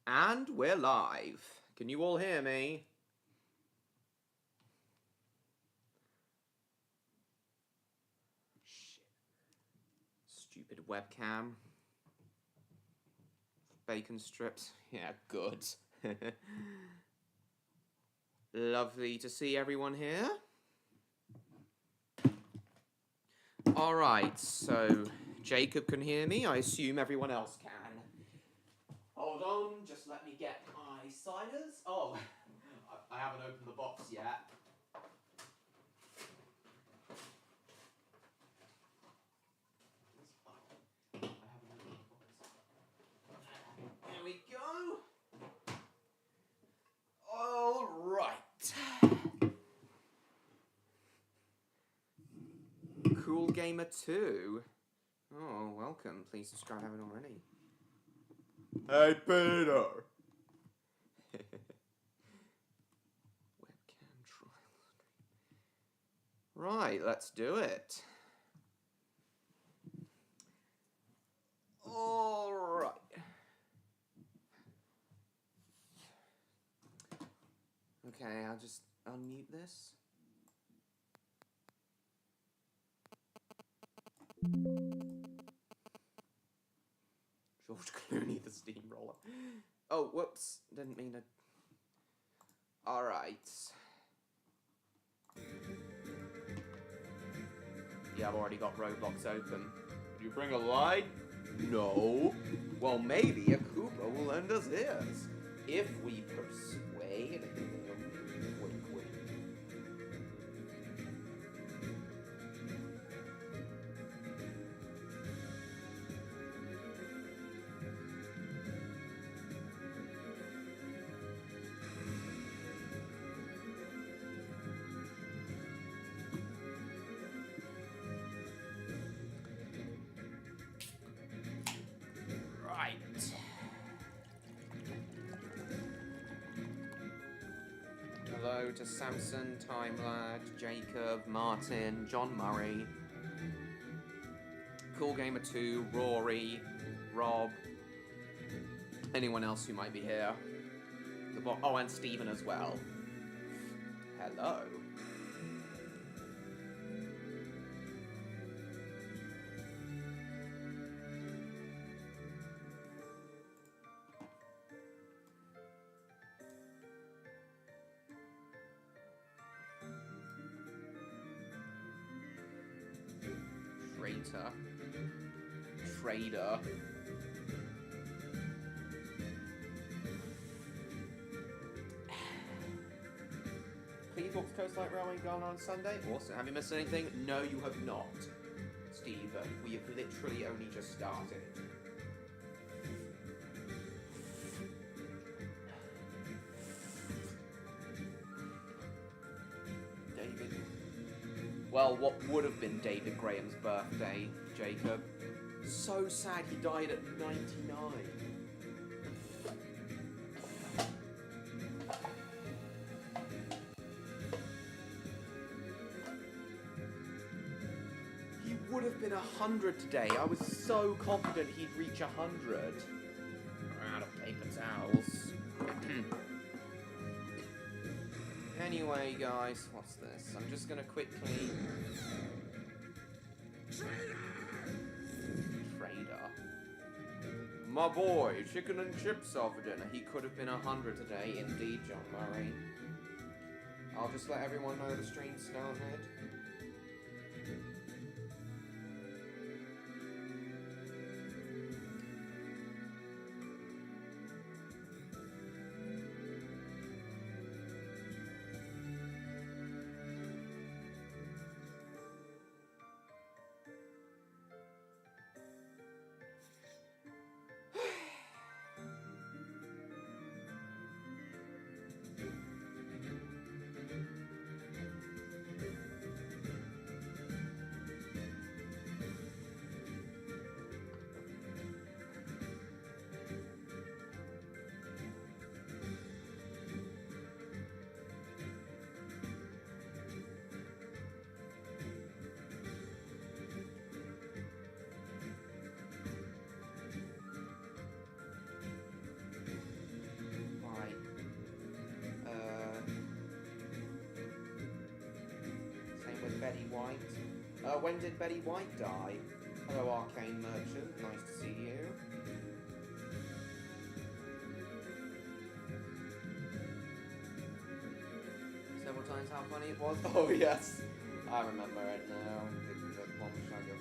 And we're live. Can you all hear me? Shit. Stupid webcam. Bacon strips. Yeah, good. Lovely to see everyone here. Alright, so Jacob can hear me. I assume everyone else can. Hold on, just let me get my ciders. Oh, I haven't opened the box yet. Here we go. All right. Cool Gamer 2. Oh, welcome. Please subscribe if you haven't already. Hey, Peter. Webcam trial stream. Right, let's do it. All right. Okay, I'll just unmute this. George Clooney, the steamroller. Oh, whoops. Didn't mean to... Alright. Yeah, I've already got Roblox open. Did you bring a light? No. Well, maybe a Koopa will lend us his. If we persuade him. Wink, wink. Hello to Samson, Timelad, Jacob, Martin, John Murray, Cool Gamer 2, Rory, Rob, anyone else who might be here. Oh, and Stephen as well. Hello. Trader. Cleveland's Coastline Railway going on Sunday. Awesome. Have you missed anything? No, you have not, Stephen. We have literally only just started. David. Well, what would have been David Graham's birthday, Jacob? So sad he died at 99. He would have been 100 today. I was so confident he'd reach 100. I'm out of paper towels. Anyway, guys, what's this? I'm just gonna quickly... My boy, chicken and chips over dinner. He could have been 100 today, indeed, John Murray. I'll just let everyone know the stream's still ahead. White. When did Betty White die? Hello, Arcane Merchant. Nice to see you. Several times how funny it was. Oh, yes. I remember it now. The one with Shaggy 14.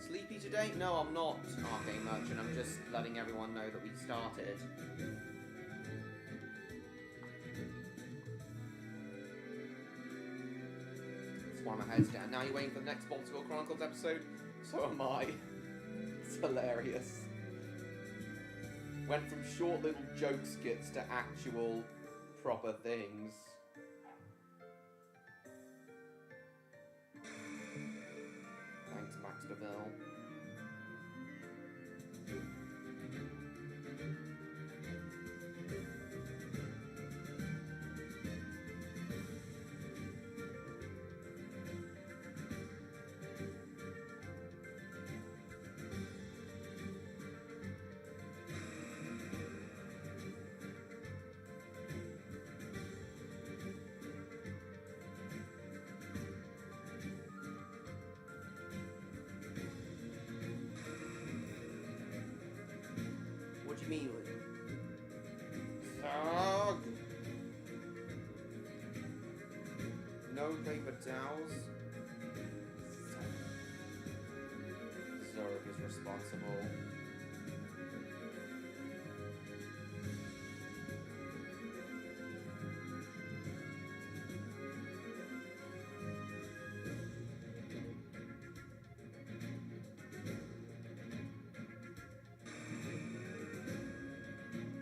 Sleepy today? No, I'm not, Arcane Merchant. I'm just letting everyone know that we started. That's why my head's down. Now you're waiting for the next Baltimore Chronicles episode? So am I. It's hilarious. Went from short little joke skits to actual proper things. Thanks, Max DeVille. What do you mean? Thug! No paper towels? Zerg is responsible.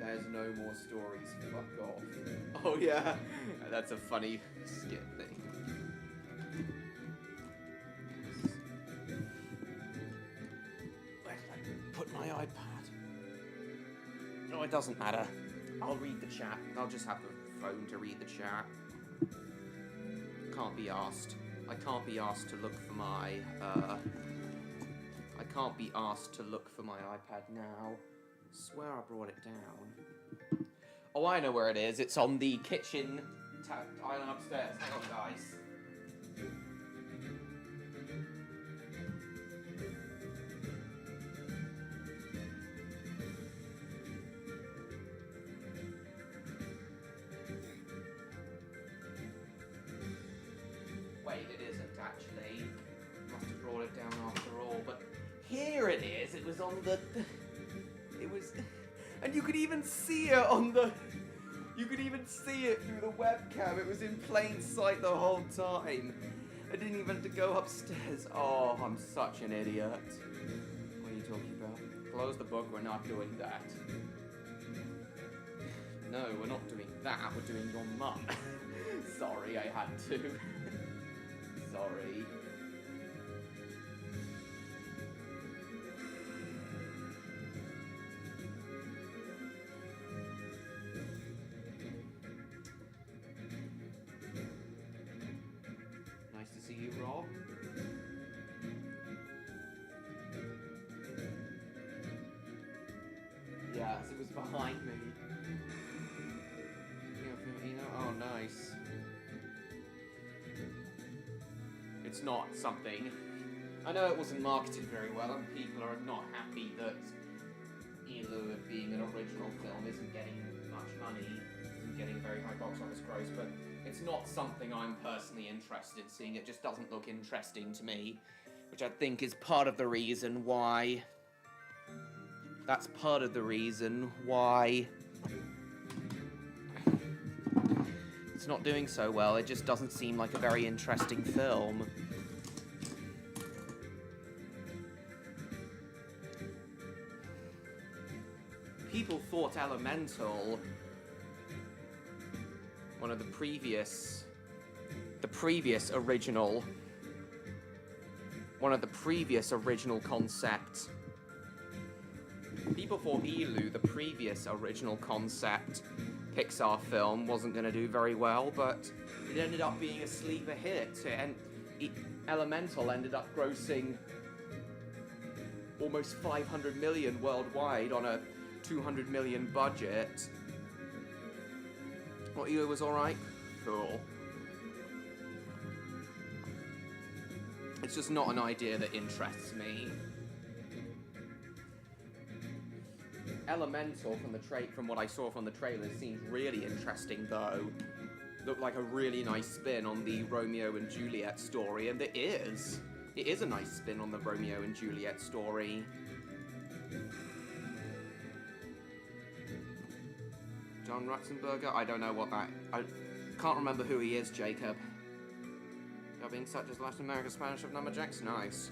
There's no more stories, fuck off. Oh yeah, that's a funny skit thing. Where did I put my iPad? No, it doesn't matter. I'll read the chat. I'll just have the phone to read the chat. Can't be asked. I can't be asked to look for my, I can't be asked to look for my iPad now. Swear I brought it down. Oh, I know where it is. It's on the kitchen island upstairs. Hang on, guys. Wait, it isn't actually. Must have brought it down after all. But here it is. It was on the... It was, and you could even see it on the, you could even see it through the webcam. It was in plain sight the whole time. I didn't even have to go upstairs. Oh, I'm such an idiot. What are you talking about? Close the book, we're not doing that. No, we're not doing that, we're doing your mum. Sorry, I had to. Sorry. Rob. Yes, it was behind me. Oh, nice. It's not something. I know it wasn't marketed very well, and people are not happy that Elu, being an original film, isn't getting much money, isn't getting very high box office gross, but it's not something I'm personally interested in seeing. It just doesn't look interesting to me, which I think is part of the reason why... That's part of the reason why it's not doing so well. It just doesn't seem like a very interesting film. People thought Elemental, one of the previous original concepts. People thought Elu, the previous original concept Pixar film, wasn't going to do very well, but it ended up being a sleeper hit, and Elemental ended up grossing almost 500 million worldwide on a 200 million budget. Well, Elo was alright? Cool. It's just not an idea that interests me. Elemental from what I saw from the trailer seemed really interesting though. Looked like a really nice spin on the Romeo and Juliet story, and it is. It is a nice spin on the Romeo and Juliet story. John Ratzenberger? I don't know what that... I can't remember who he is, Jacob. Dubbing such as Latin America, Spanish of Numberjacks? Nice.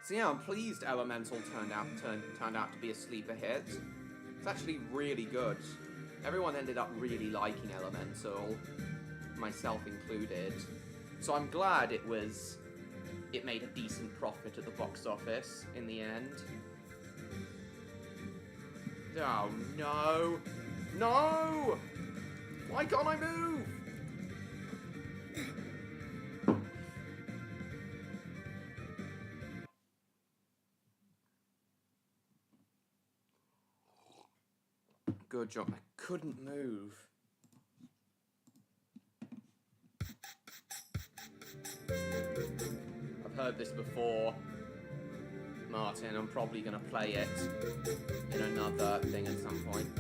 So yeah, I'm pleased Elemental turned out to be a sleeper hit. It's actually really good. Everyone ended up really liking Elemental, myself included. So I'm glad it made a decent profit at the box office in the end. Oh no! No! Why can't I move? Good job. I couldn't move. I've heard this before, Martin. I'm probably going to play it in another thing at some point.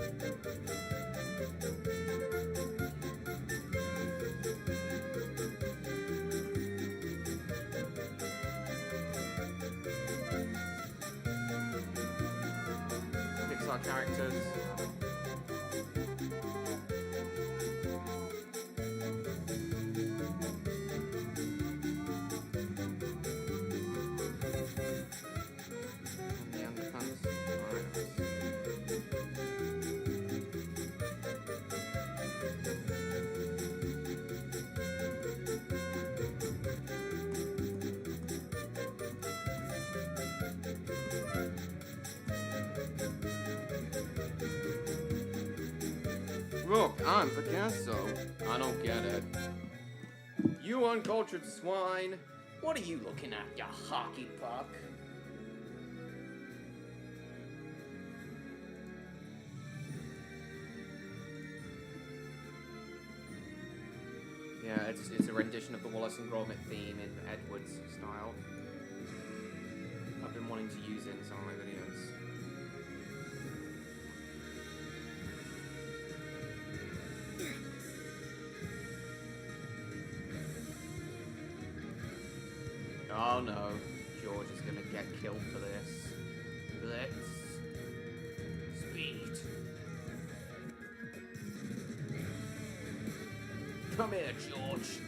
Pixar characters. Look, I'm Picasso. I don't get it. You uncultured swine. What are you looking at, you hockey puck? Yeah, it's a rendition of the Wallace and Gromit theme in Edward's style. I've been wanting to use it in some of my videos. Oh no, George is gonna get killed for this. Blitz. Speed. Come here, George.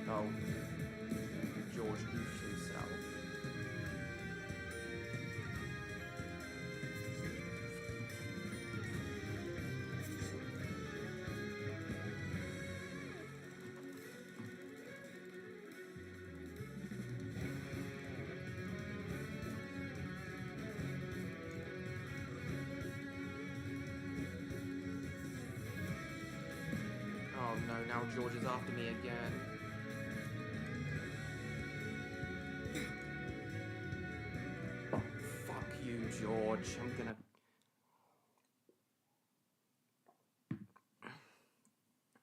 Oh. George goofed himself. Oh no, now George is after me again. Fuck you, George. I'm gonna...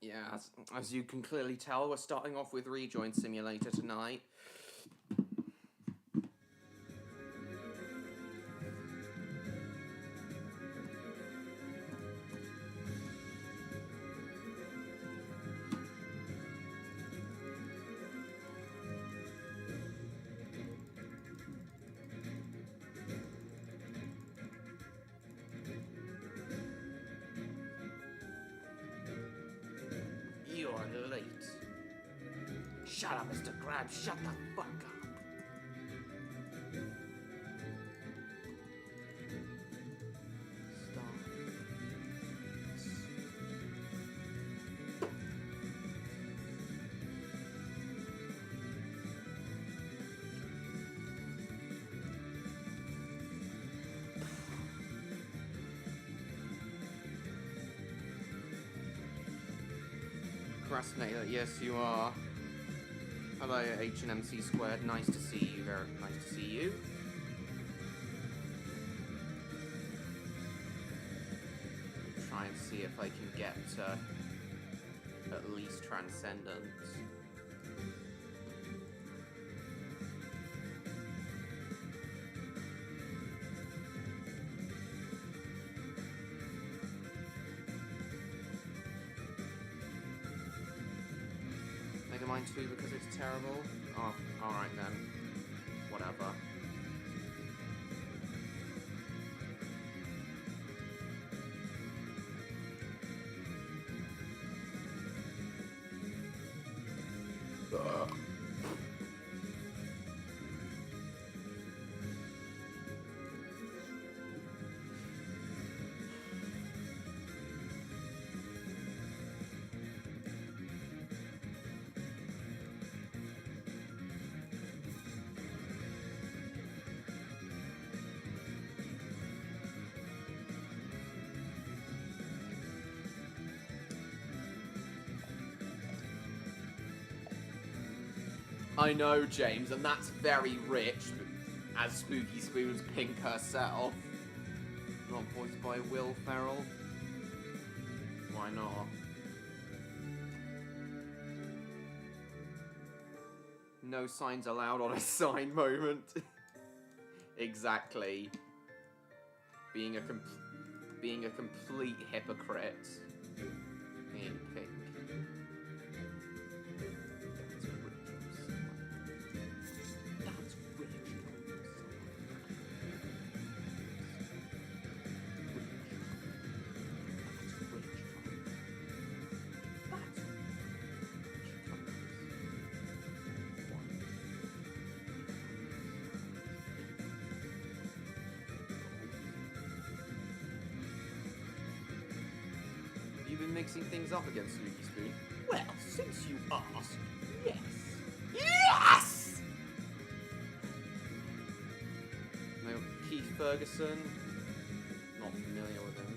Yeah, as you can clearly tell, we're starting off with Rejoin Simulator tonight. You're late. Shut up, Mr. Krabs. Shut the fuck up. Stop. procrastinator. Yes, you are. Hello, H&MC squared. Nice to see you. Very nice to see you. Try and see if I can get at least Transcendence. Megamind 2 because it's terrible? Oh, alright then. Whatever. I know, James, and that's very rich, as Spooky Spoon's Pink herself. Not voiced by Will Ferrell. Why not? No signs allowed on a sign moment. Exactly. Being a complete hypocrite. Being pink. You've been mixing things up against Spooky Spoon? Well, since you asked, yes. Yes! No, Keith Ferguson. Not familiar with him.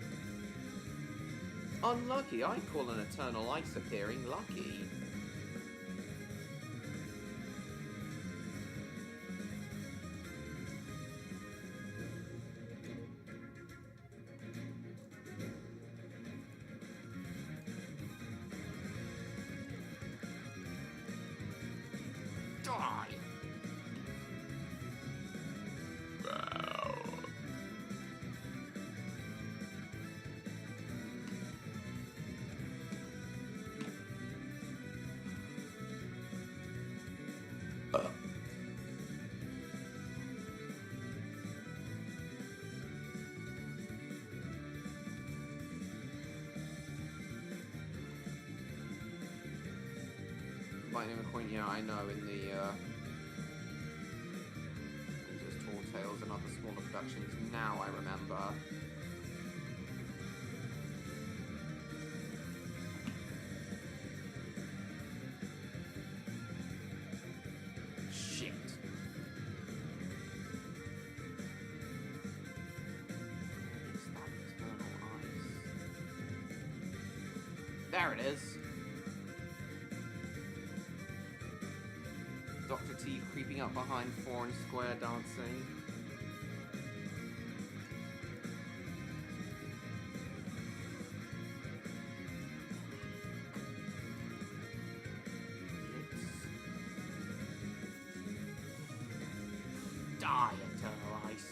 Unlucky, I call an Eternal Ice appearing lucky. Die! Lightning McQueen, yeah, I know, in the just Tall Tales and other smaller productions. Now I remember. Shit. It's that Eternal Ice. There it is. Dr. T creeping up behind 4 and square dancing. Die, Eternal Ice.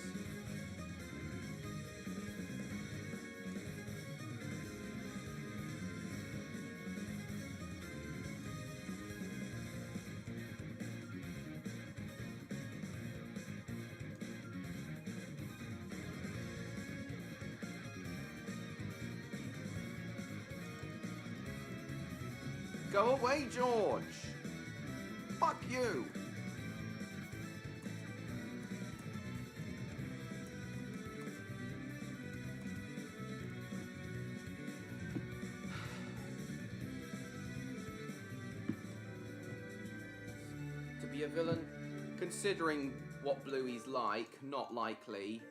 Go away, George! Fuck you! To be a villain, considering what Bluey's like, not likely.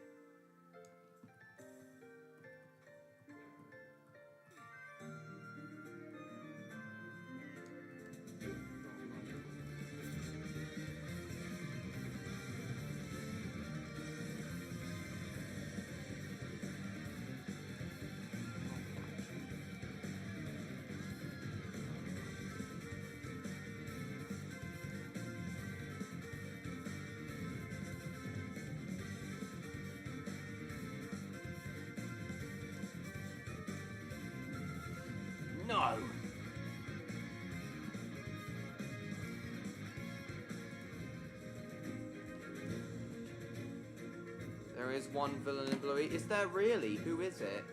is one villain in Bluey. Is there really? Who is it?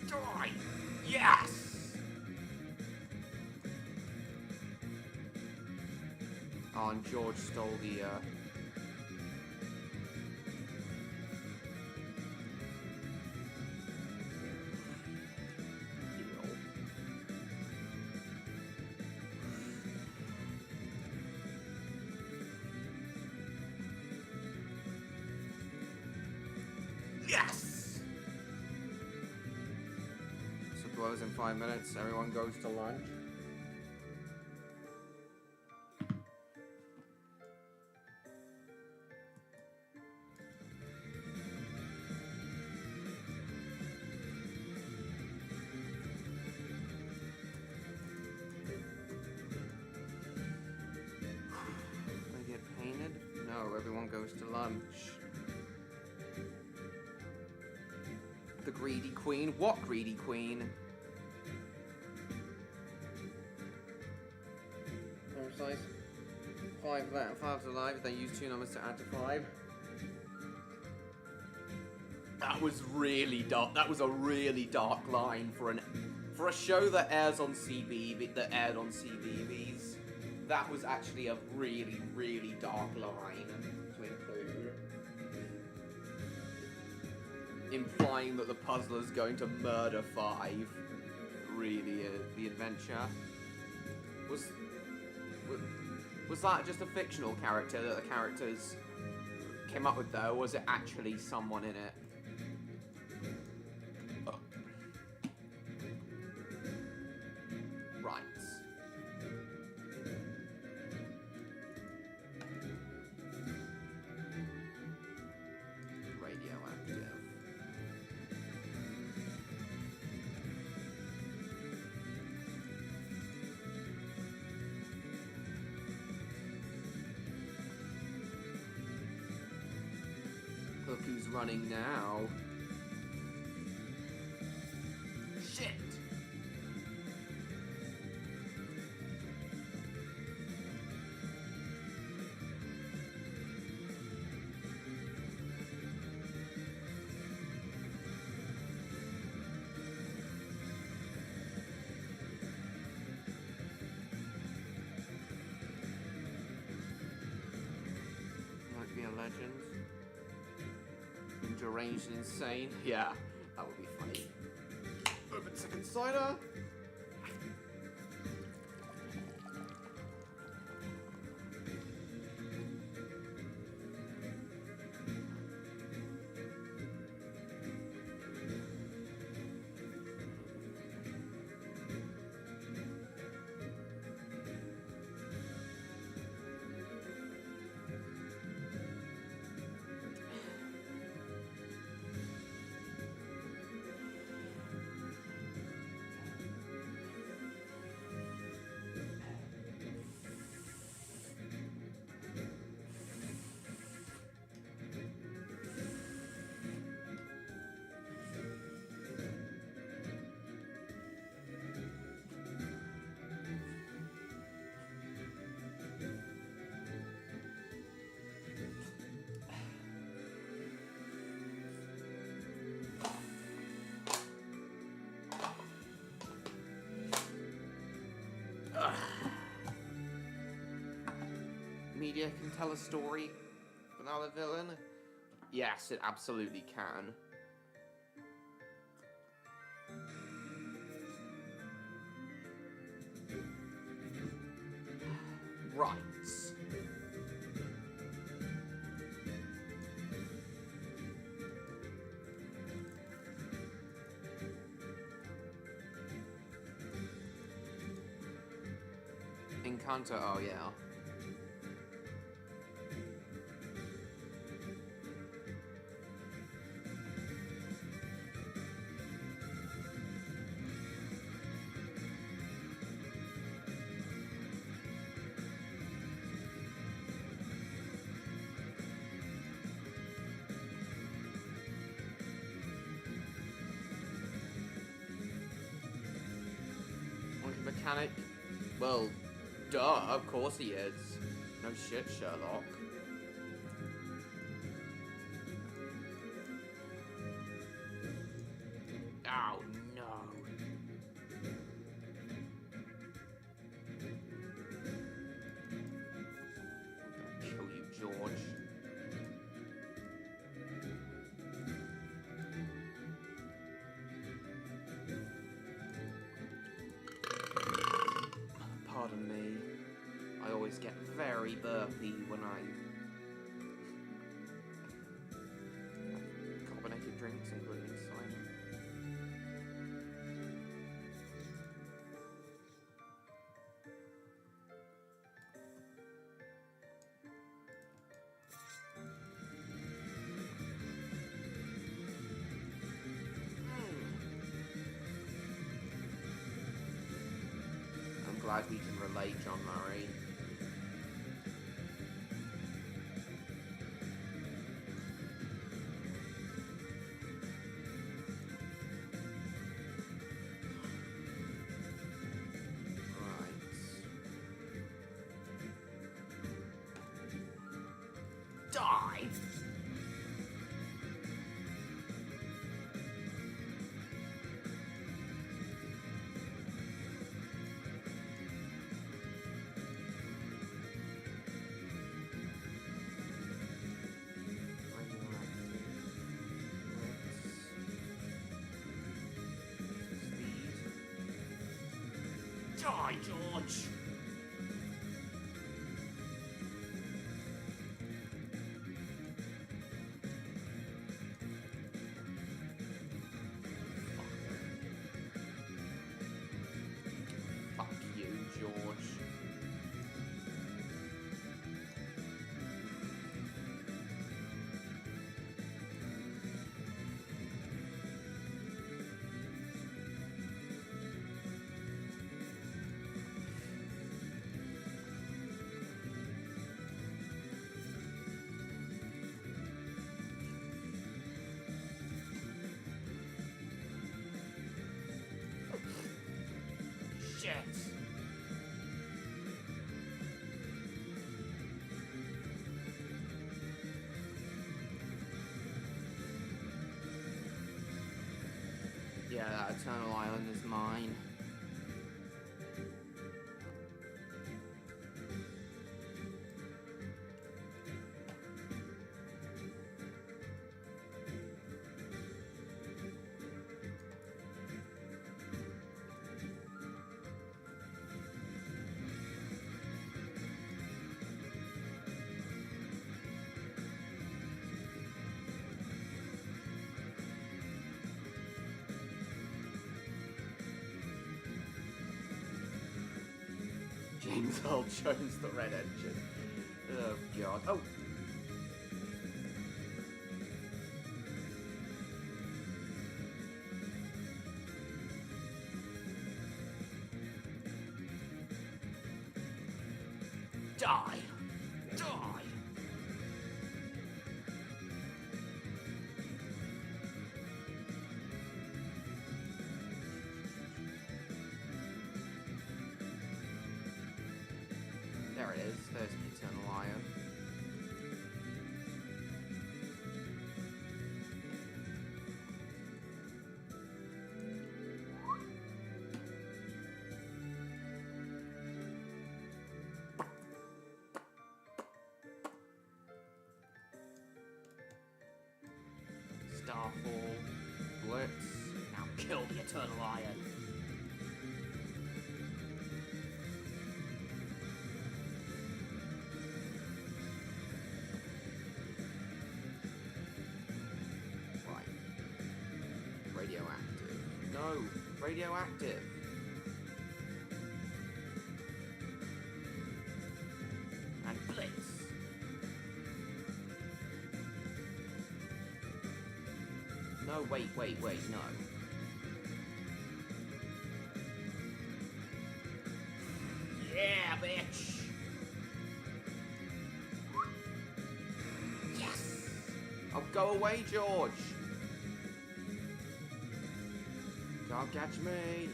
Die! Yes! Oh, and George stole the, Yes! So blows in 5 minutes, everyone goes to lunch. They get painted? No, everyone goes to lunch. The greedy queen? What greedy queen? Number size? 5 left. 5's alive. They use 2 numbers to add to 5. That was really dark. That was a really dark line for a show that airs on CB that aired on CBeebies. That was actually a really, really dark line to include. Implying that the puzzler's going to murder 5 really is the adventure. Was that just a fictional character that the characters came up with though, or was it actually someone in it? Oh. Right. Radioactive. Look who's running now. Shit! Might be a legend. Deranged and insane. Yeah, that would be funny. Open second cider. Media can tell a story without a villain? Yes, it absolutely can. Right. Encanto, oh yeah. mechanic? Well, duh, of course he is. No shit, Sherlock. Oh, no. I'm gonna kill you, George. Pardon me. I always get very burpy when I have carbonated drinks, including cider. I'm glad we can relate, John Murray. Die! Die, George! Fuck you, George. Shit. Yeah, that Eternal Island is mine. James Earl Jones, the Red Engine. Oh, God. Oh! Die! Die! There it is. There's the Eternal Iron. Starfall. Blitz. Now kill the Eternal Iron. Radioactive. No! Radioactive! And Blitz! No, wait, no. Yeah, bitch! Yes! Oh, go away, George! Can't catch me.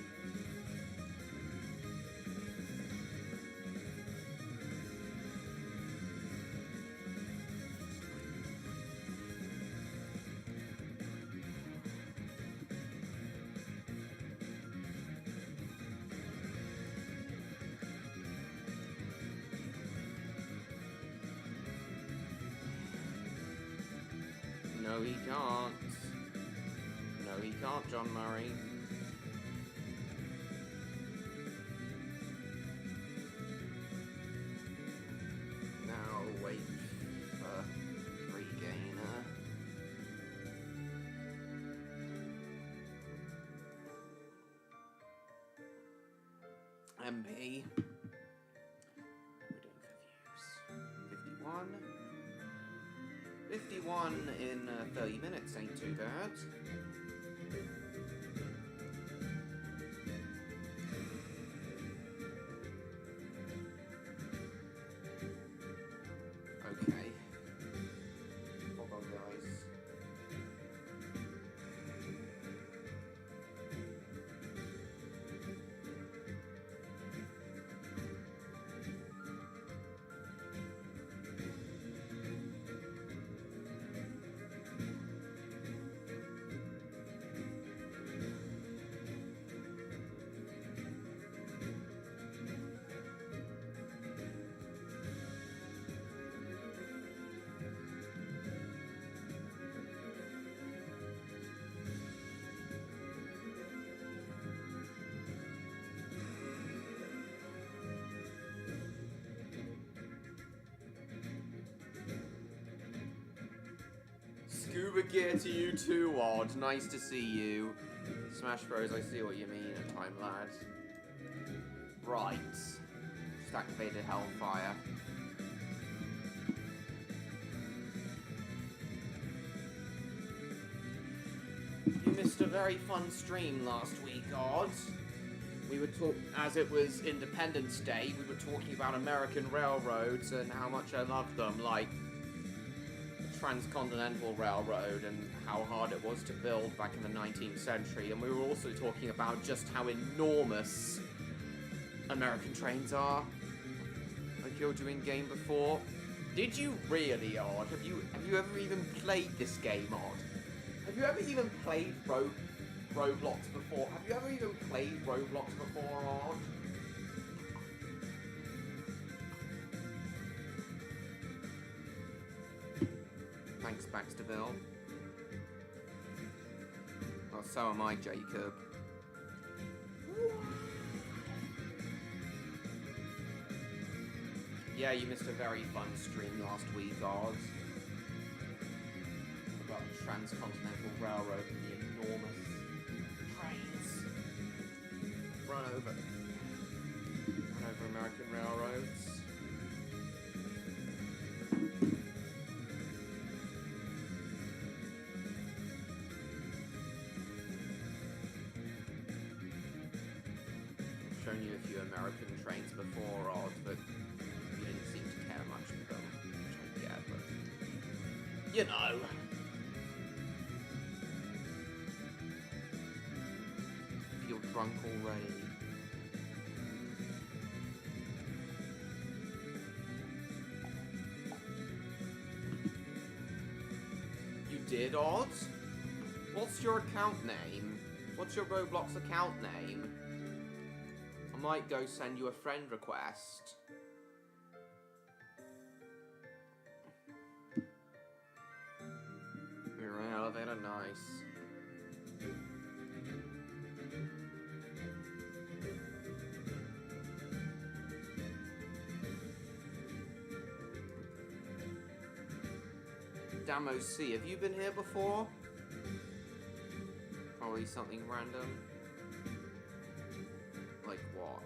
he can't. No, he can't, John Murray. Now wait for regainer. MP. We're doing for views. 51. 51 in 30 minutes ain't too bad. Okay. Hold on, guys. Scuba gear to you too, Odd. Nice to see you. Smash Bros, I see what you mean at time, lad. Right. Just activated Hellfire. You missed a very fun stream last week, Odd. We were as it was Independence Day, we were talking about American railroads and how much I love them, like Transcontinental Railroad and how hard it was to build back in the 19th century, and we were also talking about just how enormous American trains are. Like you're doing game before. Did you really, Odd? Have you ever even played this game, Odd? Have you ever even played Roblox before? Have you ever even played Roblox before, Odd? Thanks, Baxterville. Well, so am I, Jacob. Yeah, you missed a very fun stream last week, Oz. About the Transcontinental Railroad and the enormous trains. Run over American railroads. Shown you a few American trains before, Odd, but you didn't seem to care much for them, which I get, but you know. Feel drunk already. You did, Odd? What's your account name? What's your Roblox account name? I might go send you a friend request. You're in an elevator, nice. Damo C, have you been here before? Probably something random. Like what?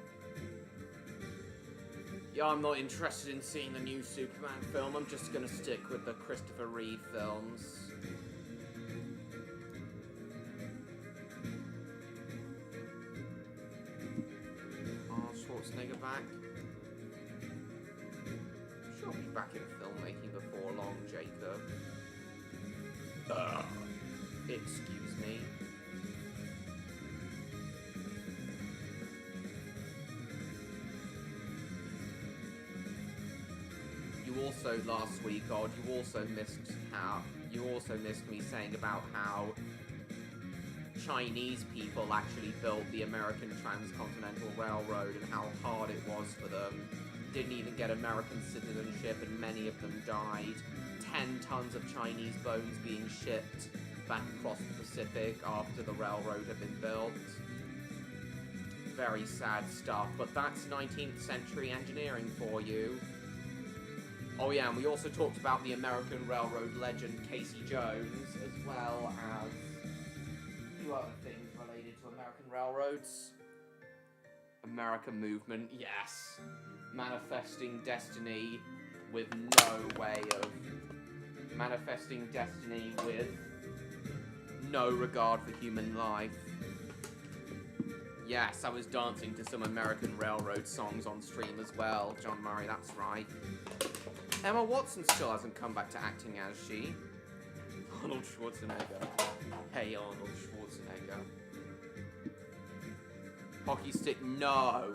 Yeah, I'm not interested in seeing the new Superman film. I'm just gonna stick with the Christopher Reeve films. Oh, Schwarzenegger back. Sure, I'll be back in filmmaking before long, Jacob. Excuse me. You also last week, Odd, you also missed me saying about how Chinese people actually built the American Transcontinental Railroad and how hard it was for them. Didn't even get American citizenship and many of them died. 10 tons of Chinese bones being shipped back across the Pacific after the railroad had been built. Very sad stuff, but that's 19th century engineering for you. Oh yeah, and we also talked about the American railroad legend Casey Jones, as well as a few other things related to American railroads. American movement, yes. Manifesting destiny with no way of... Manifesting destiny with no regard for human life. Yes, I was dancing to some American Railroad songs on stream as well. John Murray, that's right. Emma Watson still hasn't come back to acting, has she? Arnold Schwarzenegger. Hey, Arnold Schwarzenegger. Hockey stick, no.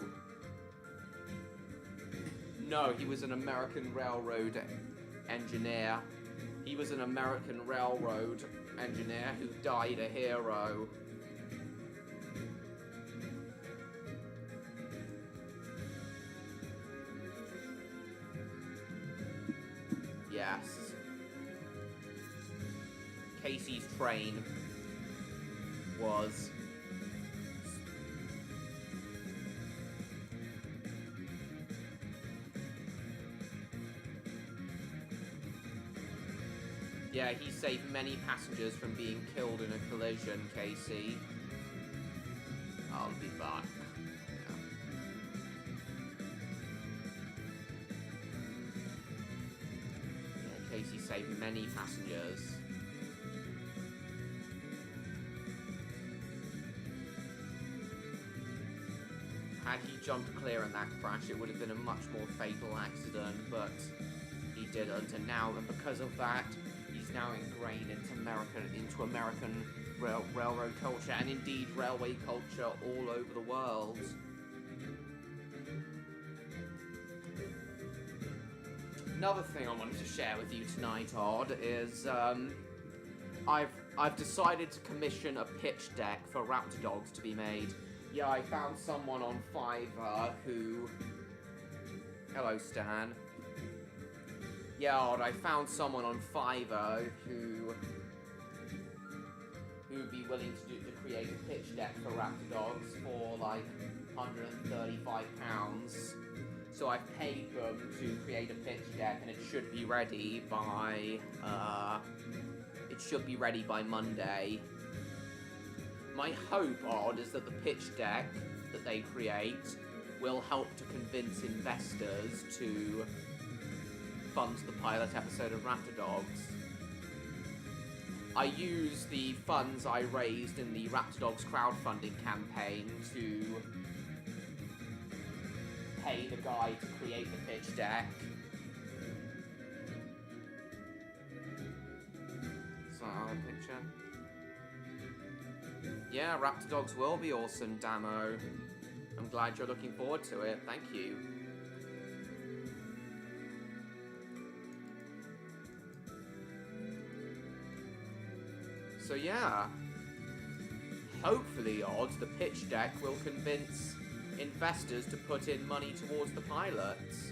No, he was an American Railroad engineer. He was an American Railroad engineer who died a hero. Yes. Casey's train was... Yeah, he saved many passengers from being killed in a collision, Casey. I'll be back. Yeah, Casey saved many passengers. Had he jumped clear in that crash, it would have been a much more fatal accident, but he didn't, and now, and because of that, he's now ingrained into American railroad culture, and indeed railway culture all over the world. Another thing I wanted to share with you tonight, Odd, is I've decided to commission a pitch deck for Raptordogs to be made. Yeah, I found someone on Fiverr who... Hello, Stan. Yeah, Odd, I found someone on Fiverr who would be willing to create a pitch deck for Raptordogs for like £135. So I've paid them to create a pitch deck, and it should be ready by Monday. My hope, Odd, is that the pitch deck that they create will help to convince investors to fund the pilot episode of Raptordogs. I used the funds I raised in the Raptordogs crowdfunding campaign to pay the guy to create the pitch deck. Is that our picture? Yeah, Raptordogs will be awesome, Damo. I'm glad you're looking forward to it. Thank you. So yeah, hopefully, Odd, the pitch deck will convince investors to put in money towards the pilots.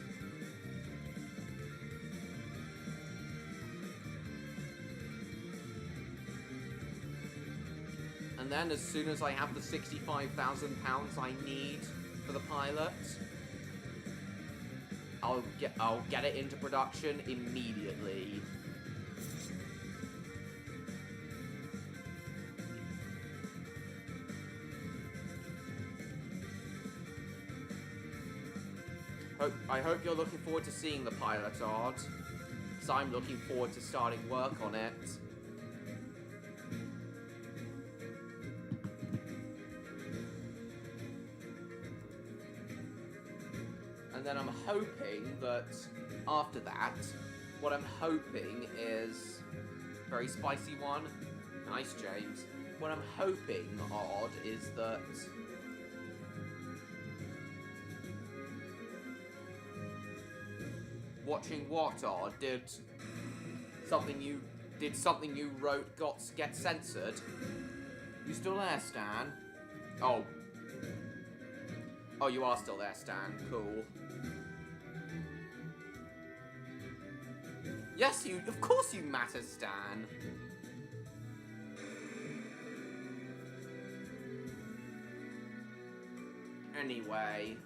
And then as soon as I have the £65,000 I need for the pilot, I'll get it into production immediately. I hope you're looking forward to seeing the pilot, Odd, because I'm looking forward to starting work on it. And then I'm hoping that after that, what I'm hoping is very spicy one. Nice, James. What I'm hoping, Odd, is that watching what, Odd? Did something you wrote get censored? You still there, Stan? Oh, you are still there, Stan. Cool. Yes, of course you matter, Stan. Anyway.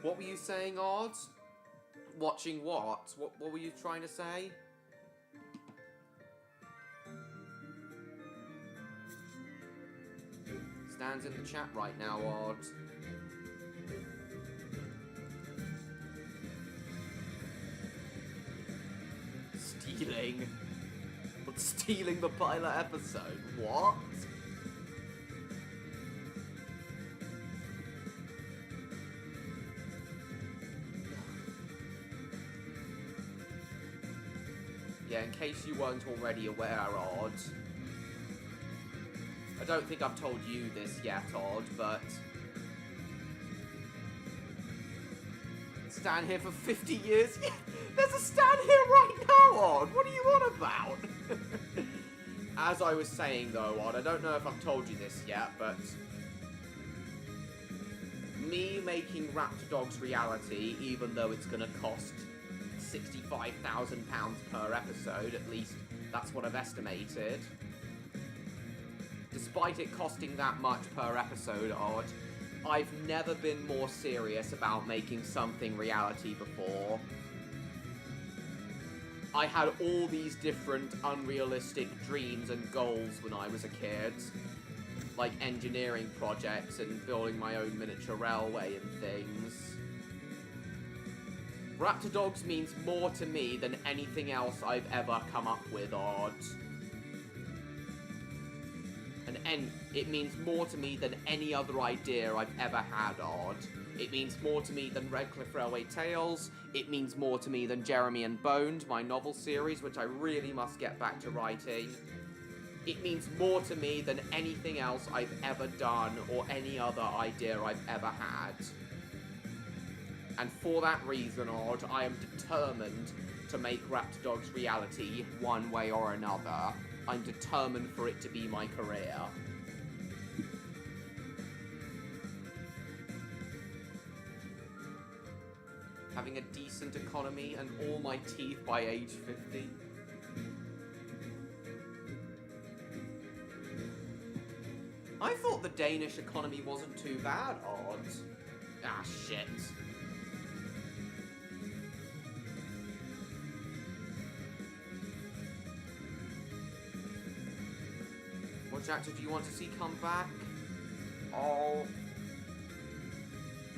What were you saying, Odd? Watching what? What were you trying to say? Stan's in the chat right now, Odd. Stealing? What's stealing the pilot episode? What? Yeah, in case you weren't already aware, Odd. I don't think I've told you this yet, Odd, but... Stan here for 50 years? Yeah, there's a Stan here right now, Odd! What are you on about? As I was saying, though, Odd, I don't know if I've told you this yet, but... me making Raptordogs reality, even though it's gonna cost £65,000 per episode, at least that's what I've estimated. Despite it costing that much per episode, Odd, I've never been more serious about making something reality before. I had all these different unrealistic dreams and goals when I was a kid, like engineering projects and building my own miniature railway and things. Raptordogs means more to me than anything else I've ever come up with, Odd. And it means more to me than any other idea I've ever had, Odd. It means more to me than Redcliffe Railway Tales. It means more to me than Jeremy and Boned, my novel series, which I really must get back to writing. It means more to me than anything else I've ever done or any other idea I've ever had. And for that reason, Odd, I am determined to make Raptordogs reality one way or another. I'm determined for it to be my career. Having a decent economy and all my teeth by age 50. I thought the Danish economy wasn't too bad, Odd. Ah, shit. Which actor do you want to see come back? Oh.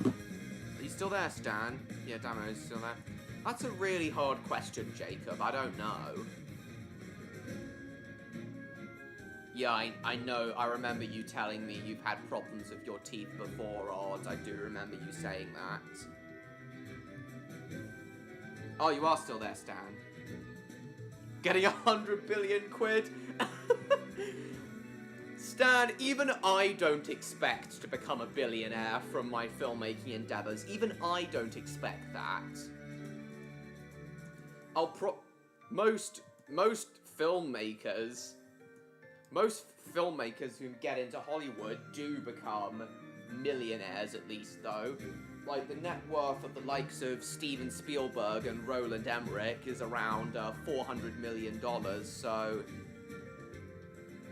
Are you still there, Stan? Yeah, Damo's still there. That's a really hard question, Jacob. I don't know. Yeah, I know. I remember you telling me you've had problems with your teeth before, Odd. I do remember you saying that. Oh, you are still there, Stan. Getting 100 billion quid? Stan, even I don't expect to become a billionaire from my filmmaking endeavors. Even I don't expect that. Most filmmakers who get into Hollywood do become millionaires, at least, though. Like, the net worth of the likes of Steven Spielberg and Roland Emmerich is around $400 million, so...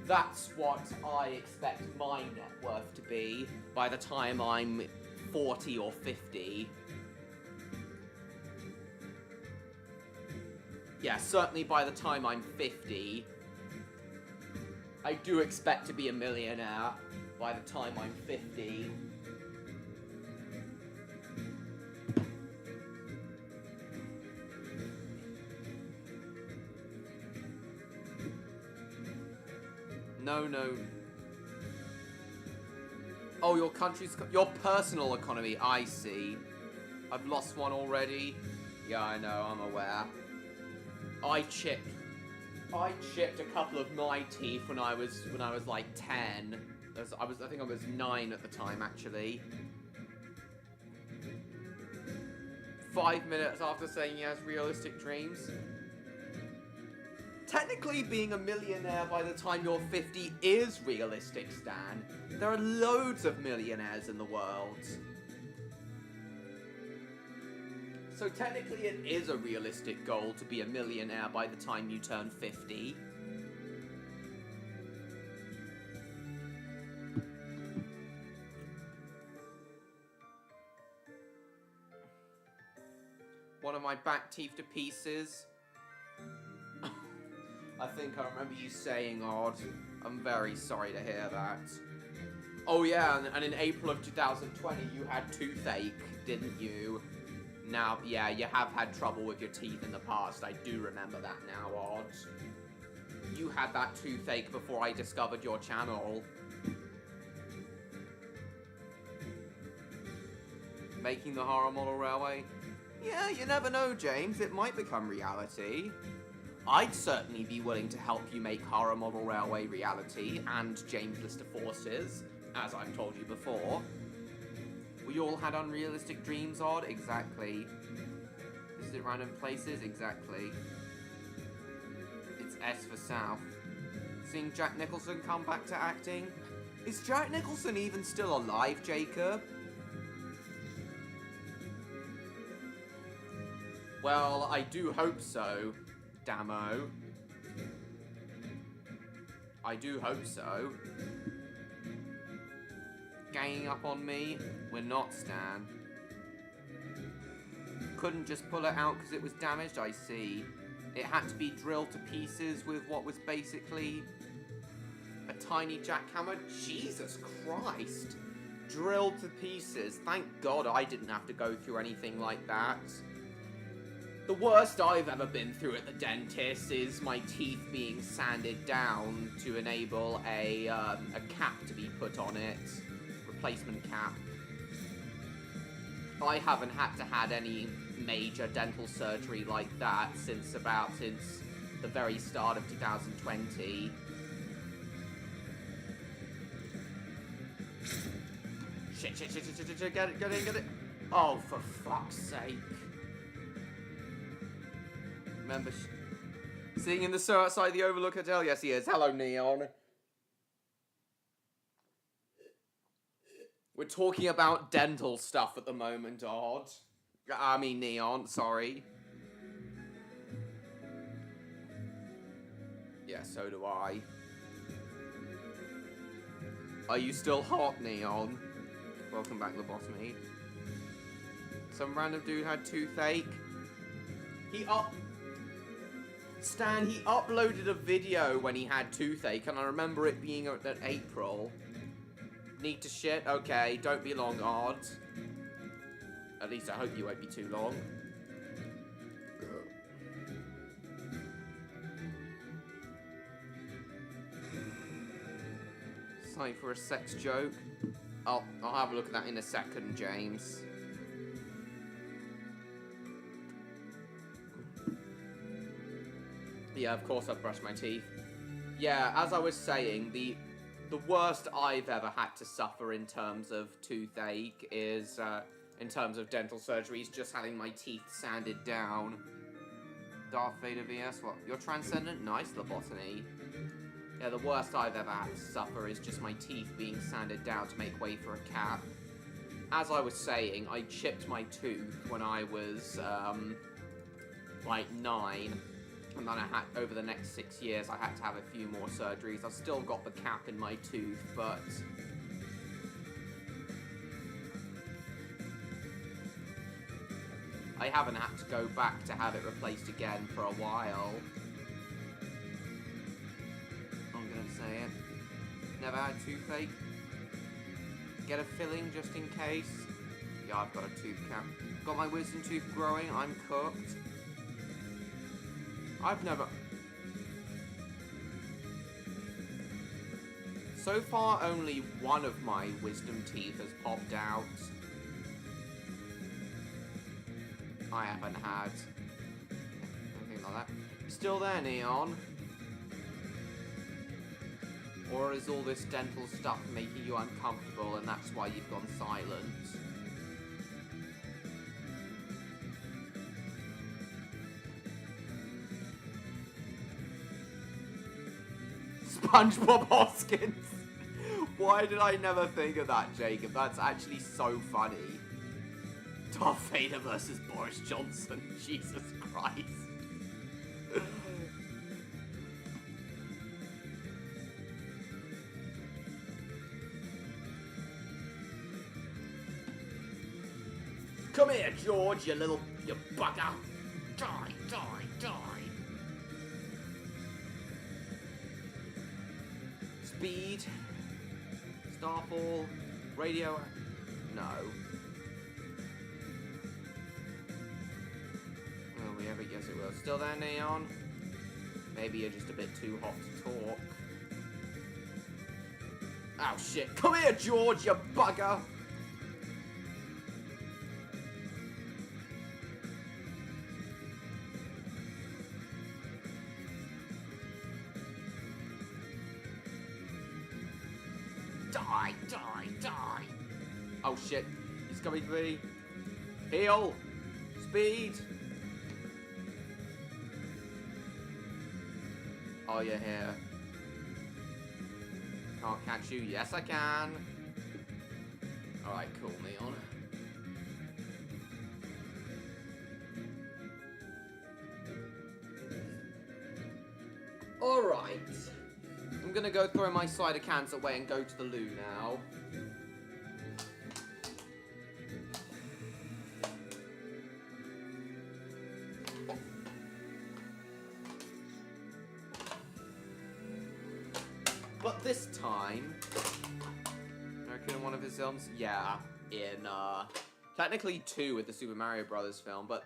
that's what I expect my net worth to be by the time I'm 40 or 50. Yeah, certainly by the time I'm 50. I do expect to be a millionaire by the time I'm 50. No. Oh, your country's... your personal economy, I see. I've lost one already. Yeah, I know, I'm aware. I chipped a couple of my teeth when I was like 10. I think I was 9 at the time, actually. 5 minutes after saying he has realistic dreams. Technically, being a millionaire by the time you're 50 is realistic, Stan. There are loads of millionaires in the world. So technically it is a realistic goal to be a millionaire by the time you turn 50. One of my back teeth to pieces. I think I remember you saying, Odd. I'm very sorry to hear that. Oh yeah, and in April of 2020 you had toothache, didn't you? Now, yeah, you have had trouble with your teeth in the past. I do remember that now, Odd. You had that toothache before I discovered your channel. Making the horror model railway? Yeah, you never know, James. It might become reality. I'd certainly be willing to help you make horror model railway reality, and James Lister Forces, as I've told you before. We all had unrealistic dreams, Odd? Exactly. Visit random places? Exactly. It's S for South. Seeing Jack Nicholson come back to acting? Is Jack Nicholson even still alive, Jacob? Well, I do hope so, Damo. I do hope so. Ganging up on me? We're not, Stan. Couldn't just pull it out because it was damaged? I see. It had to be drilled to pieces with what was basically a tiny jackhammer? Jesus Christ! Drilled to pieces. Thank God I didn't have to go through anything like that. The worst I've ever been through at the dentist is my teeth being sanded down to enable a cap to be put on it. Replacement cap. I haven't had to had any major dental surgery like that since the very start of 2020. Shit, get it. Oh, for fuck's sake. Remember, sitting in the snow outside the Overlook Hotel? Yes, he is. Hello, Neon. We're talking about dental stuff at the moment, Odd. I mean, Neon, sorry. Yeah, so do I. Are you still hot, Neon? Welcome back, Lobotomy. Some random dude had toothache. Stan, he uploaded a video when he had toothache, and I remember it being at April. Need to shit? Okay, don't be long, Odd. At least I hope you won't be too long. Sorry for a sex joke. I'll have a look at that in a second, James. Yeah, of course I've brushed my teeth. Yeah, as I was saying, the worst I've ever had to suffer in terms of toothache is, in terms of dental surgery, is just having my teeth sanded down. Darth Vader VS, what? You're transcendent? Nice, Lobotomy. Yeah, the worst I've ever had to suffer is just my teeth being sanded down to make way for a cap. As I was saying, I chipped my tooth when I was, like 9. And then over the next 6 years, I had to have a few more surgeries. I've still got the cap in my tooth, but I haven't had to go back to have it replaced again for a while. I'm gonna say it. Never had toothache. Get a filling just in case. Yeah, I've got a tooth cap. Got my wisdom tooth growing. I'm cooked. I've never... So far, only one of my wisdom teeth has popped out. I haven't had anything like that. Still there, Neon? Or is all this dental stuff making you uncomfortable and that's why you've gone silent? SpongeBob Hoskins. Why did I never think of that, Jacob? That's actually so funny. Darth Vader versus Boris Johnson. Jesus Christ. Come here, George, you bugger. Die, die, die. Speed. Starfall. Radio. No. Will we ever? Yes, it will. Still there, Neon? Maybe you're just a bit too hot to talk. Oh, shit. Come here, George, you bugger. Die, die, die. Oh shit, he's coming for me. Heal. Speed. Oh, you're here. Can't catch you. Yes, I can. Alright, cool, Neon. Alright. I'm gonna go throw my cider cans away and go to the loo now. But this time, I reckon in one of his films, yeah, in technically 2 with the Super Mario Brothers film, but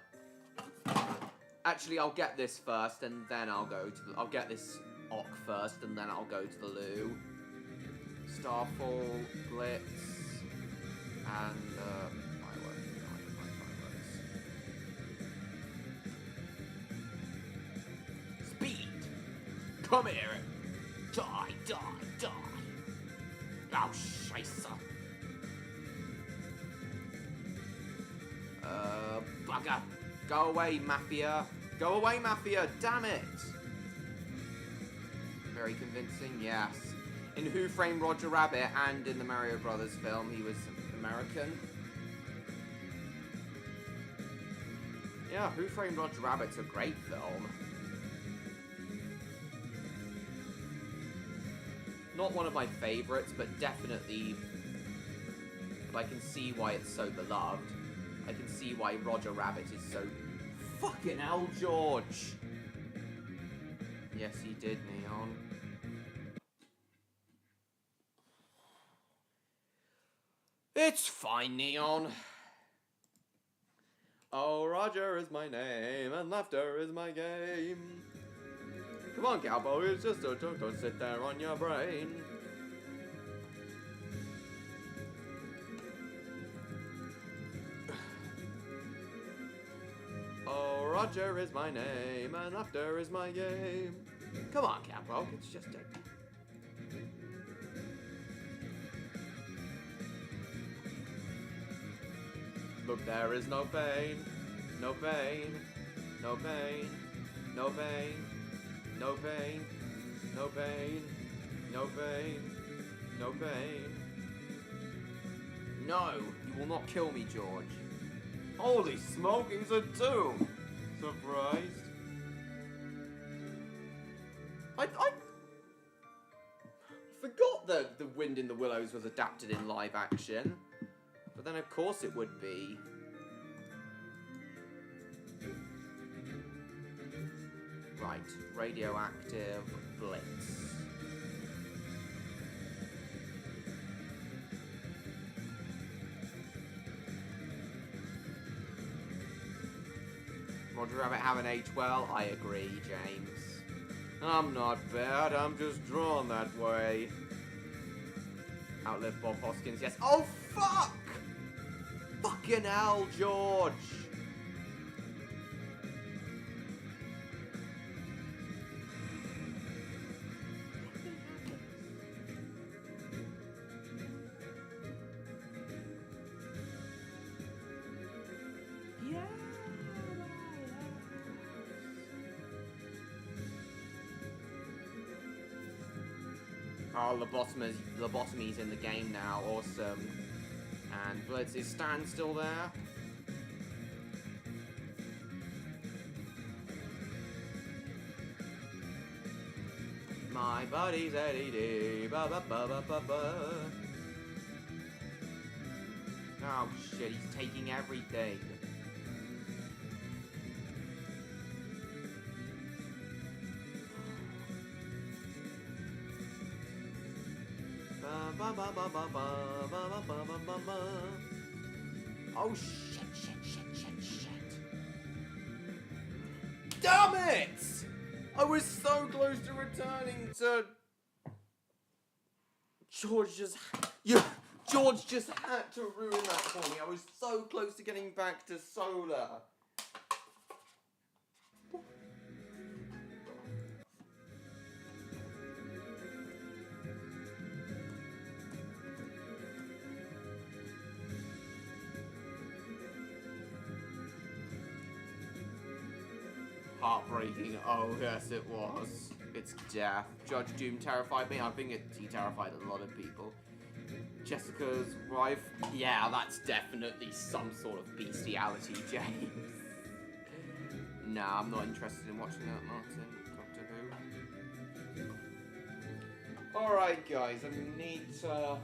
actually I'll get this first and then I'll get this Ock first, and then I'll go to the loo. Starfall, Blitz, and fireworks. Speed! Come here! Die, die, die! Oh, scheisse! Bugger! Go away, Mafia! Go away, Mafia! Damn it! Very convincing, yes. In Who Framed Roger Rabbit and in the Mario Brothers film, he was American. Yeah, Who Framed Roger Rabbit's a great film. Not one of my favorites, but definitely... I can see why it's so beloved. I can see why Roger Rabbit is so... Fucking hell, George! Yes, he did, Neon. It's fine, Neon. Oh, Roger is my name, and laughter is my game. Come on, cowboy, it's just a joke, don't sit there on your brain. Oh, Roger is my name, and laughter is my game. Come on, Capo, it's just a... Look, there is no pain, no pain, no pain, no pain, no pain, no pain, no pain, no pain. No, you will not kill me, George. Holy smoking's a tomb! Surprised? I forgot that The Wind in the Willows was adapted in live action. But then of course it would be. Right, radioactive blitz. Roger Rabbit haven't aged well? I agree, James. I'm not bad, I'm just drawn that way. Outlive Bob Hoskins, yes. Oh, fuck! Fucking hell, George! Yeah. Oh, lobotomy's in the game now. Awesome. And Blitz, is Stan still there? My body's LED. Ba ba ba ba ba ba. Oh shit, he's taking everything. Ba ba ba ba ba ba ba ba ba ba ba. Oh shit, shit, shit, shit, shit. Damn it! I was so close to returning to... George just had to ruin that for me. I was so close to getting back to solar. Heartbreaking. Oh, yes, it was. It's death. Judge Doom terrified me. I think he terrified a lot of people. Jessica's wife. Yeah, that's definitely some sort of bestiality, James. Nah, I'm not interested in watching that, Martin. Doctor Who. Alright, guys, I need to...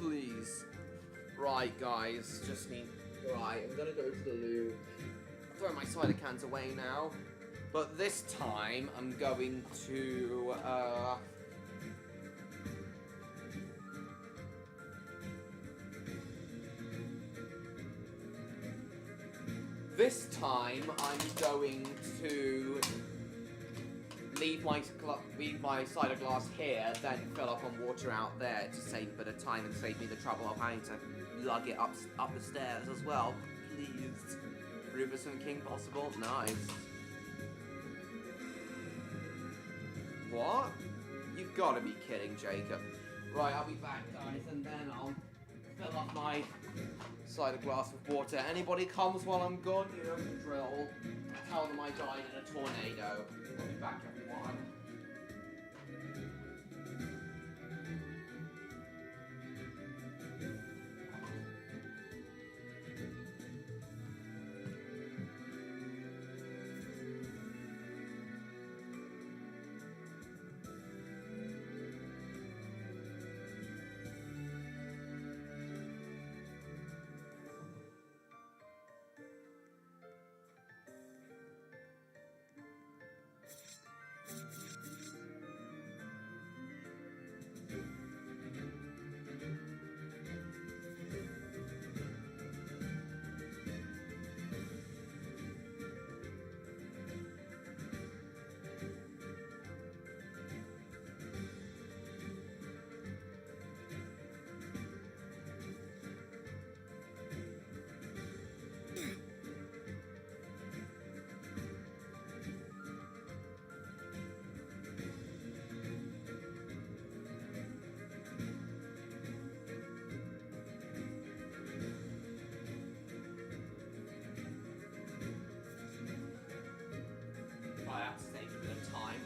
Please. Right, guys, just need... Right, I'm gonna go to the loo. Throw my cider cans away now. But this time, I'm going to, This time, I'm going to leave my cider glass here, then fill up on water out there to save a bit of time and save me the trouble of having to lug it up the stairs as well. Please. Rufus and King possible? Nice. What? You've got to be kidding, Jacob. Right, I'll be back, guys, and then I'll fill up my cider glass with water. Anybody comes while I'm gone, you know the drill. Tell them I died in a tornado. I'll be back, everyone.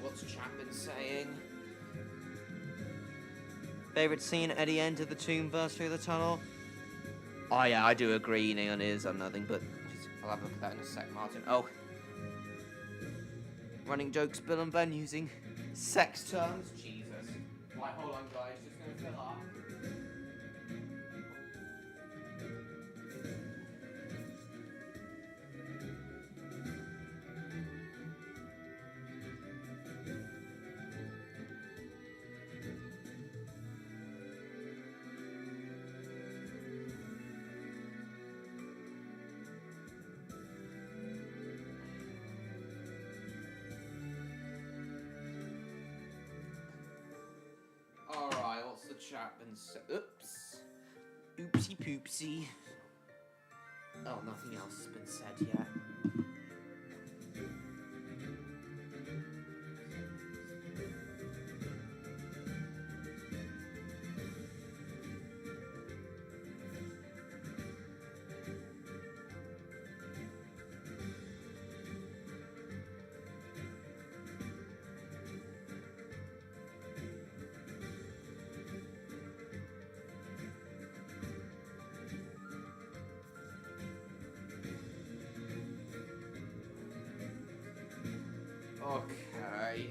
What's Chapman saying? Favorite scene, Eddie entered the tomb, burst through the tunnel. Oh yeah, I do agree, Neon is nothing but... I'll have a look at that in a sec, Martin. Oh. Running jokes, Bill and Ben using sex terms. Jesus. Right, hold on guys, just gonna fill up. Alright, what's the Chapman say? Oops. Oopsie poopsie. Oh, nothing else has been said yet. Okay.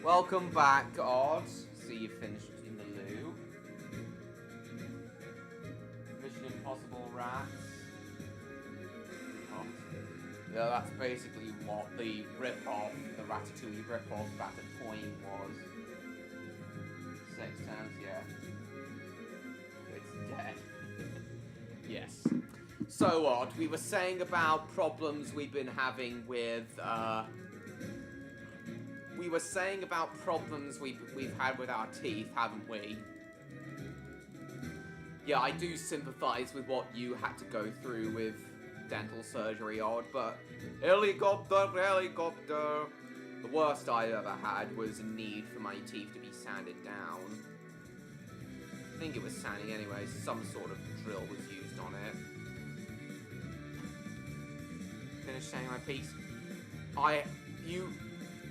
Welcome back, Odd. See you finished in the loo. Mission Impossible Rats. Oh. Yeah, that's basically what the rip-off, the Ratatouille rip-off Ratatouille was. 6 times, yeah. It's dead. Yes. So, Odd, we were saying about problems we've been having with, we were saying about problems we've had with our teeth, haven't we? Yeah, I do sympathize with what you had to go through with dental surgery, Odd, but helicopter, helicopter. The worst I ever had was a need for my teeth to be sanded down. I think it was sanding anyway, some sort of drill was used on it. Finished saying my piece.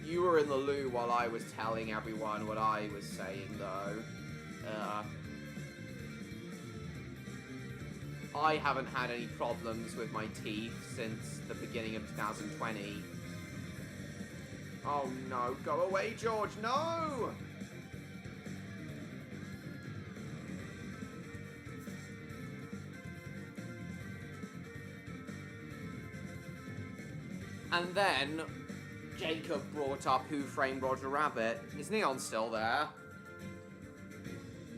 You were in the loo while I was telling everyone what I was saying, though. I haven't had any problems with my teeth since the beginning of 2020. Oh no, go away, George, no! And then, Jacob brought up Who Framed Roger Rabbit. Is Neon still there?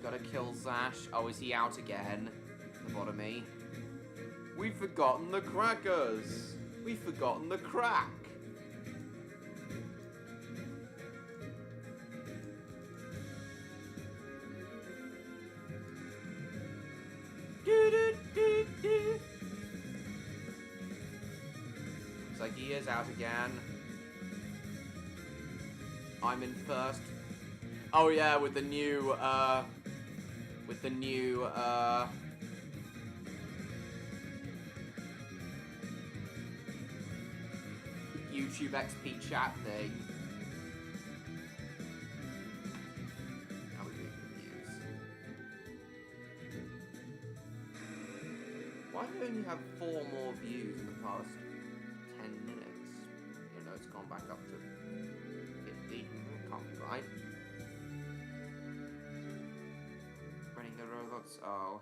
Gotta kill Zash. Oh, is he out again? Lobotomy. We've forgotten the crackers. We've forgotten the crack. Looks like he is out again. I'm in first. Oh yeah, with the new, YouTube XP chat thing. How are we doing with views? Why do we only have 4 more views in the past 10 minutes? You know, it's gone back up to 50. Can't be right. Running the robots. Oh.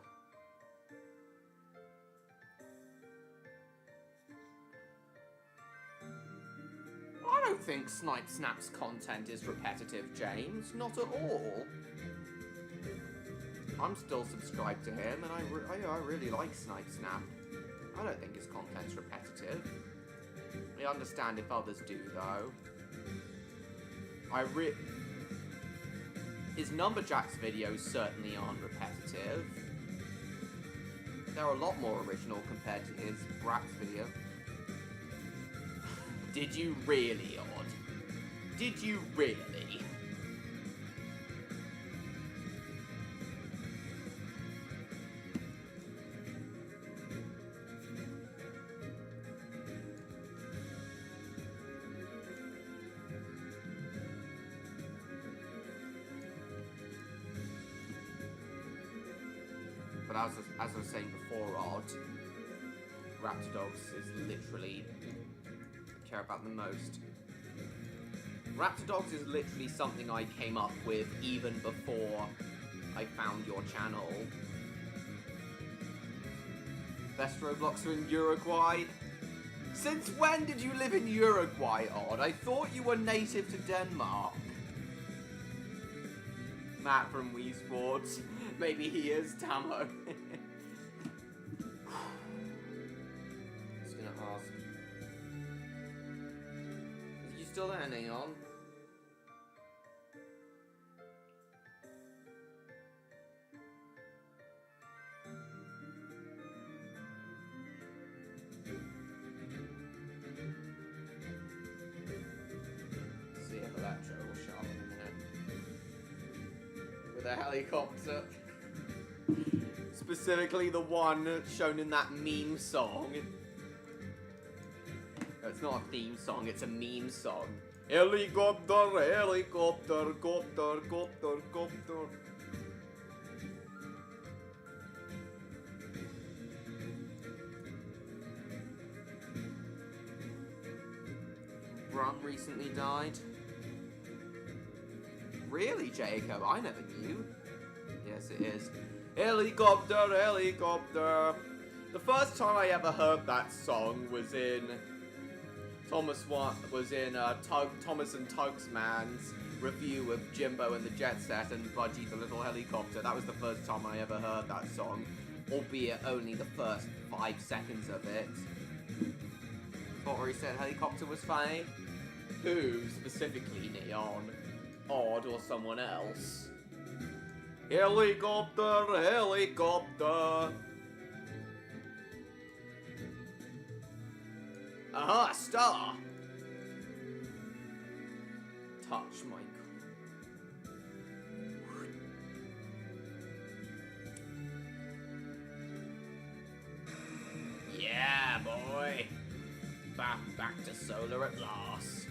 I don't think Snipe Snap's content is repetitive, James. Not at all. I'm still subscribed to him, and I really like Snipe Snap. I don't think his content's repetitive. I understand if others do, though. His Numberjacks videos certainly aren't repetitive. They're a lot more original compared to his Bratz video. Did you really, Odd? Did you really? But as I was saying before, Odd, Raptordogs is literally care about the most. Raptordogs is literally something I came up with even before I found your channel. Best Robloxer in Uruguay? Since when did you live in Uruguay, Odd? I thought you were native to Denmark. Matt from Wii Sports. Maybe he is, Tamo. Just gonna ask. Is you still there, Neon? See if Electro will show up in a minute. With a helicopter. Specifically the one shown in that meme song. It's not a theme song, it's a meme song. Helicopter, helicopter, copter, copter, copter. Rum recently died. Really, Jacob? I never knew. Yes, it is. Helicopter, helicopter. The first time I ever heard that song was in Thomas and Tug's Man's review of Jimbo and the Jet Set and Budgie the Little Helicopter. That was the first time I ever heard that song, albeit only the first 5 seconds of it. Thought where he said helicopter was funny. Who specifically, Neon? Odd or someone else? Helicopter, helicopter. Aha, a star. Touch my... Yeah, boy. Back to solar at last.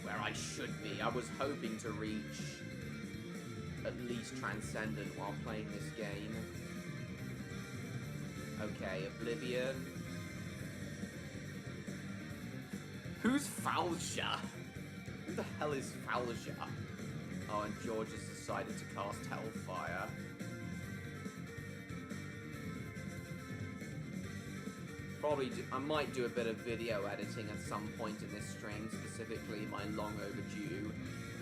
Where I should be. I was hoping to reach at least Transcendent while playing this game. Okay, Oblivion. Who's Falsha? Who the hell is Falsha? Oh, and George has decided to cast Hellfire. I might do a bit of video editing at some point in this stream, specifically my long overdue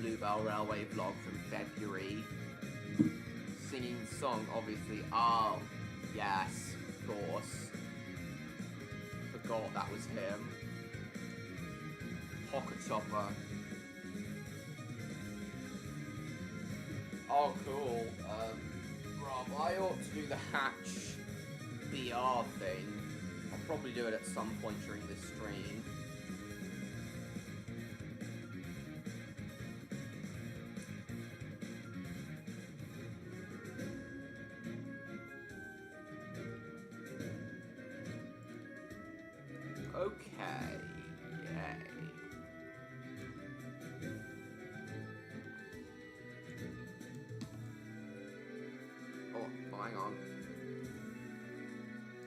Bluebell Railway vlog from February. Singing the song, obviously. Oh, yes, of course. Forgot that was him. Pocket Chopper. Oh, cool. Rob, I ought to do the Hatch BR thing. I'll probably do it at some point during this stream. Okay, yay. Oh, hang on.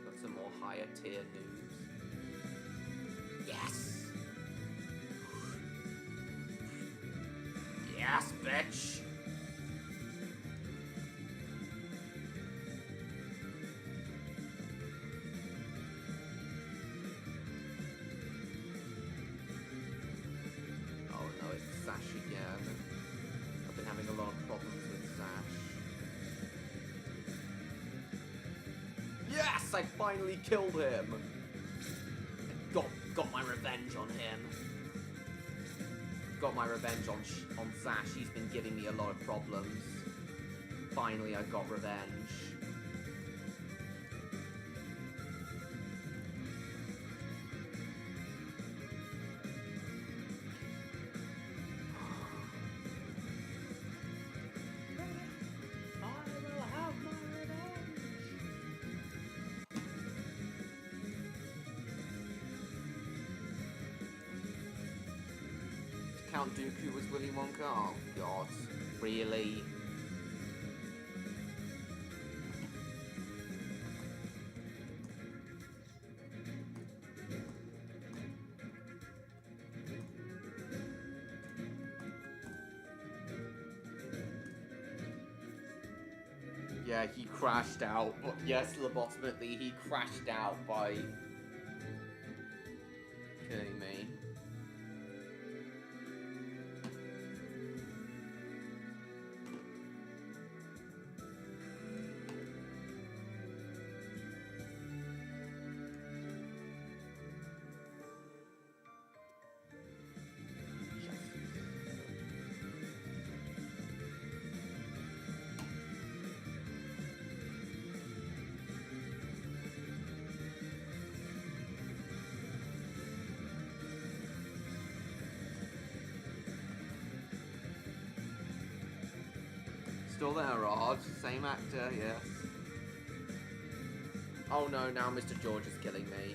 Got some more higher tier news. Yes! Yes, bitch! Oh no, it's Sash again. I've been having a lot of problems with Sash. Yes! I finally killed him! Got my revenge on him. Got my revenge on Sash. He's been giving me a lot of problems. Finally, I got revenge. Count Dooku was Willy Wonka? Oh god, really? Yeah, he crashed out, but yes, lobotomically, he crashed out by killing me. Still there, Rod. Same actor, yes. Oh no, now Mr. George is killing me.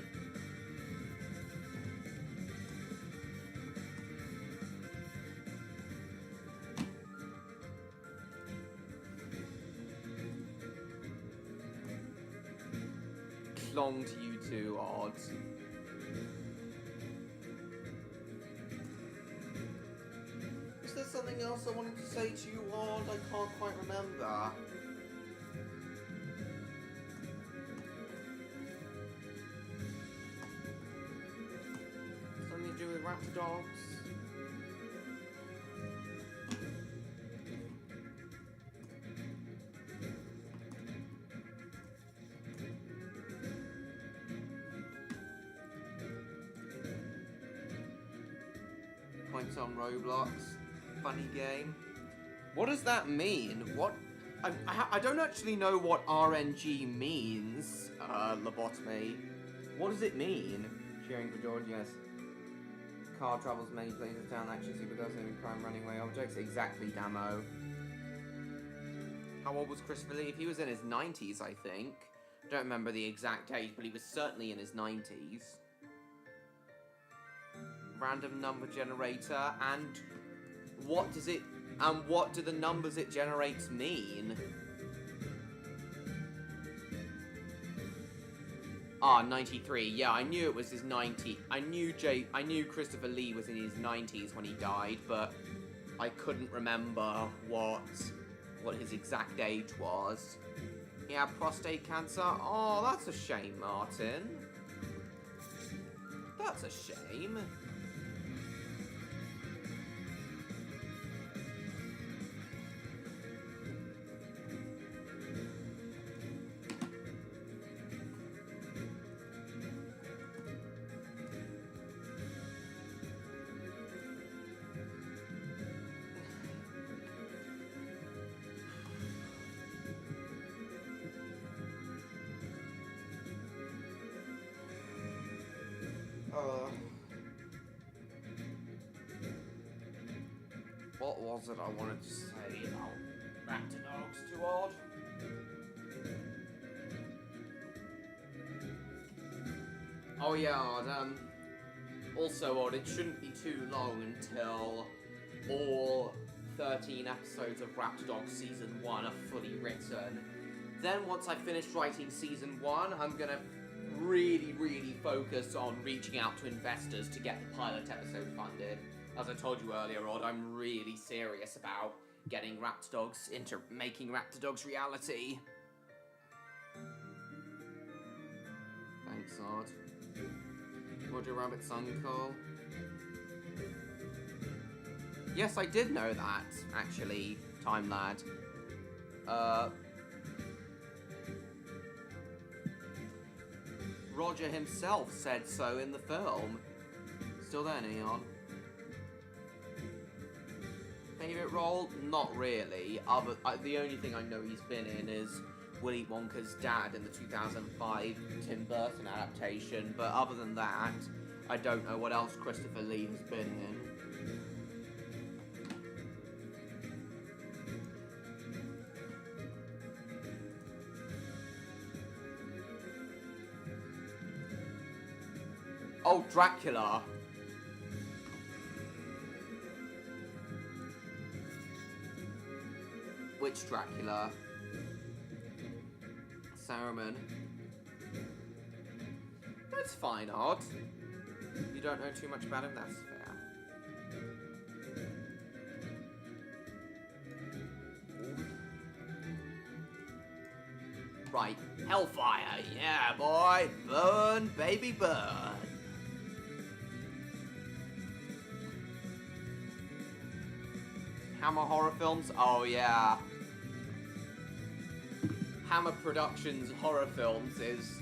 Long to you too, Odd. something else I wanted to say to you, Ward? I can't quite remember. Something to do with Raptordogs? Points on Roblox. Funny game. What does that mean? What? I don't actually know what RNG means, Lobotomy. What does it mean? Cheering for George, yes. Car travels many places down action supergirls and crime running away objects. Exactly, Damo. How old was Christopher Lee? He was in his 90s, I think. Don't remember the exact age, but he was certainly in his 90s. Random number generator, and what does it, and what do the numbers it generates mean? Ah, 93. Yeah, I knew it was his 90. I knew Christopher Lee was in his 90s when he died, but I couldn't remember what his exact age was. He had prostate cancer. Oh, that's a shame, Martin. That's a shame. What was it I wanted to say about Raptordogs too odd? Oh yeah, Odd, also Odd, it shouldn't be too long until all 13 episodes of Raptordogs Season 1 are fully written. Then once I finish writing Season 1, I'm gonna really focus on reaching out to investors to get the pilot episode funded. As I told you earlier, Odd, I'm really serious about getting Raptordogs into making Raptordogs reality. Thanks, Odd. Roger Rabbit's uncle. Yes, I did know that, actually, Time Lad. Roger himself said so in the film. Still there, Neon? Favorite role? Not really. The only thing I know he's been in is Willy Wonka's dad in the 2005 Tim Burton adaptation, but other than that, I don't know what else Christopher Lee has been in. Oh, Dracula. Which Dracula? Saruman. That's fine, Odd. You don't know too much about him, that's fair. Right, Hellfire, yeah, boy. Burn, baby, burn. Hammer horror films? Oh, yeah. Hammer Productions horror films is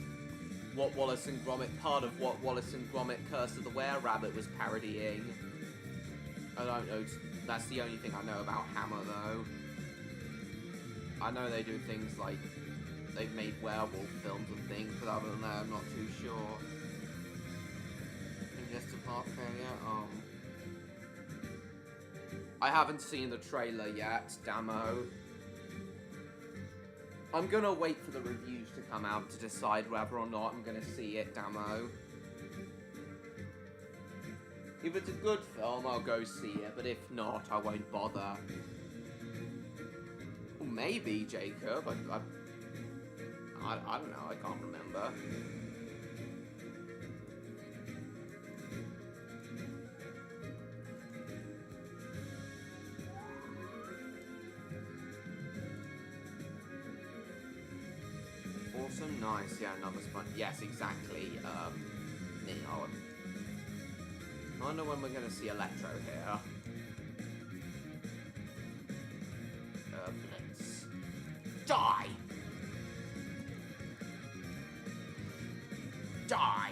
what Wallace and Gromit, part of what Wallace and Gromit Curse of the Were-Rabbit was parodying. I don't know, that's the only thing I know about Hammer, though. I know they do things like, they've made werewolf films and things, but other than that, I'm not too sure. Just a part failure? Oh. I haven't seen the trailer yet, Damo. I'm gonna wait for the reviews to come out to decide whether or not I'm gonna see it, Damo. If it's a good film, I'll go see it, but if not, I won't bother. Or maybe, Jacob. I don't know, I can't remember. Some nice, yeah, another sponge. Yes, exactly. Neon. I wonder when we're going to see Electro here. Blitz. Die! Die!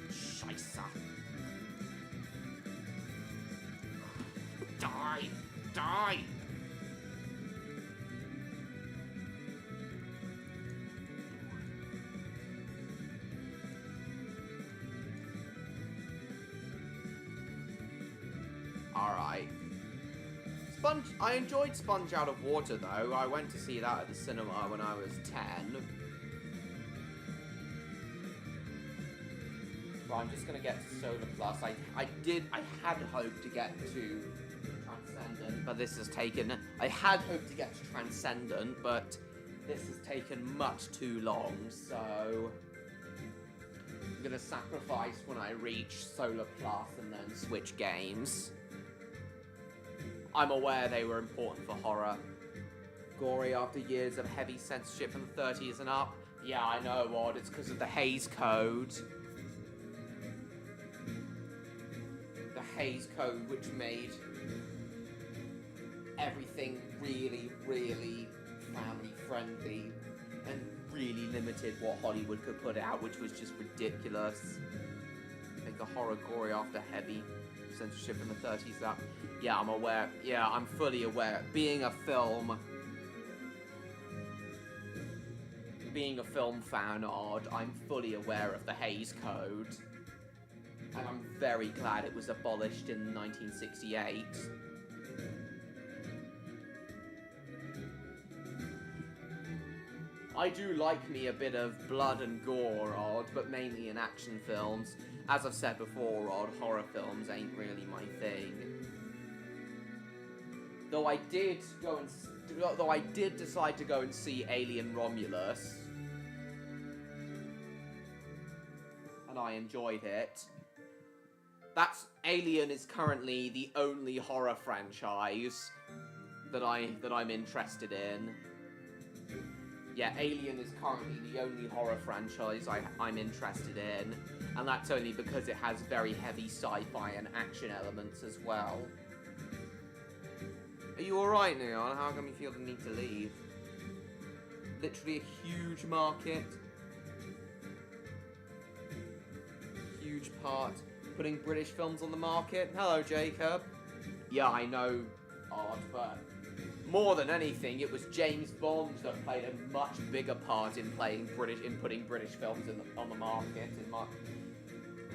Scheisse. Die! Die! Alright. Sponge. I enjoyed Sponge Out of Water, though. I went to see that at the cinema when I was 10. But I'm just going to get to Solar Plus. I had hoped to get to Transcendent, but this has taken... I had hoped to get to Transcendent, but this has taken much too long, so... I'm going to sacrifice when I reach Solar Plus and then switch games. I'm aware they were important for horror. Gory after years of heavy censorship from the 30s and up. Yeah, I know, Wad. It's because of the Hays Code. The Hays Code, which made everything really, really family-friendly and really limited what Hollywood could put out, which was just ridiculous. Make a horror gory after heavy censorship in the 30s up. Yeah, I'm aware. Yeah, I'm fully aware. Being a film fan, Odd, I'm fully aware of the Hays Code. And I'm very glad it was abolished in 1968. I do like me a bit of blood and gore, Odd, but mainly in action films. As I've said before, Odd, horror films ain't really my thing. Though I did decide to go and see Alien Romulus, and I enjoyed it. Alien is currently the only horror franchise that I'm interested in. Yeah, Alien is currently the only horror franchise I'm interested in, and that's only because it has very heavy sci-fi and action elements as well. Are you alright, Neon? How come you feel the need to leave? Literally a huge market. Huge part. Putting British films on the market. Hello, Jacob. Yeah, I know, Odd, but more than anything, it was James Bond that played a much bigger part in putting British films on the market, in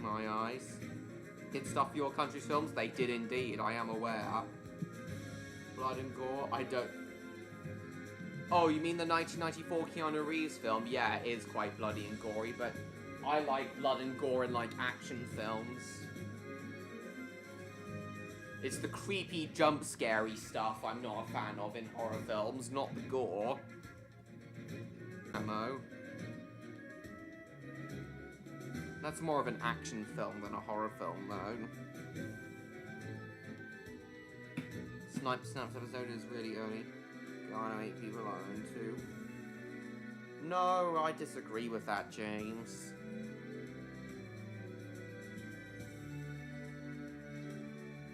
my eyes. Did stuff for your country's films? They did indeed, I am aware. Blood and gore? I don't... Oh, you mean the 1994 Keanu Reeves film? Yeah, it is quite bloody and gory, but I like blood and gore in, like, action films. It's the creepy, jump-scary stuff I'm not a fan of in horror films, not the gore. Ammo. That's more of an action film than a horror film, though. Snaps episode is really early. Gotta make people alone, too. No, I disagree with that, James.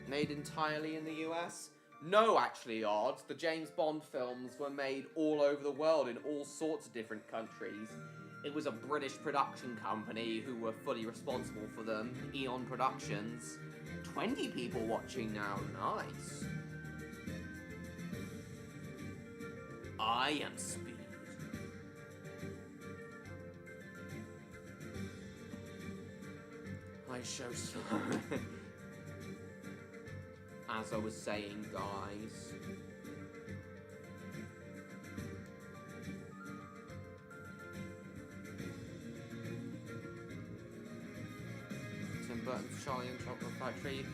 Made entirely in the US? No, actually, Odd. The James Bond films were made all over the world in all sorts of different countries. It was a British production company who were fully responsible for them. Eon Productions. 20 people watching now. Nice. I am Speed. I show so. As I was saying, guys. Tim Burton's Charlie and Chocolate Factory.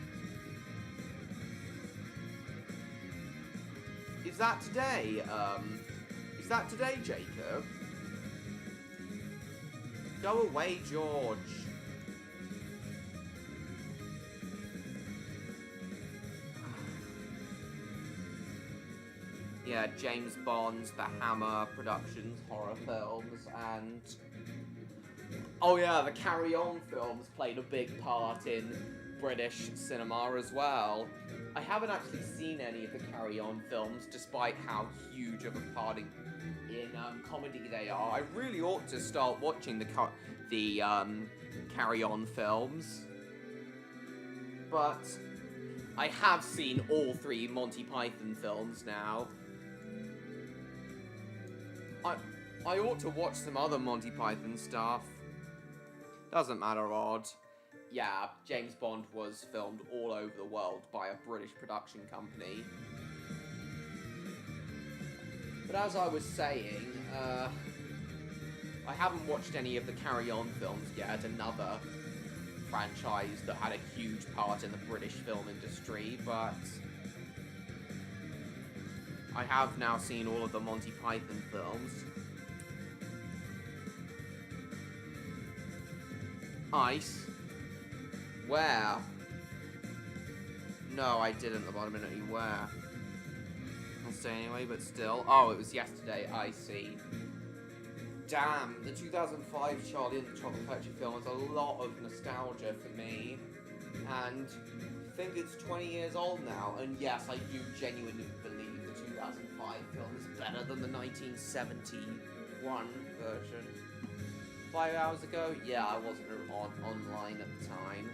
Is that today? Is that today, Jacob? Go away, George. Yeah, James Bond, the Hammer Productions horror films, and oh yeah, the Carry On films played a big part in British cinema as well. I haven't actually seen any of the Carry On films, despite how huge of a part in comedy they are. I really ought to start watching the Carry On films. But I have seen all 3 Monty Python films now. I ought to watch some other Monty Python stuff. Doesn't matter, Odd. Yeah, James Bond was filmed all over the world by a British production company. But as I was saying, I haven't watched any of the Carry On films yet, another franchise that had a huge part in the British film industry, but I have now seen all of the Monty Python films. Ice? Where? No, I didn't. The bottom minute where? I'll stay anyway, but still. Oh, it was yesterday. I see. Damn, the 2005 Charlie and the Chocolate Factory film has a lot of nostalgia for me. And I think it's 20 years old now. And yes, I do genuinely believe the 2005 film is better than the 1971 version. 5 hours ago? Yeah, I wasn't online at the time.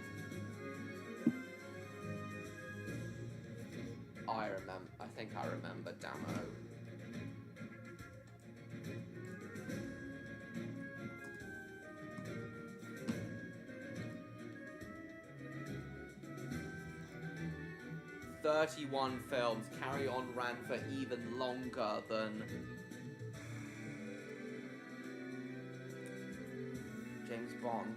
I think I remember Damo. "31 films. Carry On ran for even longer than James Bond.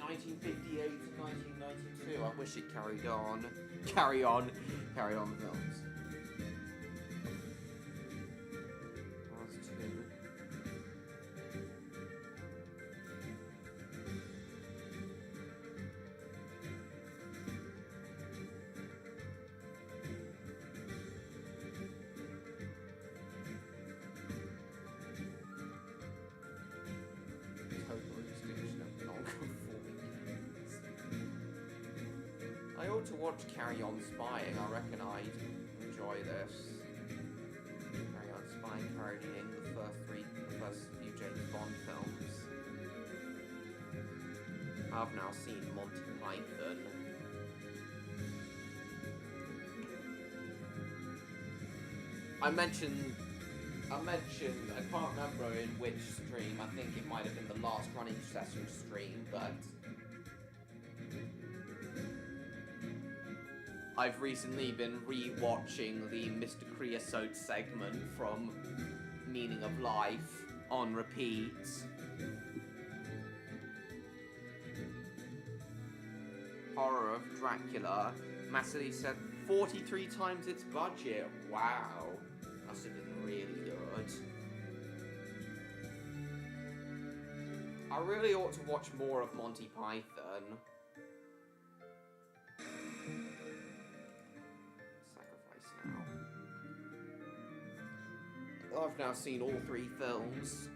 $1958 to 1992. I wish it carried on. Carry on films. That's 2. I ought to watch Carry On Spying. I reckon I'd enjoy this. Carry On Spying parodying the first few James Bond films. I've now seen Monty Python. I mentioned, I can't remember in which stream, I think it might have been the last running session stream, but I've recently been re-watching the Mr. Creosote segment from Meaning of Life on repeat. Horror of Dracula. Massily said 43 times its budget. Wow. Must have been really good. I really ought to watch more of Monty Python. Sacrifice now. I've now seen all 3 films.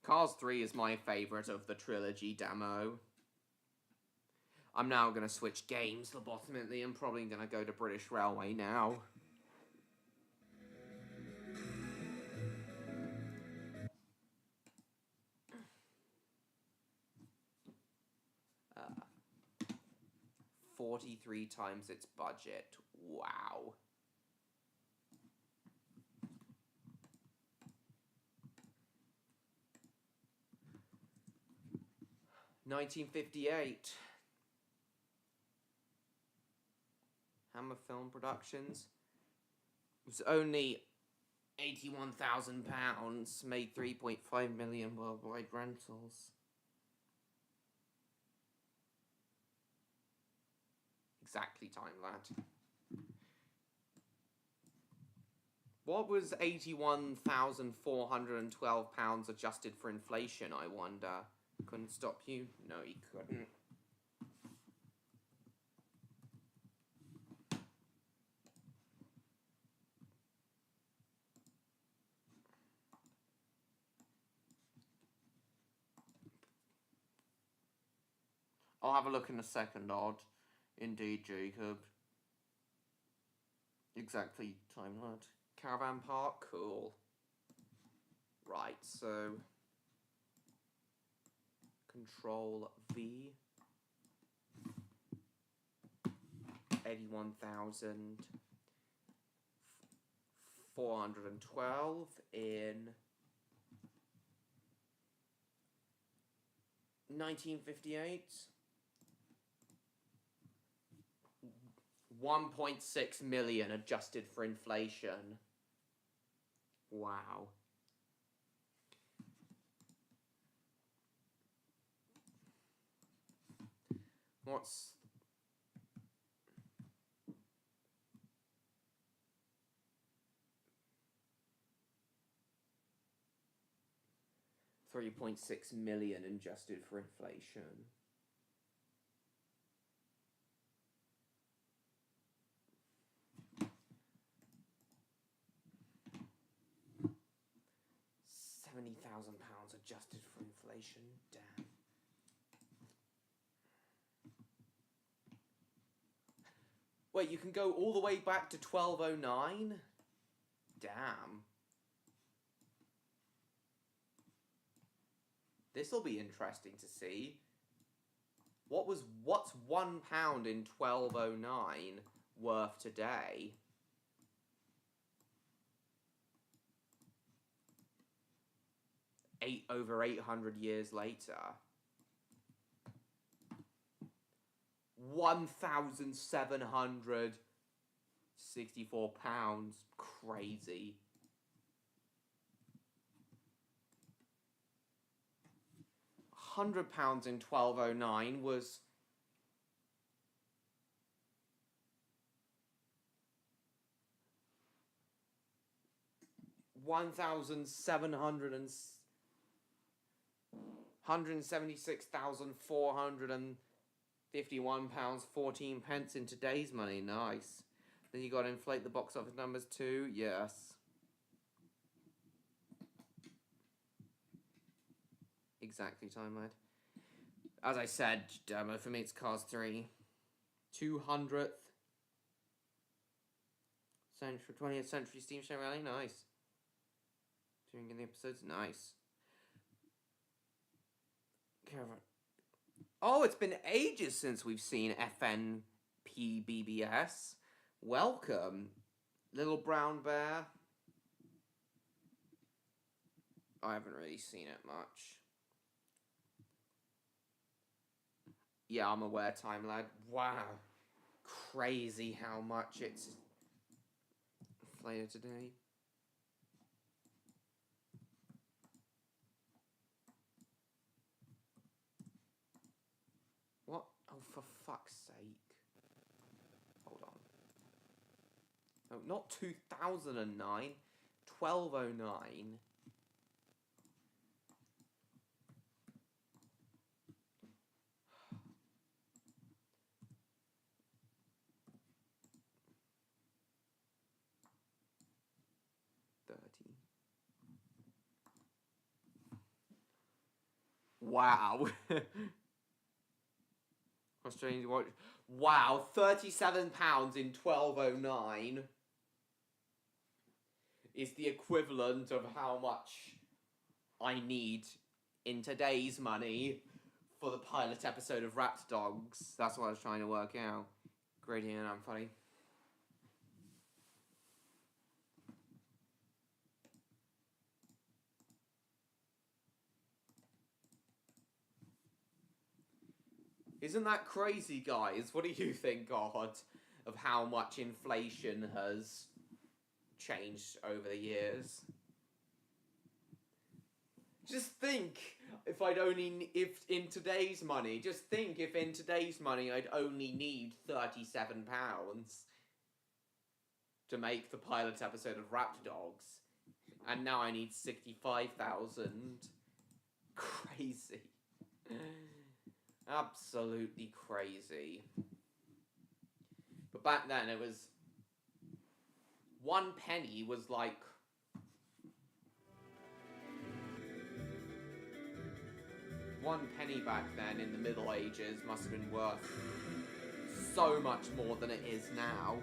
Cars 3 is my favourite of the trilogy demo. I'm now going to switch games lobotomically. I'm probably going to go to British Railway now. Uh, 43 times its budget. Wow. $1958. Hammer Film Productions. It was only £81,000, made 3.5 million worldwide rentals. Exactly, time lad. What was £81,412 adjusted for inflation, I wonder? Couldn't stop you? No, he couldn't. I'll have a look in a second, Odd. Indeed, Jacob. Exactly, time lad. Caravan park, cool. Right, so Control V. 81,412 in 1958. 1.6 million adjusted for inflation. Wow. What's 3.6 million adjusted for inflation? £70,000 adjusted for inflation. Damn. Wait, you can go all the way back to 1209? Damn. This'll be interesting to see. What's £1 in 1209 worth today? Over 800 years later. £1,764. Crazy. £100 in 1209 was £176,451 14 pence in today's money. Nice. Then you got to inflate the box office numbers too. Yes. Exactly, time lad. As I said, demo for me it's Cars 3. 200th century, 20th century Steam Show Rally. Nice. Doing the episodes. Nice. Oh, it's been ages since we've seen FNPBBS. Welcome, Little Brown Bear. I haven't really seen it much. Yeah, I'm aware, time lad. Wow. Crazy how much it's inflated today. What? Oh, for fuck's sake. Hold on. No, not 2009. 1209. Wow. Australian watch. Wow, £37 in 1209 is the equivalent of how much I need in today's money for the pilot episode of Raptordogs. That's what I was trying to work out. Gradient, I'm funny. Isn't that crazy, guys? What do you think, God, of how much inflation has changed over the years? Just think if I'd only, if in today's money, just think if in today's money I'd only need £37 to make the pilot episode of Raptordogs, and now I need 65,000. Crazy. Absolutely crazy. But back then it was, 1 penny was like, one penny back then in the Middle Ages must have been worth so much more than it is now.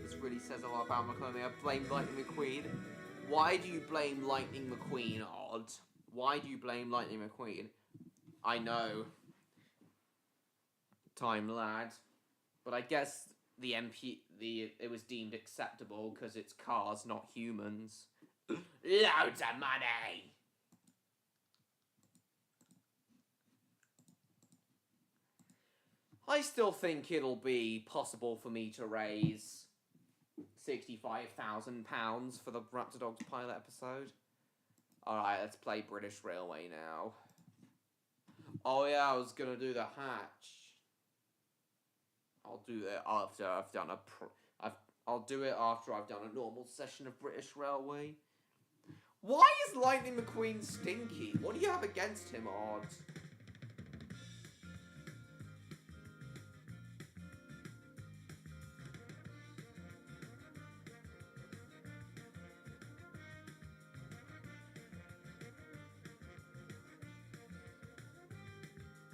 This really says a lot about McClellan. I blame Lightning McQueen. Why do you blame Lightning McQueen, Odd? Why do you blame Lightning McQueen? I know. Time lad. But I guess it was deemed acceptable because it's cars, not humans. Loads of money! I still think it'll be possible for me to raise £65,000 for the Raptordogs pilot episode. Alright, let's play British Railway now. Oh yeah, I was gonna do the hatch. I'll do it after I've done I'll do it after I've done a normal session of British Railway. Why is Lightning McQueen stinky? What do you have against him, Odd?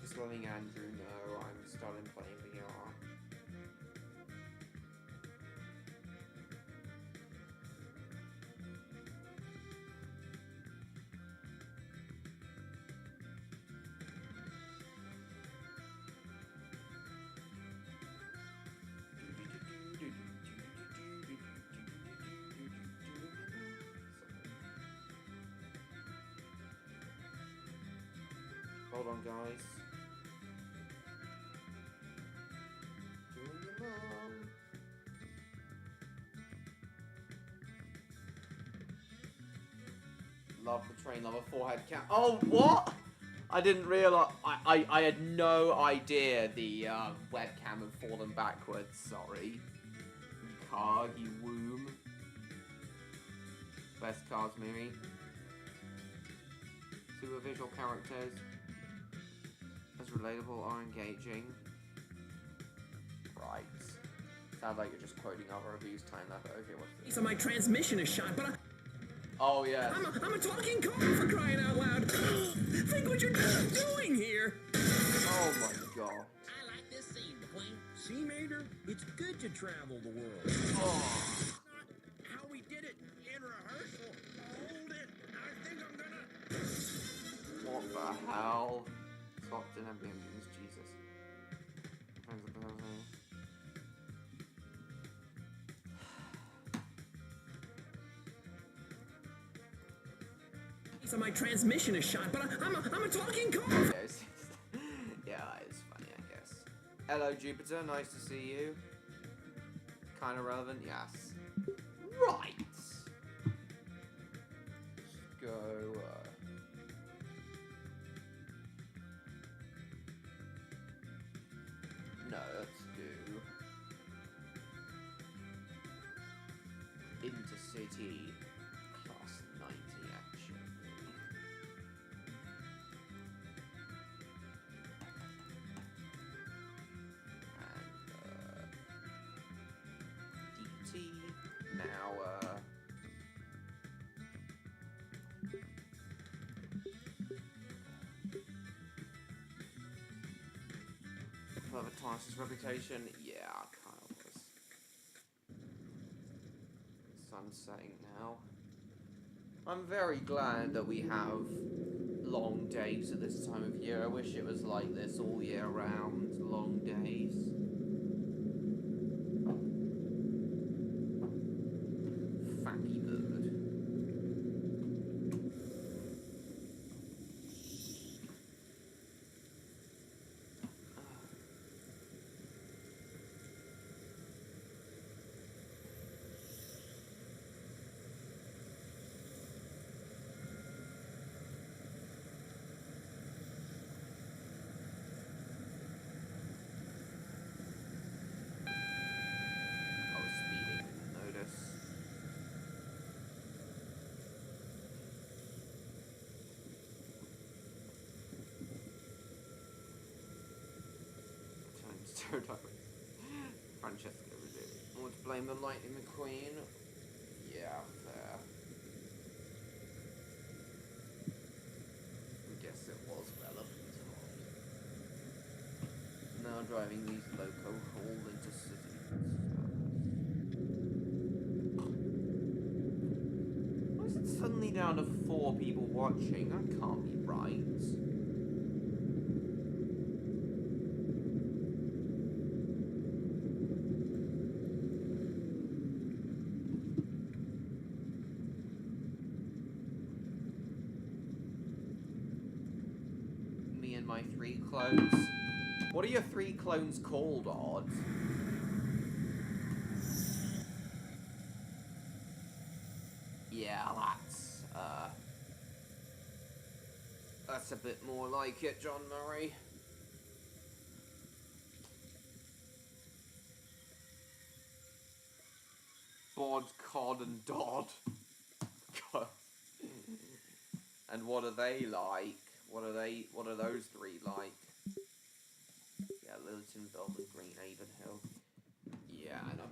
Just letting Andrew know I'm starting playing VR. Hold on, guys. Doing your mom. Love the train, love a forehead cam. Oh, what? I didn't realize. I had no idea the webcam had fallen backwards. Sorry. Car, you womb. Best cars movie. Super visual characters. As relatable or engaging. Right. Sounds like you're just quoting other reviews. Time left. Okay, what's this? So my transmission is shot, but oh yeah. I'm a talking car for crying out loud. Think what you're doing here. Oh my god. I like this scene, McQueen. See, Mater? It's good to travel the world. Oh. How we did it in rehearsal. Hold it. I think I'm gonna. What the hell? Swapped in ambience, Jesus. So my transmission is shot, but I'm a talking car. Yeah, it's funny, I guess. Hello, Jupiter. Nice to see you. Kind of relevant, yes. Right. Let's go. No, let's do Intercity Class 90 action. And DT now. Further tarnish his reputation? Yeah, kind of was. Sun's setting now. I'm very glad that we have long days at this time of year. I wish it was like this all year round. Long days. Fappy bird. Francesca was it. Want to blame the Lightning McQueen? Yeah, fair. I guess it was relevant. Now driving these loco hole into cities. Why is it suddenly down to 4 people watching? That can't be right. Me and my 3 clones. What are your 3 clones called, Odd? Yeah, that's a bit more like it, John Murray. Bod, Cod, and Dodd. God. And what are they like? What are those 3 like? Yeah, Lilliton, Velvet, Green, Avonhill. Yeah, and a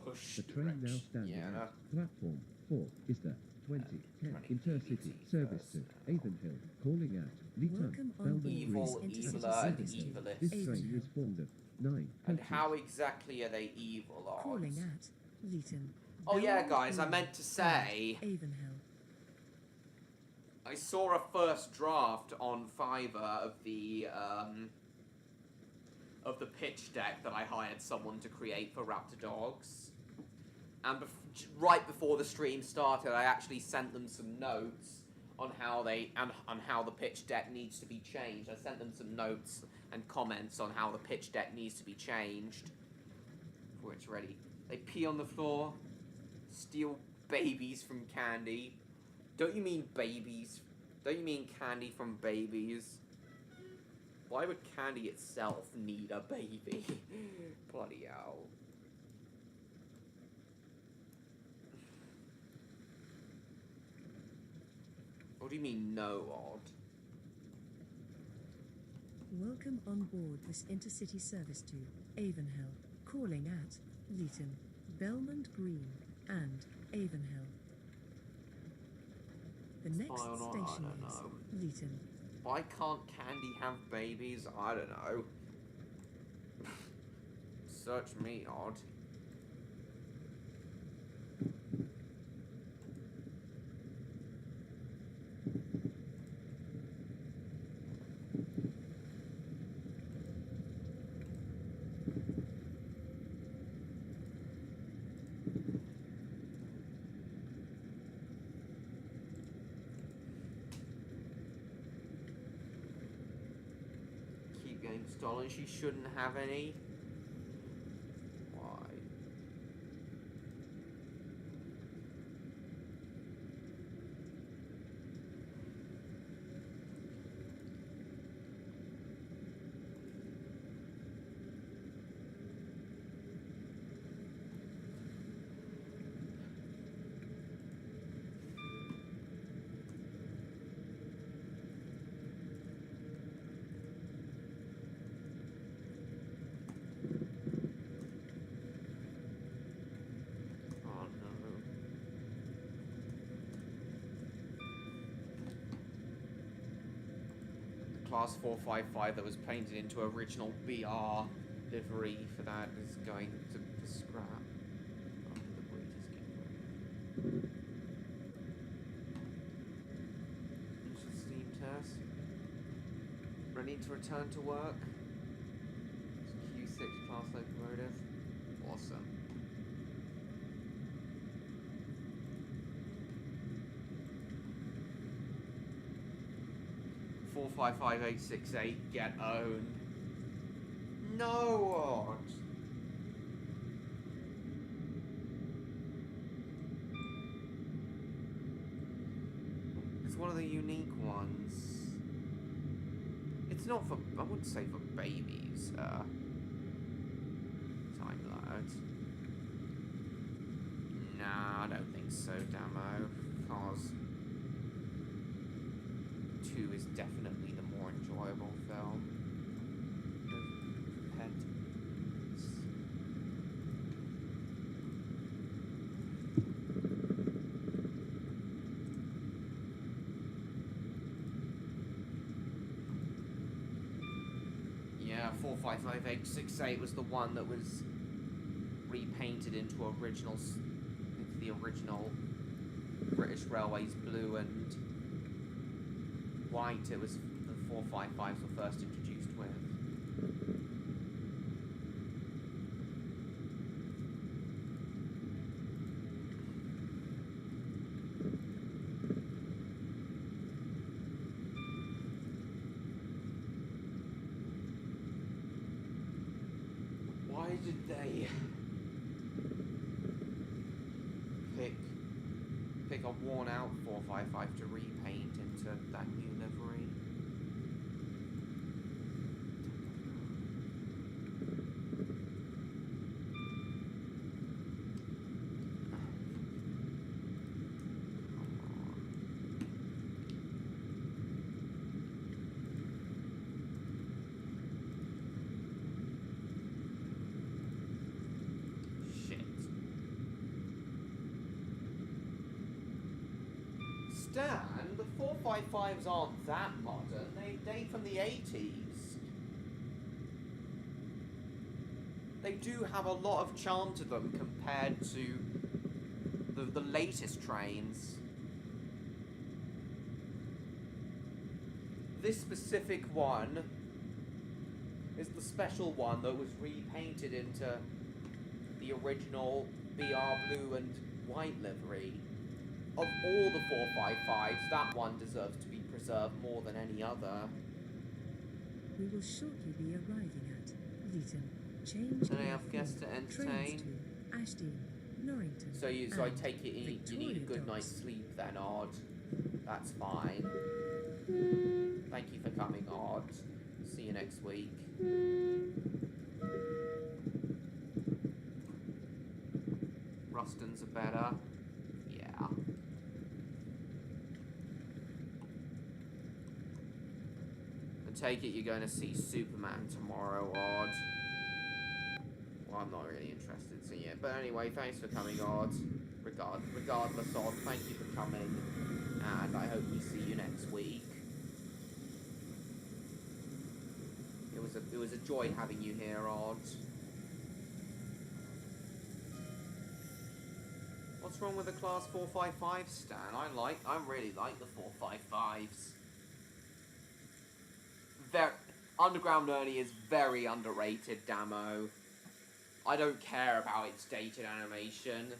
push The train now standing at platform 4 is the 2010 Intercity service to Avonhill, calling at Leeton, Belmont Evil, Green, eviler, and This evilist. train is formed of 9 And coaches. how exactly are they evil, Odd? Calling at Leeton. Oh yeah, Belmont guys, I Green, meant to say, Avonhill. I saw a first draft on Fiverr of the pitch deck that I hired someone to create for Raptordogs. And right before the stream started, I actually sent them some notes on how how the pitch deck needs to be changed. I sent them some notes and comments on how the pitch deck needs to be changed before it's ready. They pee on the floor, steal babies from candy. Don't you mean babies? Don't you mean candy from babies? Why would candy itself need a baby? Bloody hell. What do you mean, no, Odd? Welcome on board this intercity service to Avonhill. Calling at Leeton, Belmont Green, and Avonhill. The next Fine or not, I station don't is know. Leeton. Why can't candy have babies? I don't know. Search me, Odd. Keep getting stolen. She shouldn't have any. Why? Oh no. The Class 455 that was painted into original BR livery for that is going to scrap. Oh, the breeders get rid. Initial steam test. Ready to return to work. It's Q6 class locomotive. Awesome. Four 55868 get owned. No, what? It's one of the unique ones. It's not for, I wouldn't say for babies, time load. Nah, I don't think so, Damo, because 2 is definitely the more enjoyable film. Pet. 455868 was the one that was repainted into the original British Railways blue and white. It was the 455s were first introduced with. Why did they pick a worn out 455 to repaint into that new livery? The 455s aren't that modern. They date from the 80s. They do have a lot of charm to them compared to the latest trains. This specific one is the special one that was repainted into the original BR blue and white livery. Of all the 455s, that one deserves to be preserved more than any other. We will shortly be arriving at Leeton. Change. And I have guests to entertain. To Ashdean, Norrington. So I take it you need a good night's sleep then, Odd. That's fine. Thank you for coming, Odd. See you next week. Rustons are better. Yeah. Take it you're going to see Superman tomorrow, Odd. Well, I'm not really interested, so yeah. But anyway, thanks for coming, Odd. Regardless, Odd, thank you for coming. And I hope we see you next week. It was a joy having you here, Odd. What's wrong with the Class 455 Stan? I really like the 455s. Underground Ernie is very underrated, Damo. I don't care about its dated animation.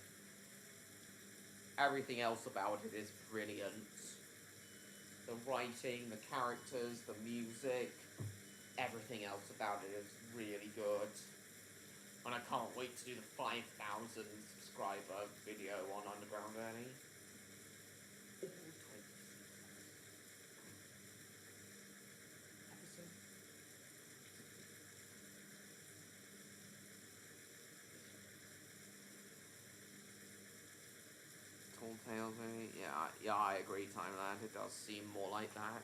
Everything else about it is brilliant. The writing, the characters, the music, everything else about it is really good. And I can't wait to do the 5,000 subscriber video on Underground Ernie. Tales, yeah, I agree, Timeland. It does seem more like that.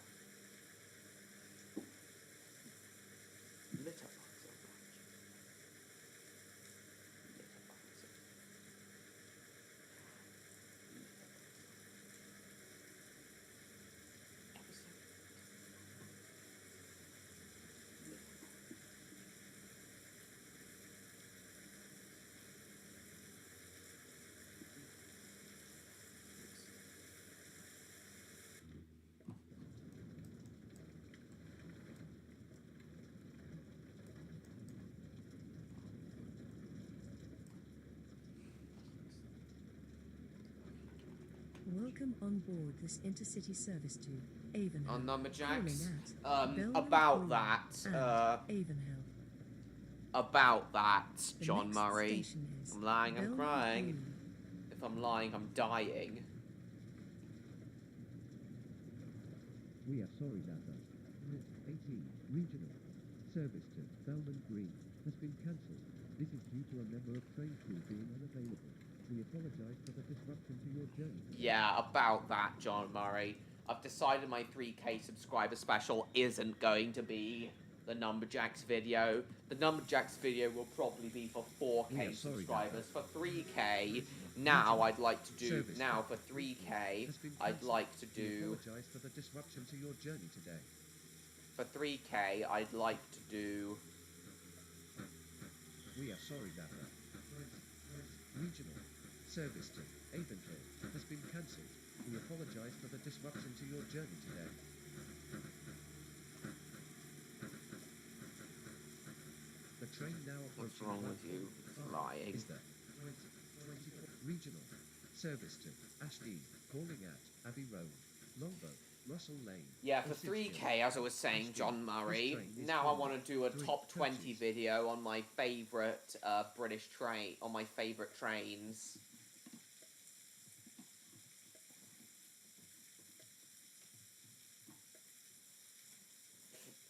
Welcome on board this intercity service to Avonhill. On Numberjacks? About that, John Murray. I'm lying, I'm crying. If I'm lying, I'm dying. We are sorry, Napa. Route 18, regional. Service to Belmont Green has been cancelled. This is due to a member of train crew being unavailable. We apologise for the disruption to your journey. Yeah, about that, John Murray. I've decided my 3K subscriber special isn't going to be the Numberjacks video. The Numberjacks video will probably be for 4K subscribers. For 3K, now I'd like to do... Now, for 3K, I'd like to do... Apologise for the disruption to your journey today. For 3K, I'd like to do... We are sorry that the regional service to Avonhill has been cancelled. We apologize for the disruption to your journey today. The train now What's approaching wrong with you? Lying. is the regional service to Ashdean, calling at Abbey Road, Longboat, Russell Lane. Yeah, for Osage 3K, as I was saying, Ashdean. John This Murray, train is now I full. want to do a Three top 20 coaches. video on my favourite British train, on my favourite trains.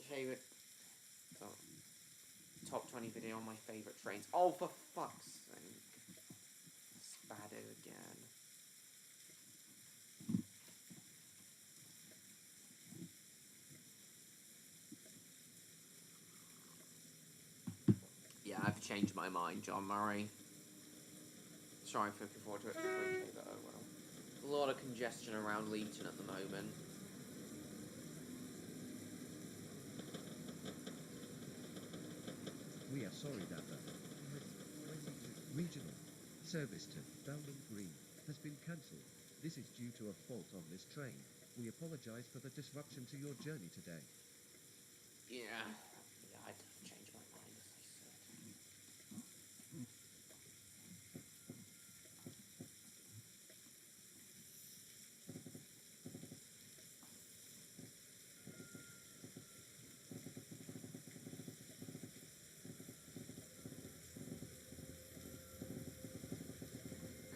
Favourite... Top 20 video on my favourite trains. Oh, for fuck's sake. Spado again. Yeah, I've changed my mind, John Murray. Sorry for looking forward to it for 3K, but oh well. A lot of congestion around Leeton at the moment. We are sorry that the regional service to Belmont Green has been cancelled. This is due to a fault on this train. We apologize for the disruption to your journey today. Yeah, I'd change my mind, as I said.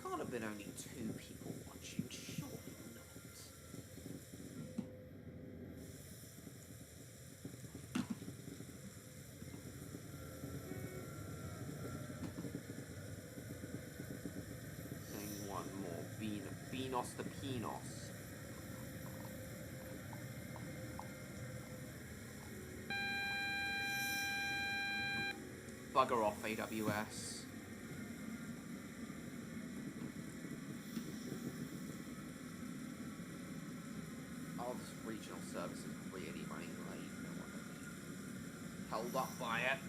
Can't have been only 2 people watching, surely not. Saying one more. Beanos the Pinos. Bugger off, AWS. Oh, this regional service is really running late, you know what I mean. Held up by it.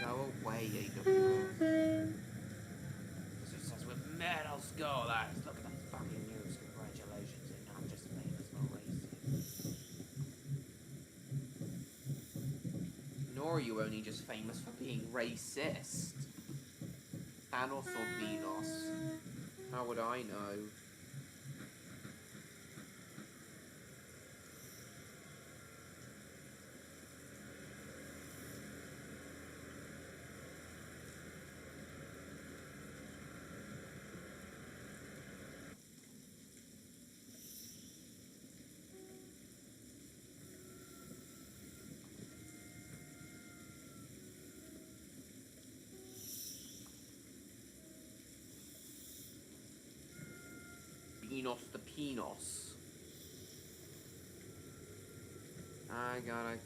Go away, AWS. This just says with metal skull eyes. Look at that fucking news. Congratulations, you're not just famous for racing. Nor are you only just famous for being racist. Panos or Beanos? How would I know? Beanos the Pinos. I gotta...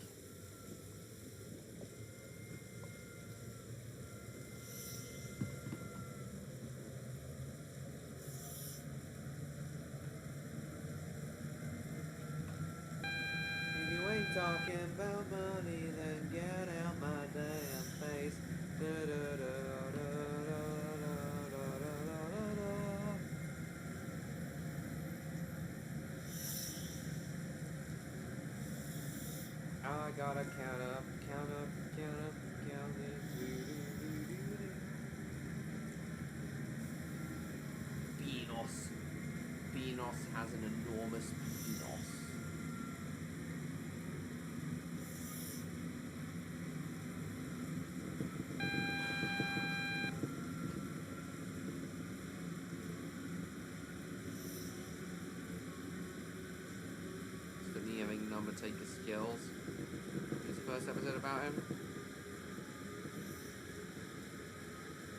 If you ain't talking about money, then get out my damn face. I gotta count up, count up, count up, count it. Beanos. Beanos has an enormous Beanos. Still me having number taker skills. This first episode about him.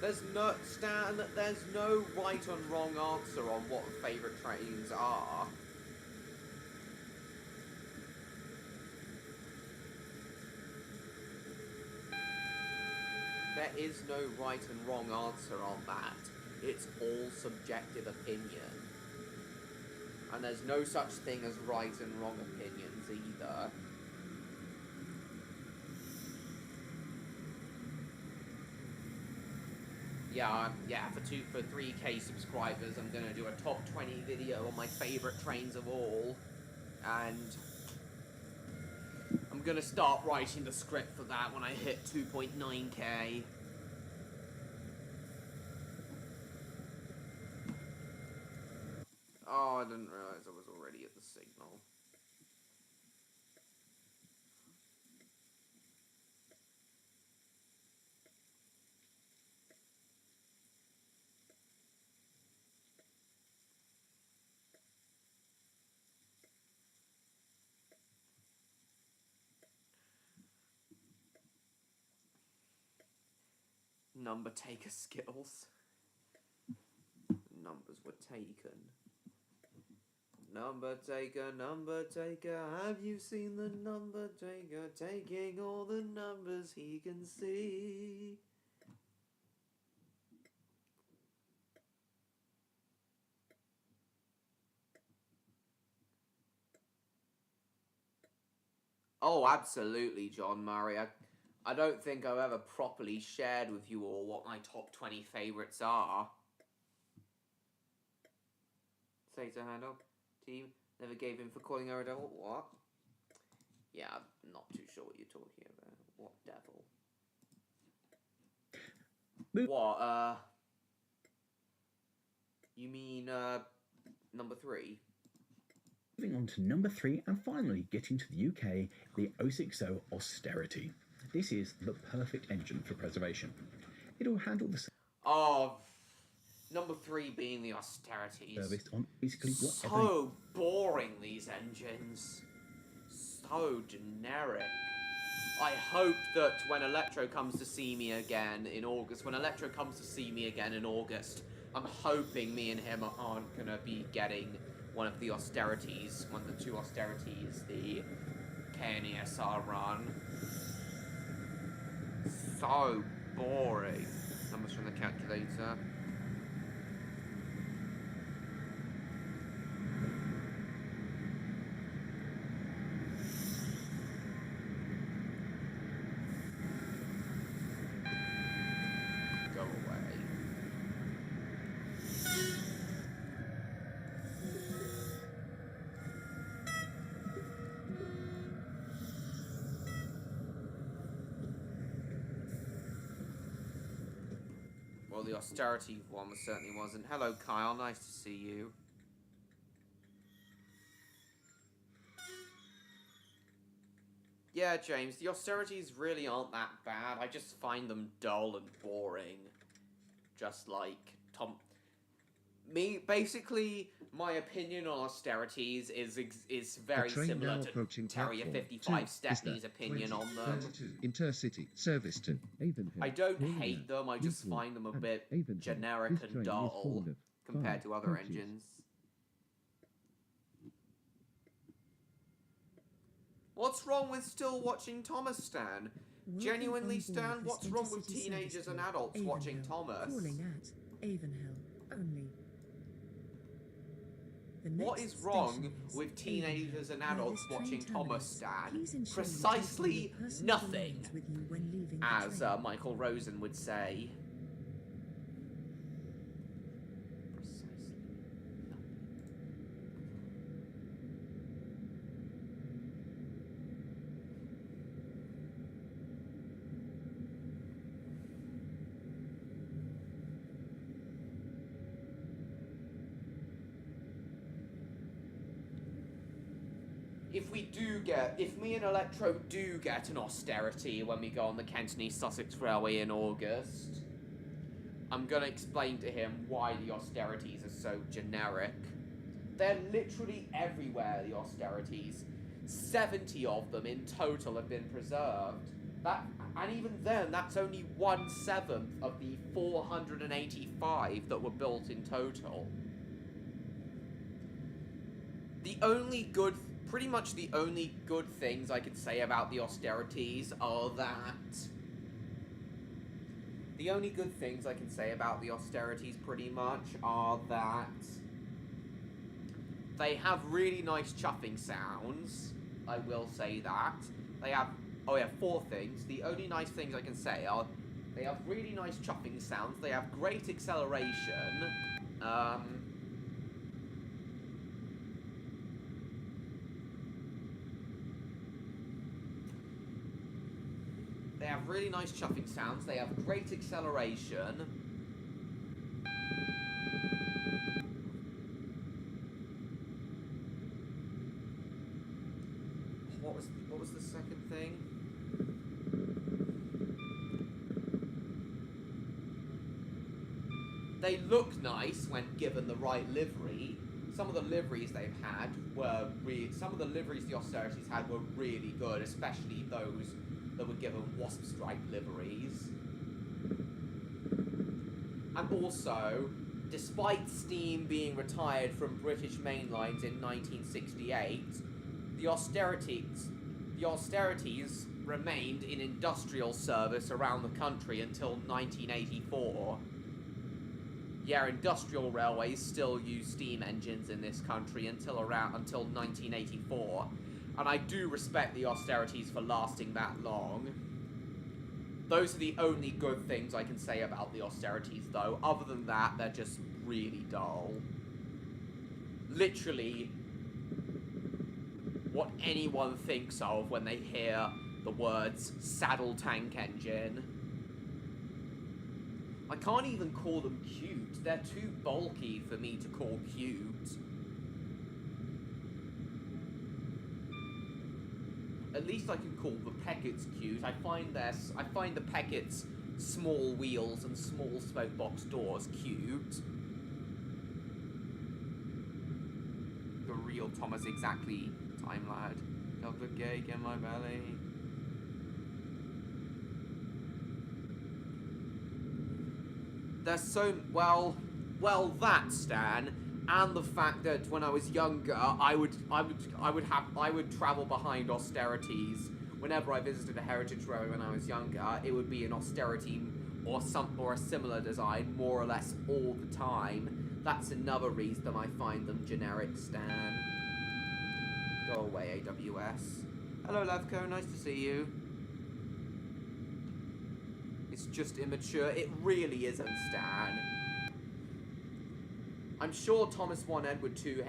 There's no right or wrong answer on what favourite trains are. There is no right and wrong answer on that. It's all subjective opinion. And there's no such thing as right and wrong opinions either. Yeah, for 3K subscribers, I'm gonna do a top 20 video on my favorite trains of all, and I'm gonna start writing the script for that when I hit 2.9K. Oh, I didn't realize I was already at the signal. Number taker skills. Numbers were taken. Number taker, have you seen the number taker taking all the numbers he can see? Oh, absolutely, John Murray. I don't think I've ever properly shared with you all what my top 20 favourites are. Say to hand up. Team never gave in for calling her a devil. What? Yeah, I'm not too sure what you're talking about. What devil? What, you mean, number 3? Moving on to number 3 and finally getting to the UK, the 060 Austerity. This is the perfect engine for preservation. It'll handle the Oh, number 3 being the Austerities. service on basically whatever. So boring, these engines. So generic. I hope that when Electro comes to see me again in August, I'm hoping me and him aren't gonna be getting one of the Austerities, one of the 2 Austerities, the KNESR run. So boring. Numbers from the calculator. Go away. Well, the austerity one certainly wasn't. Hello, Kyle. Nice to see you. Yeah, James, the austerities really aren't that bad. I just find them dull and boring. Just like basically, my opinion on austerities is very train similar now to approaching Terrier platform 55 two. Is Stepney's that opinion on them. 22 Intercity service to Avonhill. I don't Calling hate at them, I just Newport find them a and bit Avonhill. generic This and train is dull full of compared 5 to other coaches. engines. What's wrong with still watching Thomas, Stan? Genuinely, Stan, what's wrong with teenagers and adults watching Thomas? Calling at Avonhill only. What is wrong with teenagers and adults watching Thomas, Stan? Precisely nothing, as Michael Rosen would say. Precisely nothing. If me and Electro do get an austerity when we go on the Cantonese-Sussex Railway in August, I'm gonna explain to him why the austerities are so generic. They're literally everywhere, the austerities. 70 of them in total have been preserved. And even then, that's only 1/7 of the 485 that were built in total. Pretty much the only good things I could say about the austerities are that The only good things I can say about the austerities pretty much are that they have really nice chuffing sounds. I will say that. They have, oh yeah, 4 things. The only nice things I can say are they have really nice chuffing sounds. They have great acceleration. They have really nice chuffing sounds. They have great acceleration. What was the second thing? They look nice when given the right livery. Some of the liveries they've had were some of the liveries the austerities had were really good, especially those that were given wasp stripe liveries. And also, despite Steam being retired from British mainlines in 1968, the austerities remained in industrial service around the country until 1984. Yeah, industrial railways still use steam engines in this country until 1984, and I do respect the austerities for lasting that long. Those are the only good things I can say about the austerities, though. Other than that, they're just really dull. Literally, what anyone thinks of when they hear the words saddle tank engine. I can't even call them cute. They're too bulky for me to call cute. At least I can call the Peckets cute. I find the Peckets' small wheels and small smoke box doors cute. The real Thomas exactly time lad. Chocolate cake in my belly. There's so well that Stan, and the fact that when I was younger, I would travel behind austerities whenever I visited a heritage row when I was younger. It would be an austerity or a similar design more or less all the time. That's another reason I find them generic, Stan. Go away, AWS. Hello, Levco. Nice to see you. It's just immature. It really isn't, Stan. I'm sure Thomas 1 Edward 2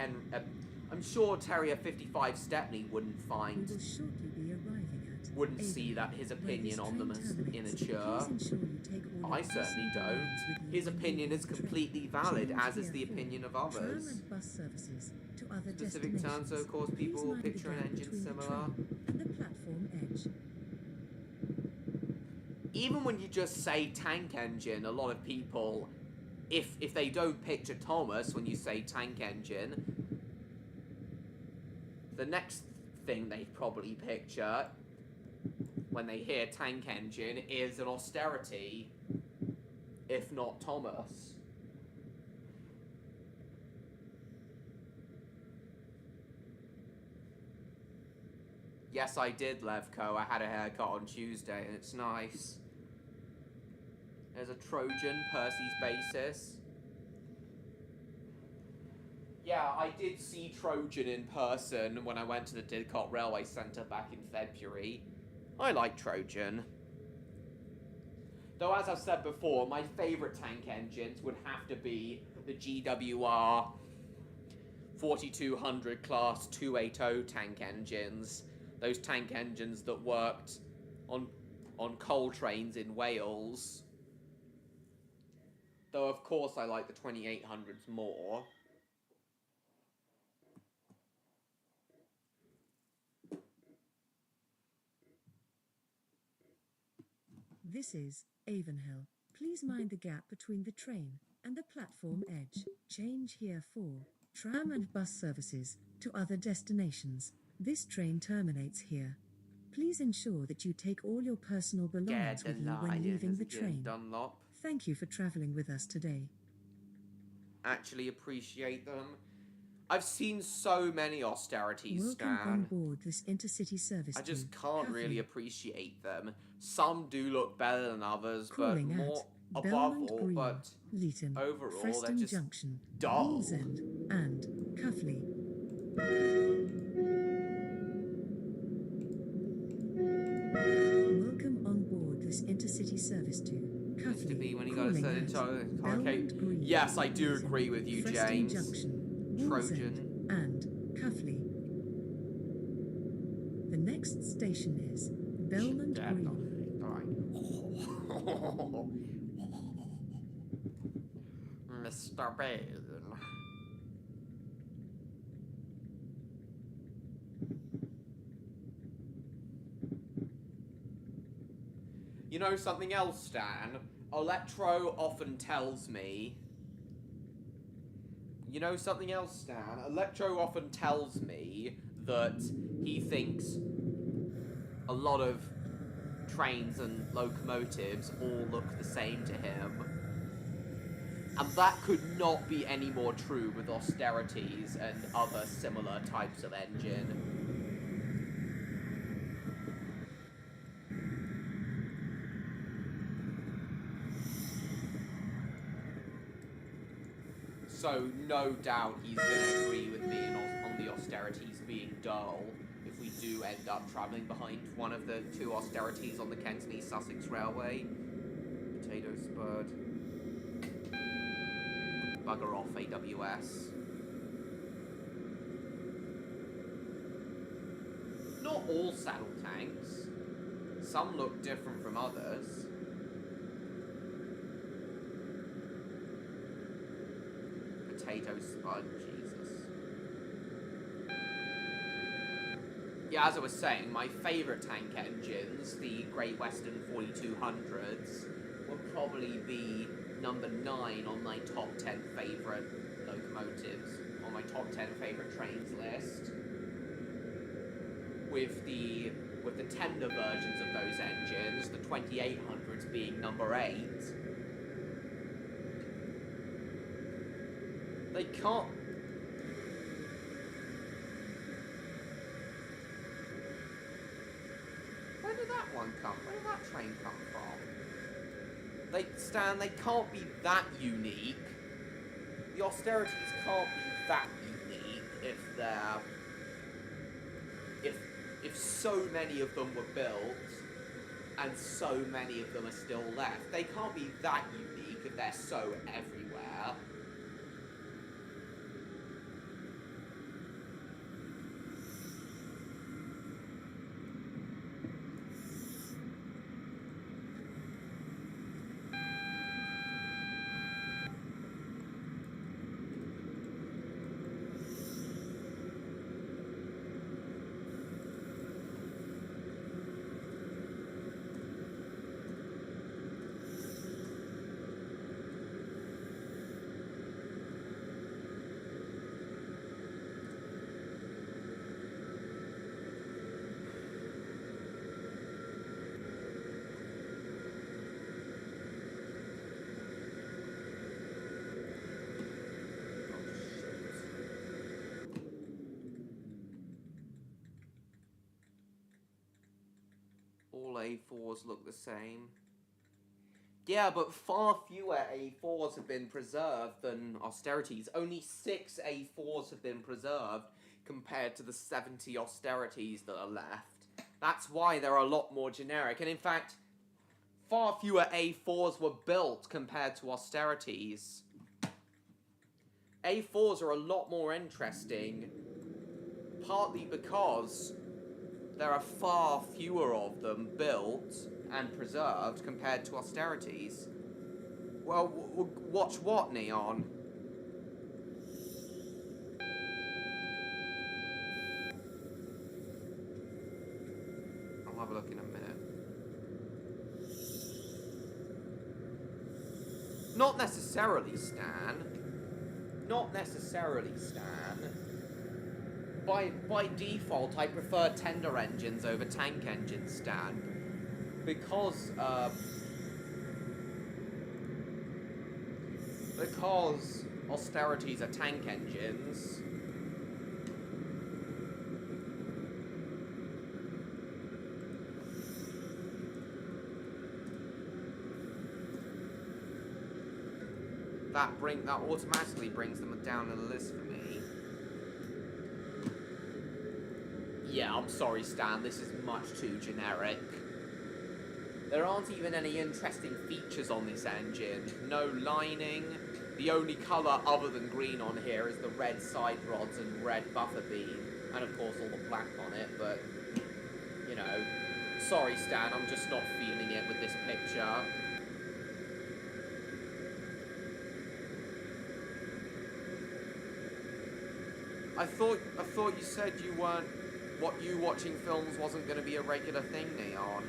I'm sure Terrier 55 Stepney wouldn't find. We will shortly be arriving at Wouldn't Avon, see that his where opinion this on train them as terminates. immature. Please ensure you take all I your certainly personal don't. belongings with you His when opinion leaving is the train. completely valid, Change as is here the for opinion of Tram others. and bus services to other Specific destinations. terms, so of course, Please people mind the picture an gap engine between the similar. train and the platform edge. Even when you just say tank engine, a lot of people, if they don't picture Thomas when you say tank engine, the next thing they probably picture when they hear tank engine is an austerity, if not Thomas. Yes, I did, Levco. I had a haircut on Tuesday, and it's nice. There's a Trojan, Percy's basis. Yeah, I did see Trojan in person when I went to the Didcot Railway Centre back in February. I like Trojan. Though, as I've said before, my favourite tank engines would have to be the GWR 4200 class 280 tank engines. Those tank engines that worked on coal trains in Wales. Though, of course, I like the 2800s more. This is Avonhill. Please mind the gap between the train and the platform edge. Change here for tram and bus services to other destinations. This train terminates here. Please ensure that you take all your personal belongings with you when leaving the train. Dunlop. Thank you for traveling with us today. Actually appreciate them. I've seen so many austerities, Welcome Stan. on board this intercity service. I just to can't really Catherine. appreciate them. Some do look better than others, Calling but more... at above Belmont all, Green, but Leeton, overall, they're Preston just Junction, dull. Wallsend, and Cuffley. Welcome on board this intercity service to Used to be Cuffley, when you got to calling say at okay. Belmont Green, Yes, I do Leeton, agree with you, Preston James. Junction, Trojan. Wallsend, and Cuffley. The next station is Belmont Yeah, Green. Alright. Mr. Bain. You know something else, Stan? Electro often tells me... You know something else, Stan? Electro often tells me that he thinks a lot of trains and locomotives all look the same to him. And that could not be any more true with austerities and other similar types of engine. So no doubt he's going to agree with me on the austerities being dull if we do end up travelling behind one of the two austerities on the Kent and East Sussex Railway. Potato Spud. Bugger off, AWS. Not all saddle tanks. Some look different from others. Potato Spud, Jesus. Yeah, as I was saying, my favourite tank engines, the Great Western 4200s, will probably be number 9 on my top 10 favourite locomotives, on my top 10 favourite trains list. With the tender versions of those engines, the 2800s being number 8. They can't... Where did that one come? Where did that train come from? Stan, they can't be that unique. The austerities can't be that unique if they're... If so many of them were built, and so many of them are still left. They can't be that unique if they're so everywhere. All A4s look the same. Yeah, but far fewer A4s have been preserved than austerities. Only 6 A4s have been preserved compared to the 70 austerities that are left. That's why they're a lot more generic. And in fact, far fewer A4s were built compared to austerities. A4s are a lot more interesting, partly because there are far fewer of them built and preserved compared to austerities. Well, watch what, Neon? I'll have a look in a minute. Not necessarily, Stan. Not necessarily, Stan. By default, I prefer tender engines over tank engines, Stan. Because austerities are tank engines. that automatically brings them down in the list for me. Yeah, I'm sorry, Stan, this is much too generic. There aren't even any interesting features on this engine. No lining. The only colour other than green on here is the red side rods and red buffer beam. And of course all the black on it, but, you know. Sorry, Stan, I'm just not feeling it with this picture. I thought you said you weren't... you watching films wasn't going to be a regular thing, Neon.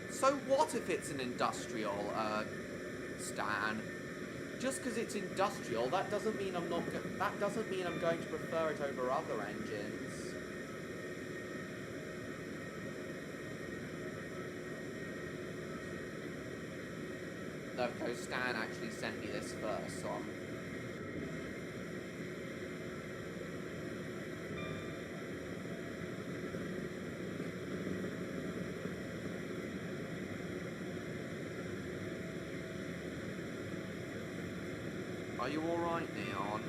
So what if it's an industrial, Stan? Just because it's industrial, that doesn't mean I'm going to prefer it over other engines. No, because Stan actually sent me this first, so I'm... Are you alright, Neon?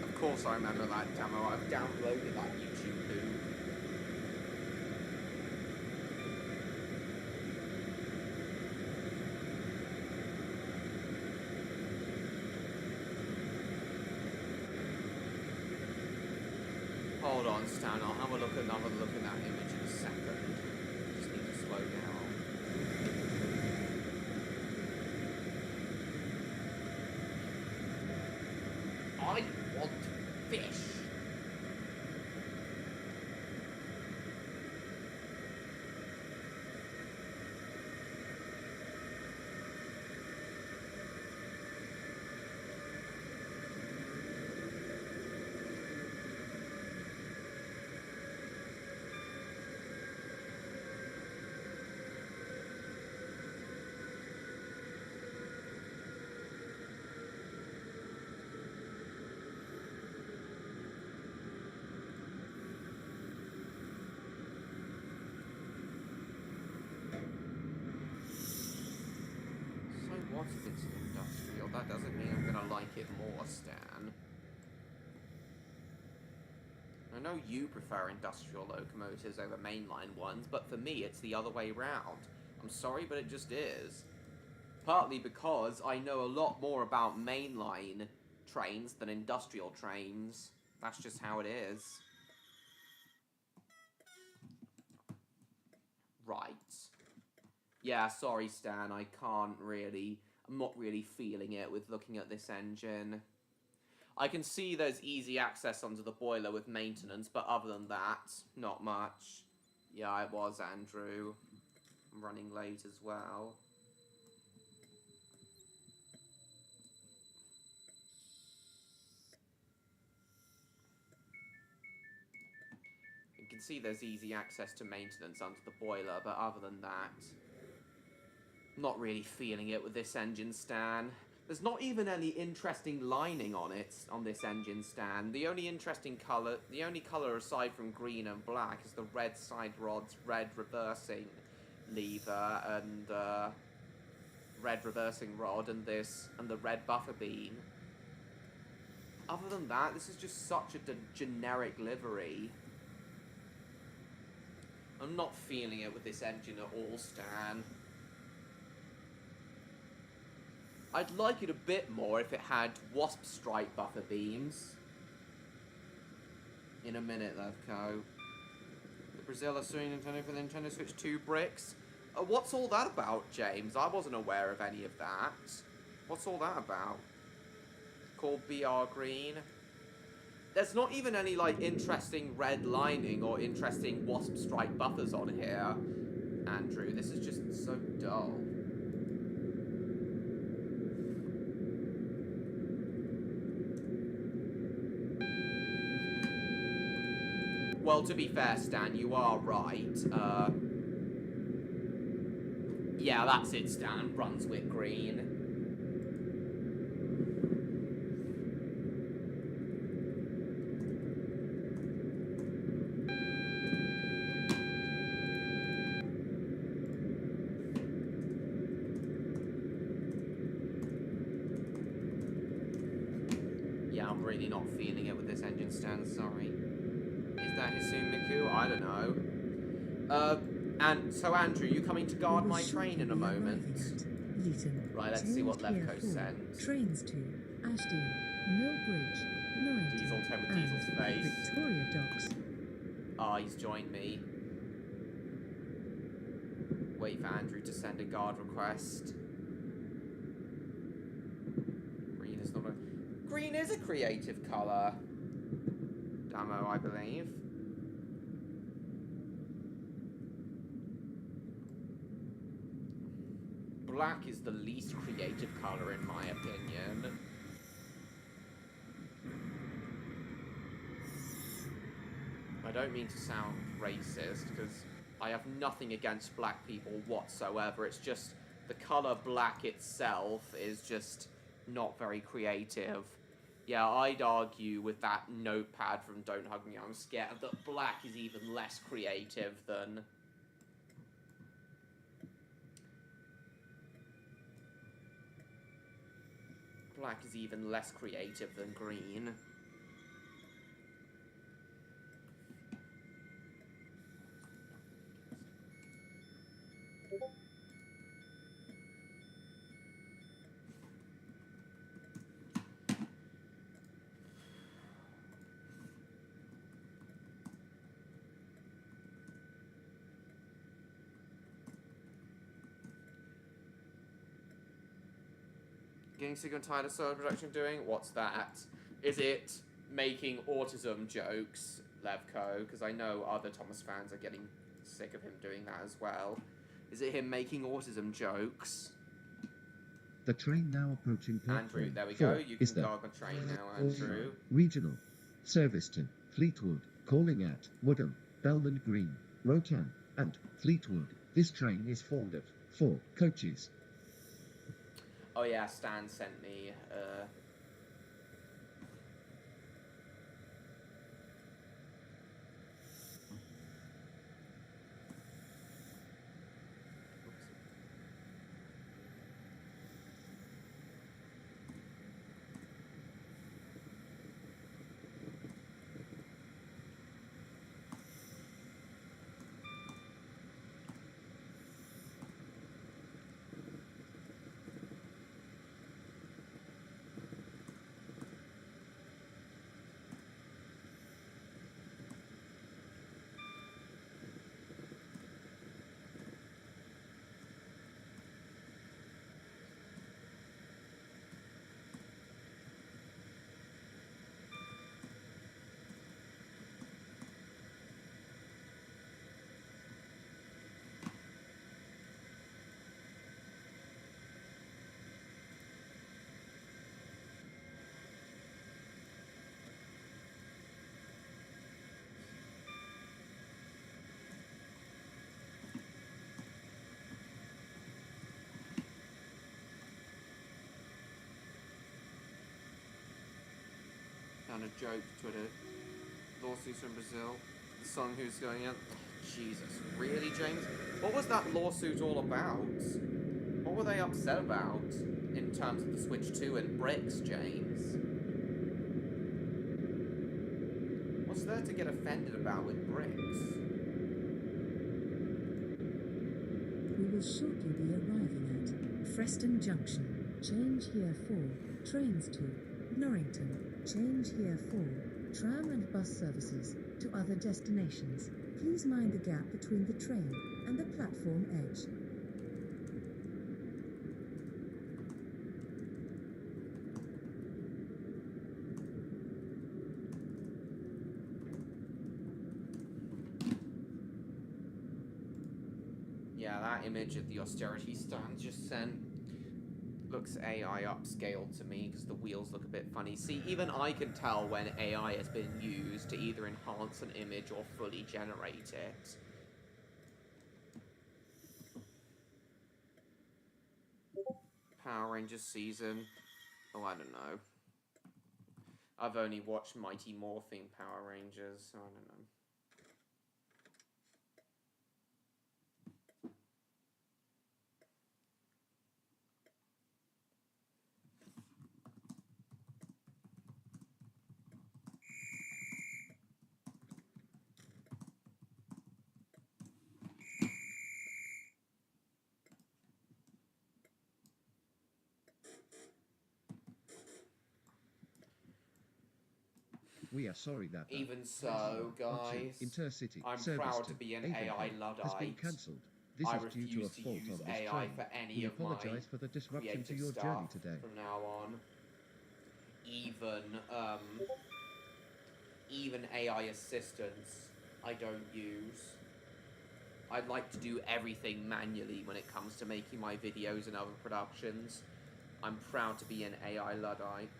Of course I remember that demo. I've downloaded that YouTube loop. Hold on, Stan. I'll have another look at that image in a second. Just need to slow down. I want fish. What if it's an industrial? That doesn't mean I'm gonna like it more, Stan. I know you prefer industrial locomotives over mainline ones, but for me it's the other way round. I'm sorry, but it just is. Partly because I know a lot more about mainline trains than industrial trains. That's just how it is. Right. Yeah, sorry, Stan, I'm not really feeling it with looking at this engine. I can see there's easy access onto the boiler with maintenance, but other than that, not much. Yeah, it was, Andrew. I'm running late as well. You can see there's easy access to maintenance onto the boiler, but other than that, not really feeling it with this engine, Stan. There's not even any interesting lining on it, on this engine, Stan. The only color aside from green and black is the red side rods, red reversing lever, and red reversing rod, and the red buffer beam. Other than that, this is just such a generic livery. I'm not feeling it with this engine at all, Stan. I'd like it a bit more if it had wasp stripe buffer beams. In a minute, Levco. The Brazil are suing Nintendo for the Nintendo Switch 2 bricks. What's all that about, James? I wasn't aware of any of that. What's all that about? Called BR Green. There's not even any, like, interesting red lining or interesting wasp stripe buffers on here, Andrew. This is just so dull. Well, to be fair, Stan, you are right. Yeah, that's it, Stan. Brunswick Green. really not feeling it with this engine stand, sorry. Is that Hisumiku? I don't know. And so Andrew, you coming to guard my train in a moment? Right, let's see what Levko sent. Trains to Ashton, Millbridge, Norrington, Diesel 10 with and Diesel's face. Victoria Docks. Ah, he's joined me. Wait for Andrew to send a guard request. Green is not a... Green is a creative colour. Damo, I believe. Black is the least creative colour in my opinion. I don't mean to sound racist, because I have nothing against black people whatsoever. It's just the colour black itself is just not very creative. Yeah, I'd argue with that notepad from Don't Hug Me, I'm Scared that black is even less creative than... Black is even less creative than green. Getting sick and tired of solo production doing? What's that? Is it making autism jokes, Levko? Because I know other Thomas fans are getting sick of him doing that as well. Is it him making autism jokes? The train now approaching platform Andrew, there we 4 go. You is can the guard the train now, Andrew. regional service to Fleetwood, calling at Woodham, Belmont Green, Rotan, and Fleetwood. This train is formed of 4 coaches. Oh yeah, Stan sent me, found a joke, Twitter. Lawsuits from Brazil. The song Who's Going Out. Jesus, really, James? What was that lawsuit all about? What were they upset about in terms of the Switch 2 and bricks, James? What's there to get offended about with bricks? We will shortly be arriving at Freston Junction. Change here for trains to Norrington. Change here for tram and bus services to other destinations. Please mind the gap between the train and the platform edge. Yeah, that image of the austerity stand just sent looks AI upscaled to me because the wheels look a bit funny. See, even I can tell when AI has been used to either enhance an image or fully generate it. Power Rangers season. Oh, I don't know. I've only watched Mighty Morphin Power Rangers, so I don't know. We are sorry that the Even so, guys, Intercity I'm service proud to to be an Avonhill AI has been Luddite. cancelled. This I is due to a refuse to fault use on this AI train. for any We of my apologize for the disruption to creative your stuff journey today. from now on. Even AI assistants I don't use. I'd like to do everything manually when it comes to making my videos and other productions. I'm proud to be an AI Luddite.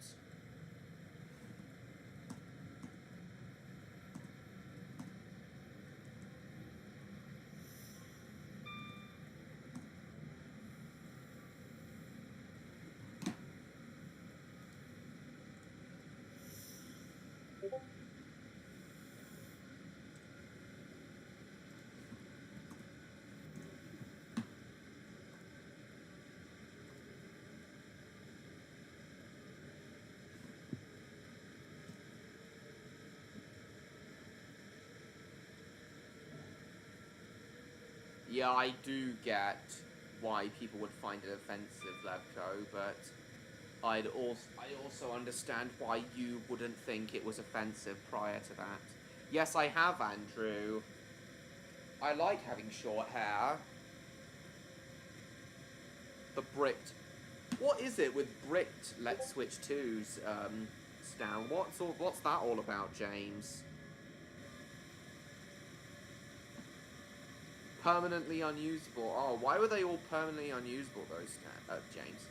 Yeah, I do get why people would find it offensive, Levko, but I also understand why you wouldn't think it was offensive prior to that. Yes, I have, Andrew. I like having short hair. The bricked... What is it with bricked Let's Switch 2's, Stan? What's that all about, James? Permanently unusable. Oh, why were they all permanently unusable, those, James?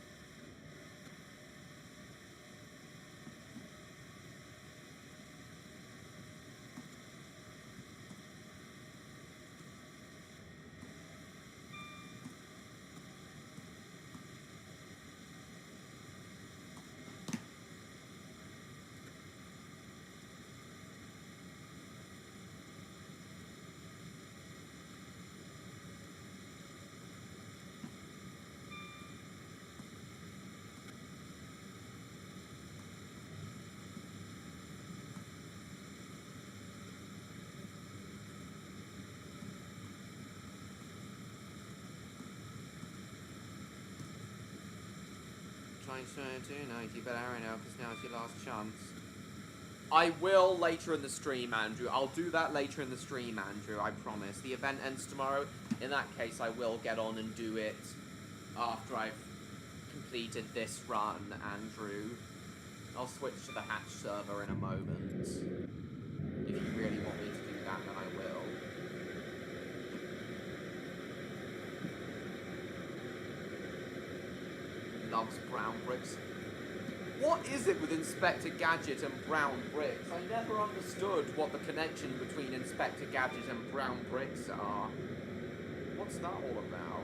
Trying to do now, you better hurry now, because now's your last chance. I will later in the stream, Andrew. I'll do that later in the stream, Andrew, I promise. The event ends tomorrow. In that case, I will get on and do it after I've completed this run, Andrew. I'll switch to the hatch server in a moment. If you really want me to do that, then I will. Loves brown bricks. What is it with Inspector Gadget and brown bricks? I never understood what the connection between Inspector Gadget and brown bricks are. What's that all about?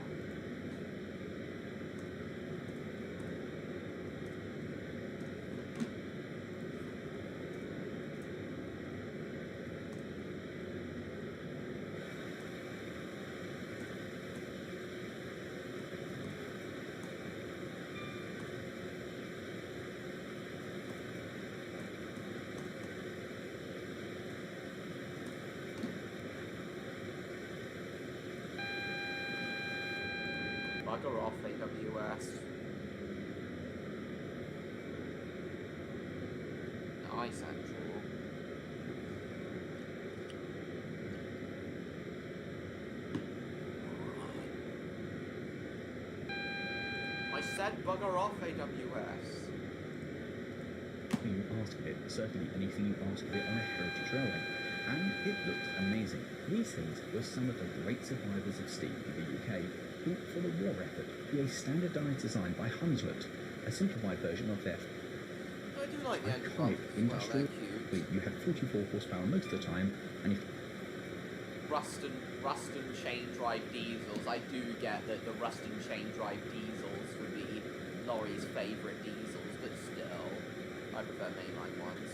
Bugger off, AWS. Nice, Andrew. I said bugger off, AWS. You ask of it, certainly anything you ask of it on a heritage railway, and it looked amazing. These things were some of the great survivors of steam in the UK, who, for the war effort, created a standardised design by Hunslet, a simplified version of their I do like the iconic Andrew as well, industrial they're cute. fleet. You had 44 horsepower most of the time, and if Ruston chain drive diesels. I do get that the Ruston chain drive diesels would be Laurie's favourite diesels, but still, I prefer mainline ones.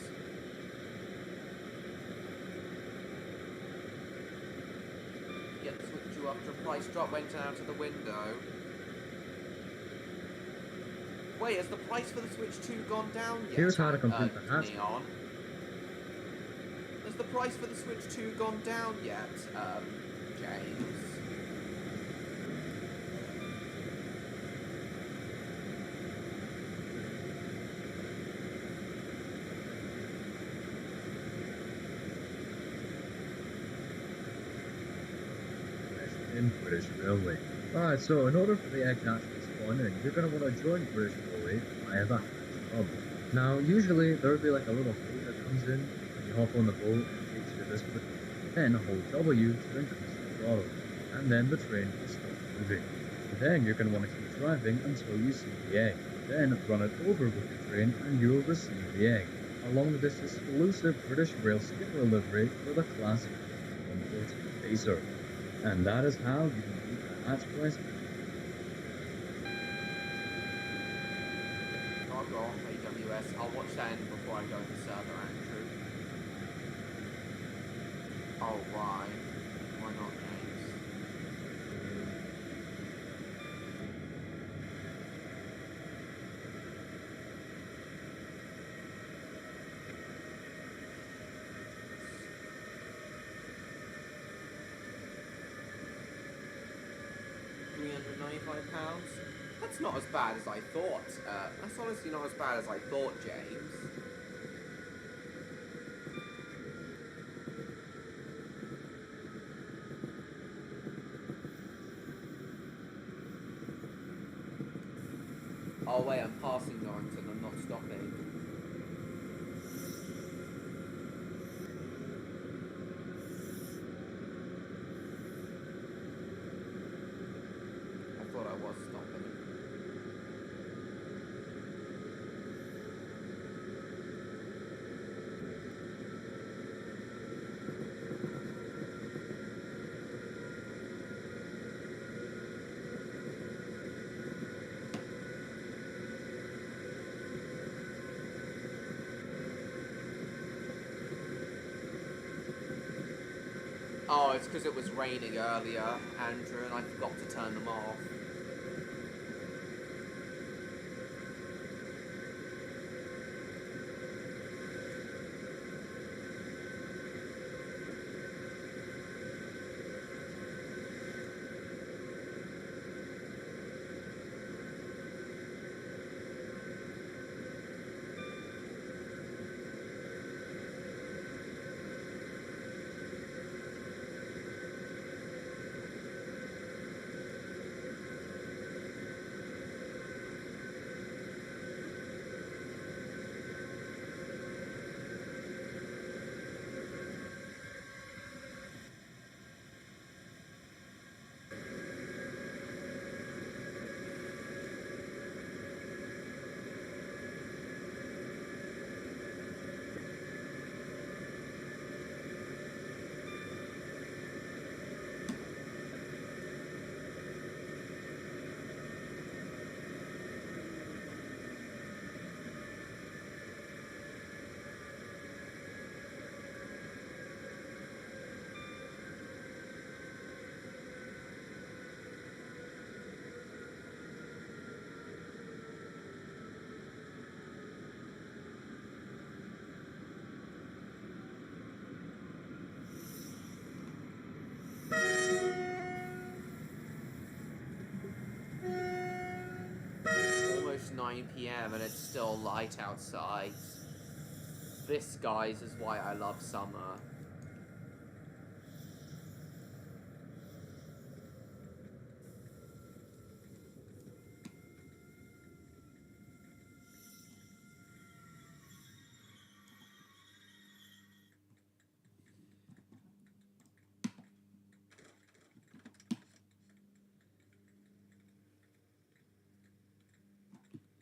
Yep, switched you after a price drop went out of the window. Wait, has the price for the Switch 2 gone down yet? Here's how to complete the hash. Neon? Has the price for the Switch 2 gone down yet, James? in British Railway. Alright, so in order for the egg to actually spawn in, you're going to want to join British Railway via the hatch hub. Now, usually there will be like a little boat that comes in, and you hop on the boat and it takes you to this button. Then hold W to increase the throttle, and then the train will start moving. Then you're going to want to keep driving until you see the egg. Then run it over with the train and you'll receive the egg, along with this exclusive British Rail sticker livery for the classic 114 Pacer. And that is how you can beat the hatch quest. I'll go on AWS. I'll watch that end before I go into server, Andrew. Oh, why? Why not, James? £395? That's not as bad as I thought. That's honestly not as bad as I thought, James. Oh wait, I'm passing Norrington, I'm not stopping. I thought I was stopping. Oh, it's because it was raining earlier, Andrew, and I forgot to turn them off. Almost 9 PM and it's still light outside. This, guys, is why I love summer.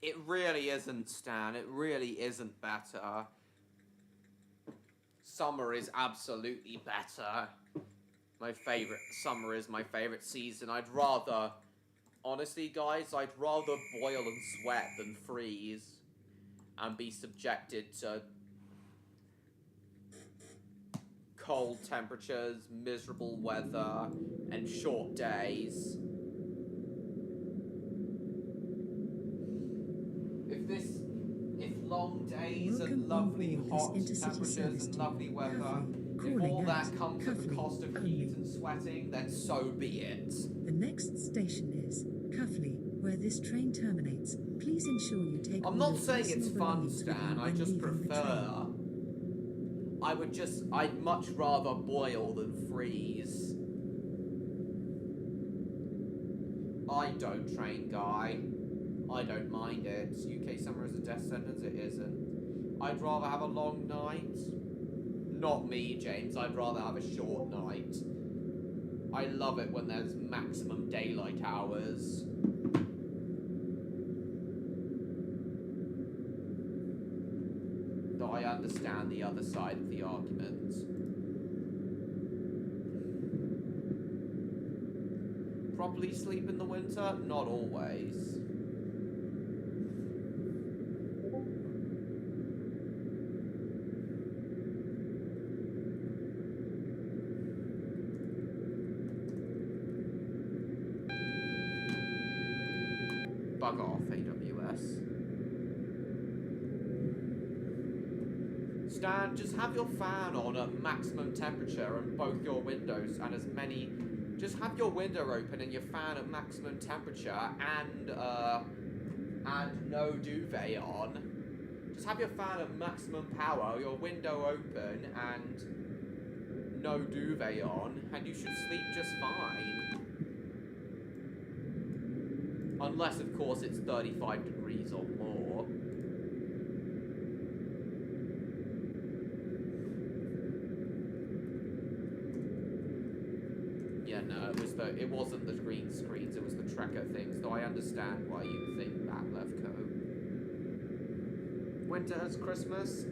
It really isn't, Stan. It really isn't better. Summer is absolutely better. Summer is my favorite season. I'd rather, honestly, guys, I'd rather boil and sweat than freeze and be subjected to cold temperatures, miserable weather, and short days. If long days and lovely hot temperatures and lovely weather, if all that comes at the cost of heat and sweating, then so be it. The next station is Cuffley, where this train terminates. Please ensure you take I'm all not your saying it's personal fun, belongings with you Stan, I when just leaving the prefer. I'd much rather boil than freeze. I don't, train guy. I don't mind it. UK summer is a death sentence, it isn't. I'd rather have a long night. Not me, James. I'd rather have a short night. I love it when there's maximum daylight hours. Though I understand the other side of the argument. Properly sleep in the winter? Not always. Bug off, AWS. Stan, just have your fan on at maximum temperature on both your windows and as many... Just have your window open and your fan at maximum temperature and no duvet on. Just have your fan at maximum power, your window open and no duvet on, and you should sleep just fine. Unless, of course, it's 35 degrees or more. Yeah, no, it wasn't the green screens, it was the tracker things, though I understand why you think that, Levco. Winter has Christmas.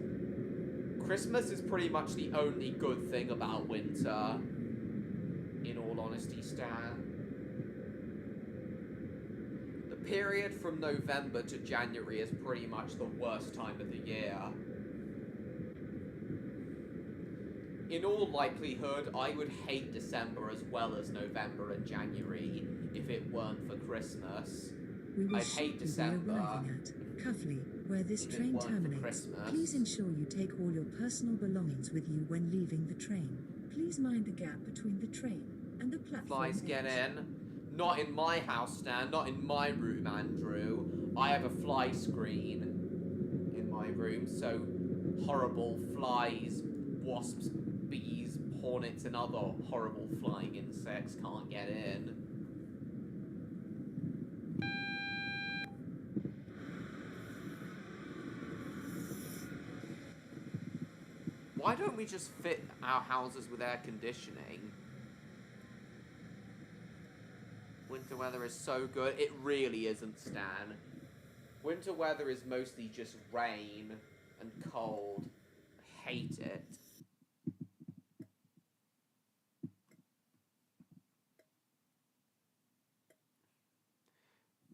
Christmas is pretty much the only good thing about winter. In all honesty, Stan. The period from November to January is pretty much the worst time of the year. In all likelihood, I would hate December as well as November and January if it weren't for Christmas. I'd hate December. Arriving at Cuffley, where this train terminates. Please ensure you take all your personal belongings with you when leaving the train. Please mind the gap between the train and the platform. Flies get in. Not in my house, Stan. Not in my room, Andrew. I have a fly screen in my room, so horrible flies, wasps, bees, hornets, and other horrible flying insects can't get in. Why don't we just fit our houses with air conditioning? Winter weather is so good. It really isn't, Stan. Winter weather is mostly just rain and cold. I hate it.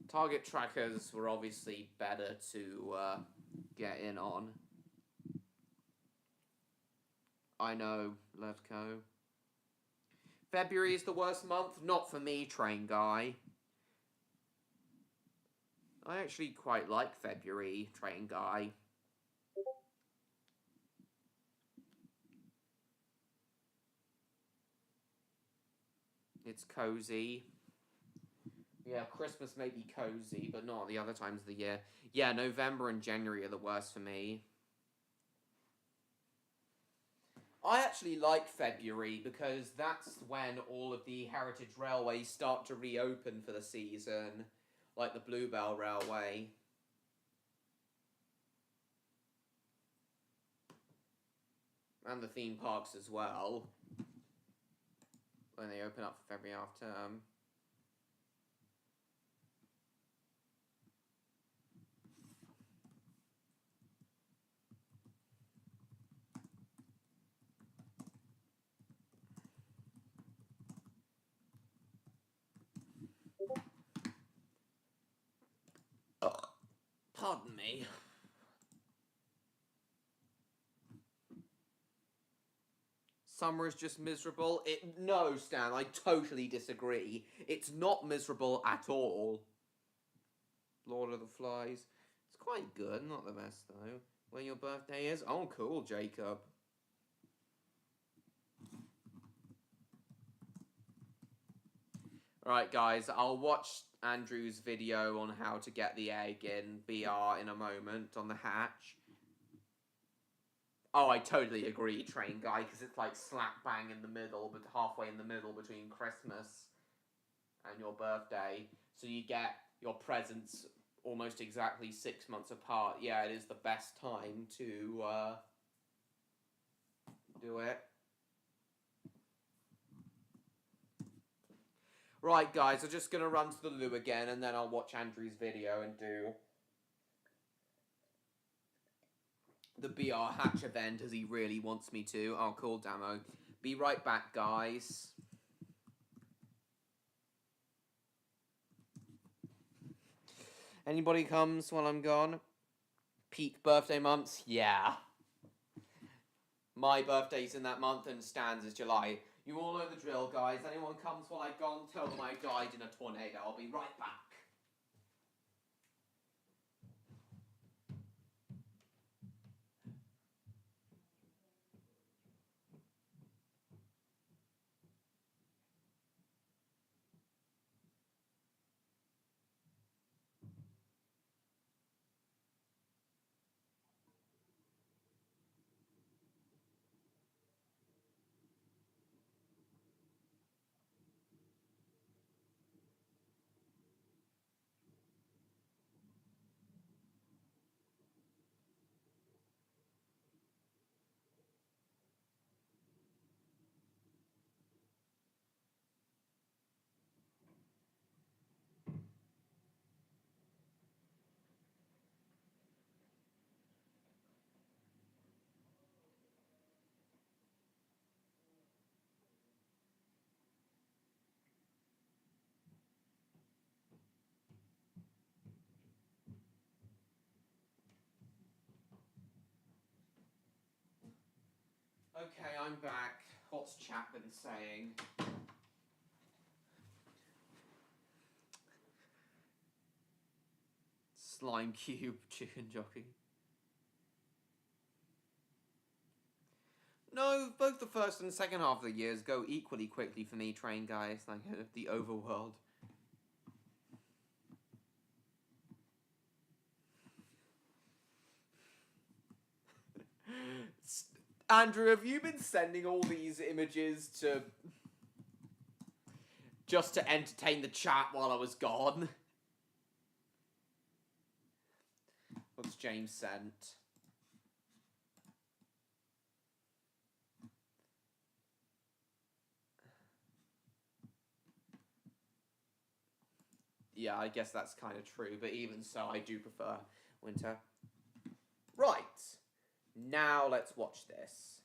Target trackers were obviously better to get in on. I know, Levco. February is the worst month? Not for me, train guy. I actually quite like February, train guy. It's cozy. Yeah, Christmas may be cozy, but not the other times of the year. Yeah, November and January are the worst for me. I actually like February because that's when all of the heritage railways start to reopen for the season, like the Bluebell Railway. And the theme parks as well, when they open up for February half term. Pardon me. Summer is just miserable. No, Stan, I totally disagree. It's not miserable at all. Lord of the Flies. It's quite good, not the best though. When your birthday is? Oh, cool, Jacob. Alright, guys, I'll watch Andrew's video on how to get the egg in BR in a moment on the hatch. Oh, I totally agree, train guy, because it's like slap bang in the middle, but halfway in the middle between Christmas and your birthday. So you get your presents almost exactly 6 months apart. Yeah, it is the best time to do it. Right, guys, I'm just going to run to the loo again, and then I'll watch Andrew's video and do the BR Hatch event as he really wants me to. Oh, cool, Damo. Be right back, guys. Anybody comes while I'm gone? Peak birthday months? Yeah. My birthday's in that month and Stan's is July. You all know the drill, guys. Anyone comes while I'm gone, tell them I died in a tornado. I'll be right back. Okay, I'm back. What's chat been saying? Slime cube, chicken jockey. No, both the first and second half of the years go equally quickly for me, train guys, like the overworld. Andrew, have you been sending all these images to just to entertain the chat while I was gone? What's James sent? Yeah, I guess that's kind of true, but even so, I do prefer winter. Right. Now let's watch this.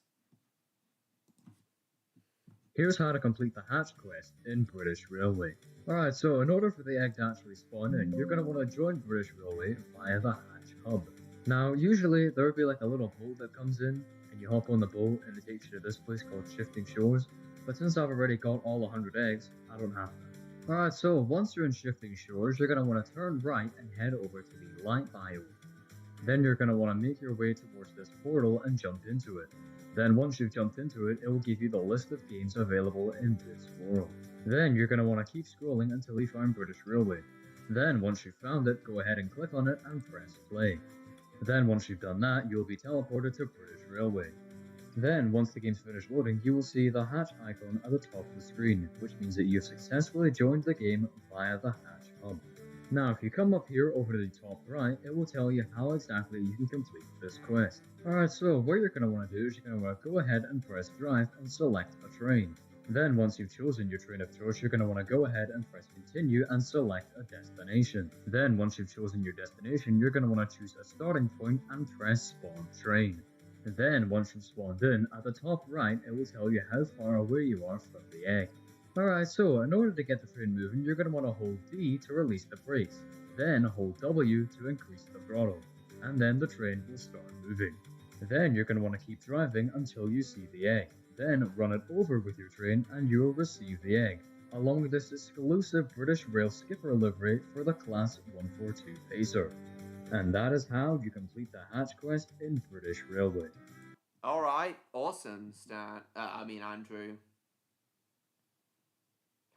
Here's how to complete the hatch quest in British Railway. Alright, so in order for the egg to actually spawn in, you're going to want to join British Railway via the hatch hub. Now, usually there would be like a little boat that comes in, and you hop on the boat and it takes you to this place called Shifting Shores, but since I've already got all 100 eggs, I don't have that. Alright, so once you're in Shifting Shores, you're going to want to turn right and head over to the light biome. Then you're going to want to make your way towards this portal and jump into it. Then once you've jumped into it, it will give you the list of games available in this world. Then you're going to want to keep scrolling until you find British Railway. Then once you've found it, go ahead and click on it and press play. Then once you've done that, you'll be teleported to British Railway. Then once the game's finished loading, you will see the hatch icon at the top of the screen, which means that you've successfully joined the game via the hatch hub. Now, if you come up here over to the top right, it will tell you how exactly you can complete this quest. Alright, so what you're going to want to do is you're going to want to go ahead and press drive and select a train. Then once you've chosen your train of choice, you're going to want to go ahead and press continue and select a destination. Then once you've chosen your destination, you're going to want to choose a starting point and press spawn train. Then once you've spawned in, at the top right, it will tell you how far away you are from the egg. Alright, so in order to get the train moving, you're going to want to hold D to release the brakes, then hold W to increase the throttle, and then the train will start moving. Then you're going to want to keep driving until you see the egg, then run it over with your train and you will receive the egg, along with this exclusive British Rail skipper livery for the Class 142 Pacer. And that is how you complete the hatch quest in British Railway. Alright, awesome, Andrew.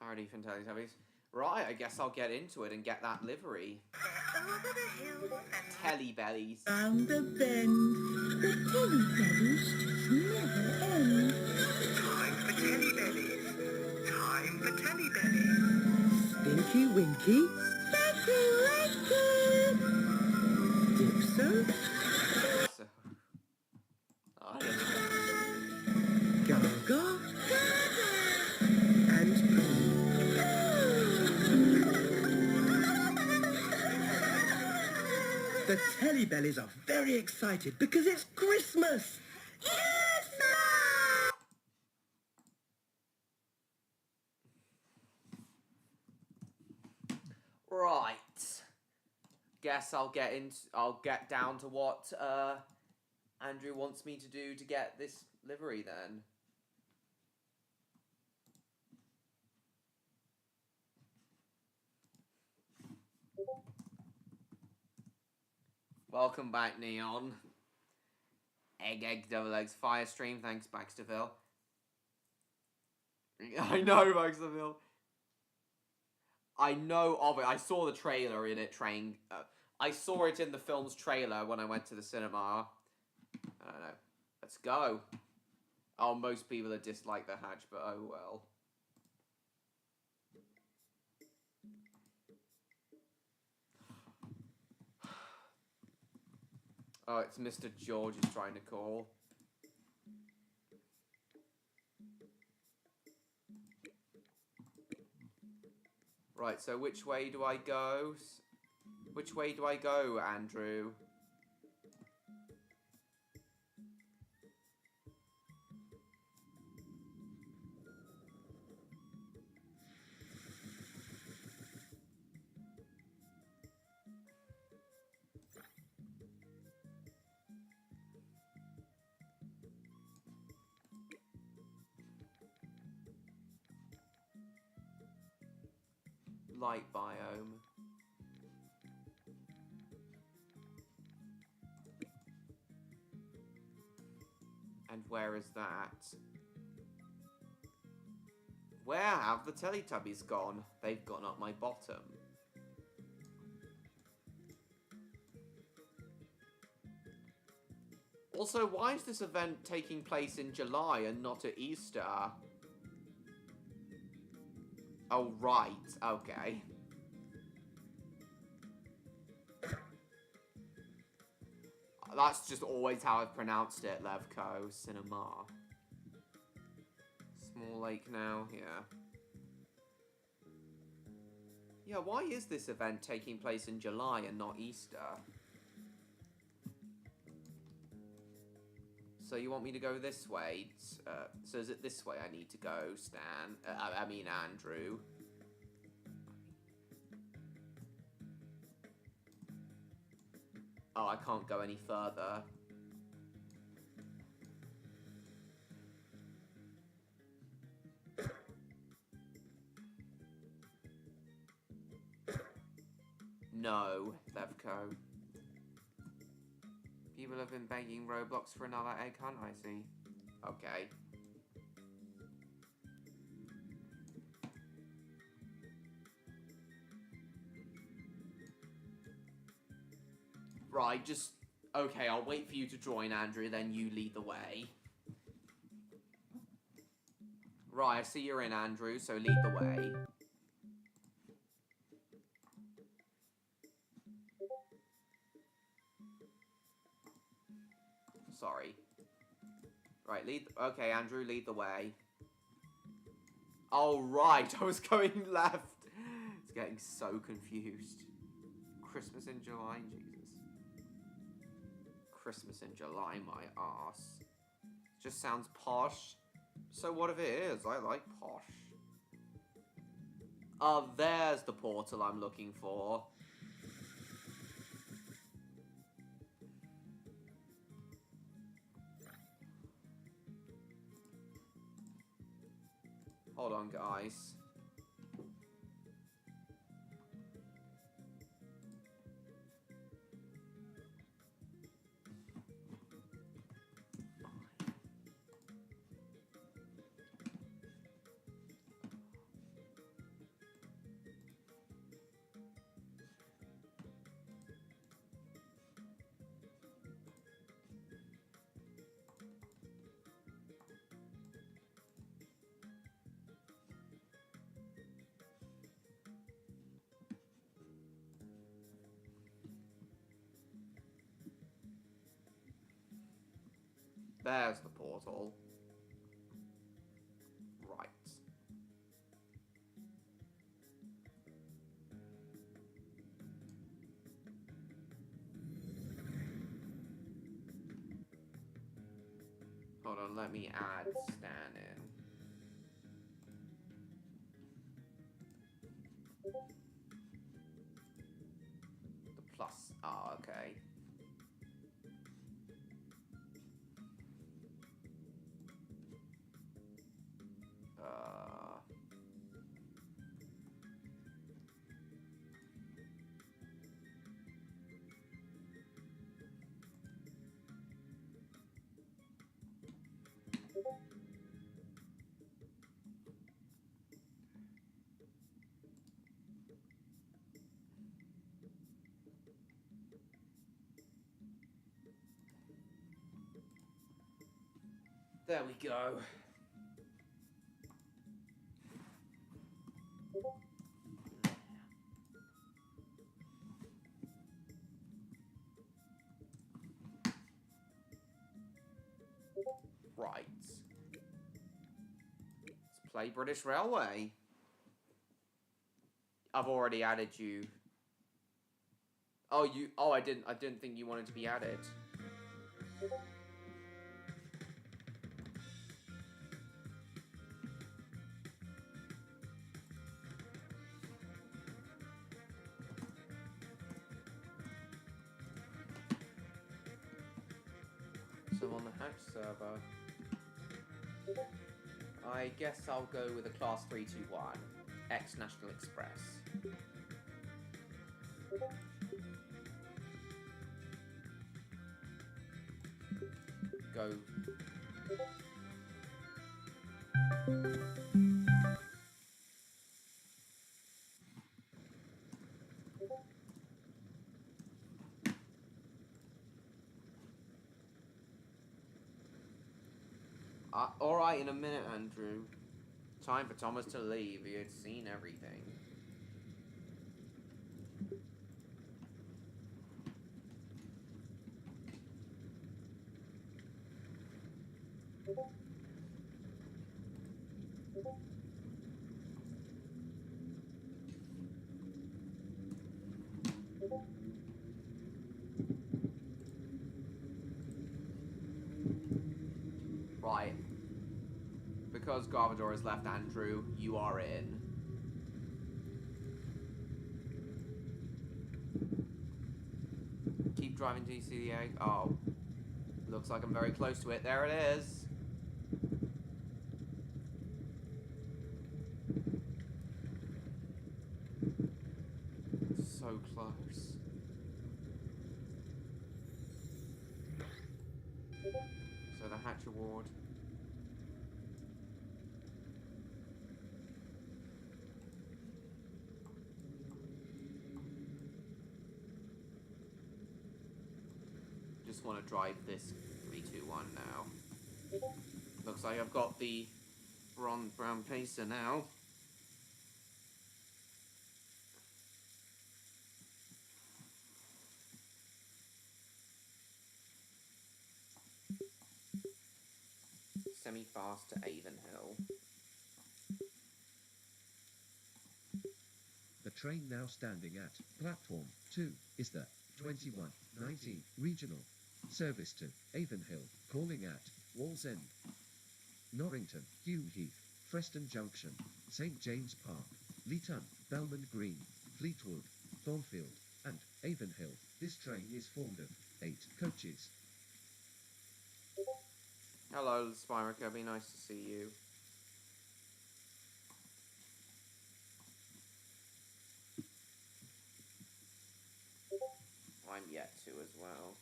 Parody from Teletubbies. Right, I guess I'll get into it and get that livery. Over the hill Telly bellies. and the bend. The telly bellies just never end. Time for telly bellies. Time for telly bellies. Stinky Winky Dixon? So, I don't know. Gaga? And Pooh. The Tellybellies are very excited because it's Christmas! Right. Guess I'll get down to what Andrew wants me to do to get this livery then. Welcome back, Neon. Egg, double eggs, fire stream. Thanks, Baxterville. I know, Baxterville. I know of it. I saw the trailer in it. I saw it in the film's trailer when I went to the cinema. I don't know. Let's go. Oh, most people are dislike the hatch, but oh well. Oh, it's Mr. George is trying to call. Right, so which way do I go? Which way do I go, Andrew? Light biome. And where is that? Where have the Teletubbies gone? They've gone up my bottom. Also, why is this event taking place in July and not at Easter? Oh, right. Okay. That's just always how I've pronounced it, Levco. Cinema. Small lake now, yeah. Yeah, why is this event taking place in July and not Easter? So you want me to go this way? So is it this way I need to go, Stan? I mean, Andrew. Oh, I can't go any further. No, Levco. People have been begging Roblox for another egg hunt, I see. Okay. Right, just... Okay, I'll wait for you to join, Andrew, then you lead the way. Right, I see you're in, Andrew, so lead the way. Sorry. Right, okay, Andrew, lead the way. Oh, right, I was going left. It's getting so confused. Christmas in July, Jesus. Christmas in July, my arse. Just sounds posh. So what if it is? I like posh. Oh, there's the portal I'm looking for. Hold on, guys. There's the portal. Right. Hold on, let me add Stan in. The plus, okay. There we go. Right. Let's play British Railway. I've already added you. Oh, I didn't think you wanted to be added. So on the hatch server, I guess I'll go with a class 321, X National Express. Go. Alright, in a minute, Andrew. Time for Thomas to leave. He had seen everything. Right. Because Garbador has left, Andrew, you are in. Keep driving till you see the egg. Oh. Looks like I'm very close to it. There it is. So close. So the Hatch Award. Just want to drive this 321 now. Looks like I've got the brown pacer now. Semi-fast to Avonhill. The train now standing at platform 2 is the 2119 regional service to Avonhill, calling at Wallsend, Norrington, Hugh Heath, Preston Junction, St James Park, Leeton, Belmont Green, Fleetwood, Thornfield, and Avonhill. This train is formed of 8 coaches. Hello, Spyrica. Be nice to see you. I'm yet to as well.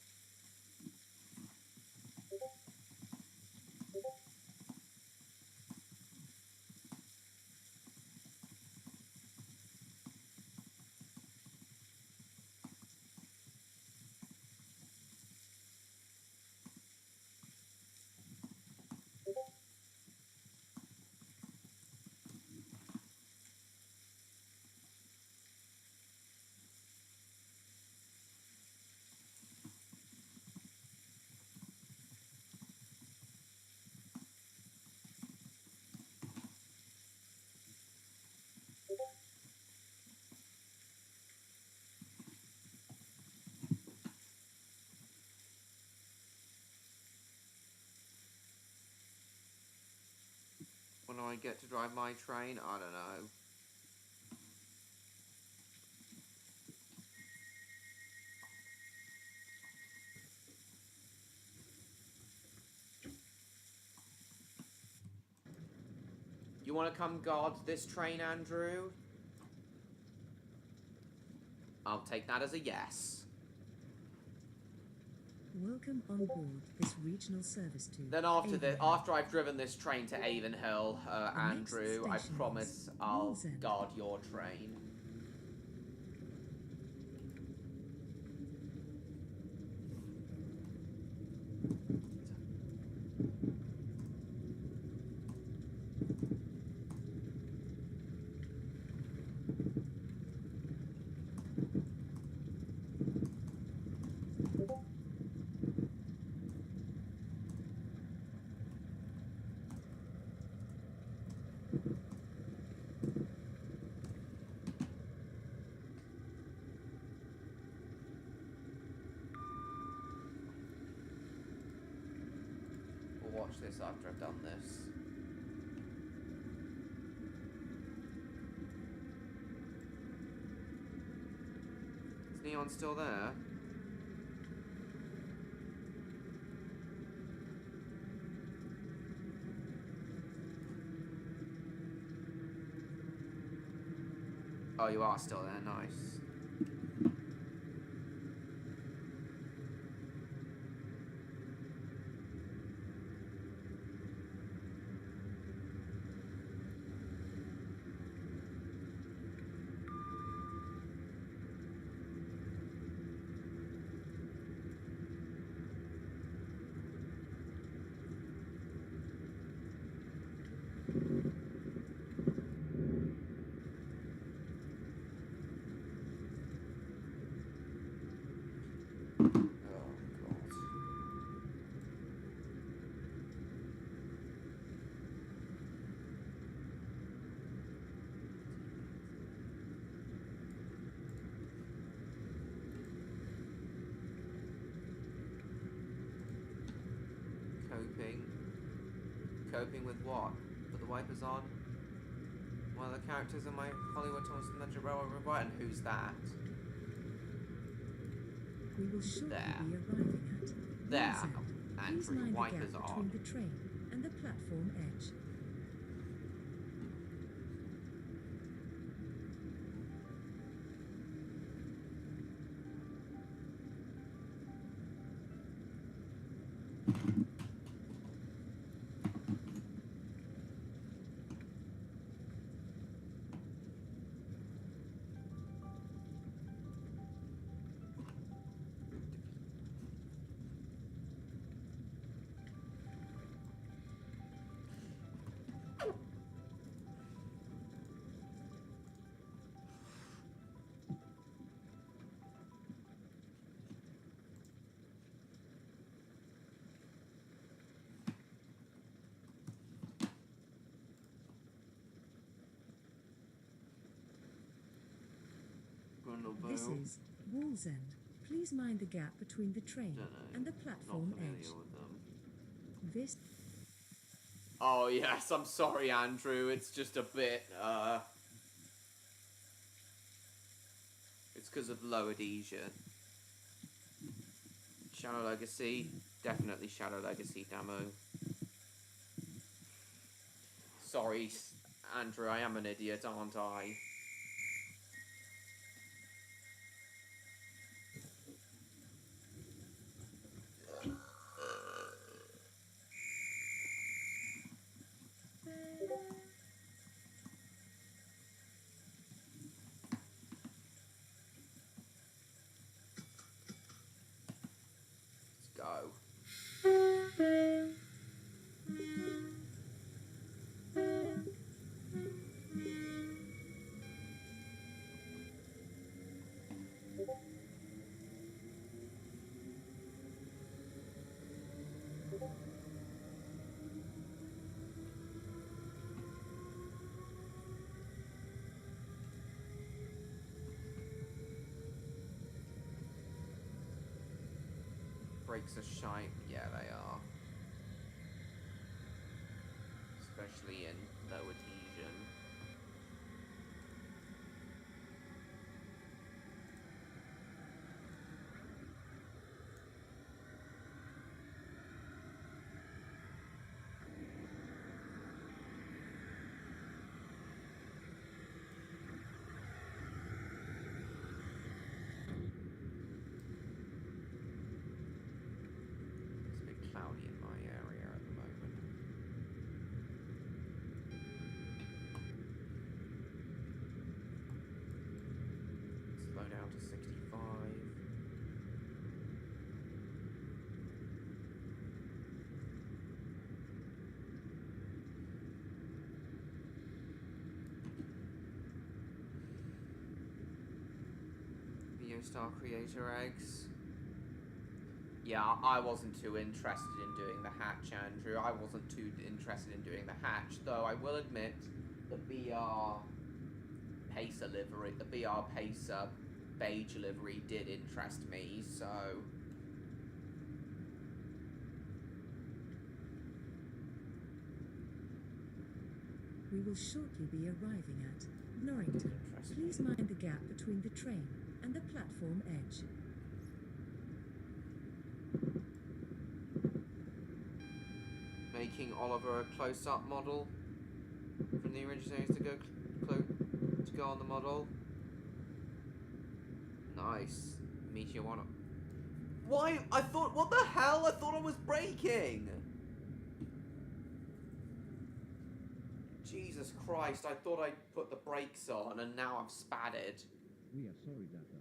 when I get to drive my train? I don't know. You want to come guard this train, Andrew? I'll take that as a yes. Welcome on board this regional service to Then after Avonhill. I've driven this train to Avonhill, next Andrew, I station promise is I'll Wallsend. guard your train. We'll watch this after I've done this. Is Neon still there? Oh, you are still there, nice. Oh, God. Coping. Coping with what? Put the wipers on? One of the characters in my Hollywood Thomas and Legend Railway Review. And who's that? We will shortly There. be arriving at There. Wallsend. Please Andrew, mind the wipers gap on. between the train and the platform edge. This is Wallsend. Please mind the gap between the train and the platform Not familiar edge. with them. This Oh yes, I'm sorry, Andrew. It's just a bit. It's because of low adhesion. Shadow Legacy, definitely Shadow Legacy demo. Sorry, Andrew. I am an idiot, aren't I? Let's go. Brakes are shite. Yeah, they are. Especially in to 65. Video star creator eggs. Yeah, I wasn't too interested in doing the hatch, Andrew. I wasn't too interested in doing the hatch, though I will admit the BR Pacer livery, the BR Pacer beige livery did interest me, so... We will shortly be arriving at Norrington. Please mind the gap between the train and the platform edge. Making Oliver a close-up model from the original to go on the model. Nice. Meteor one. Why? I thought. What the hell? I thought I was braking. Jesus Christ! I thought I'd put the brakes on, and now I've spatted. We are sorry, Data.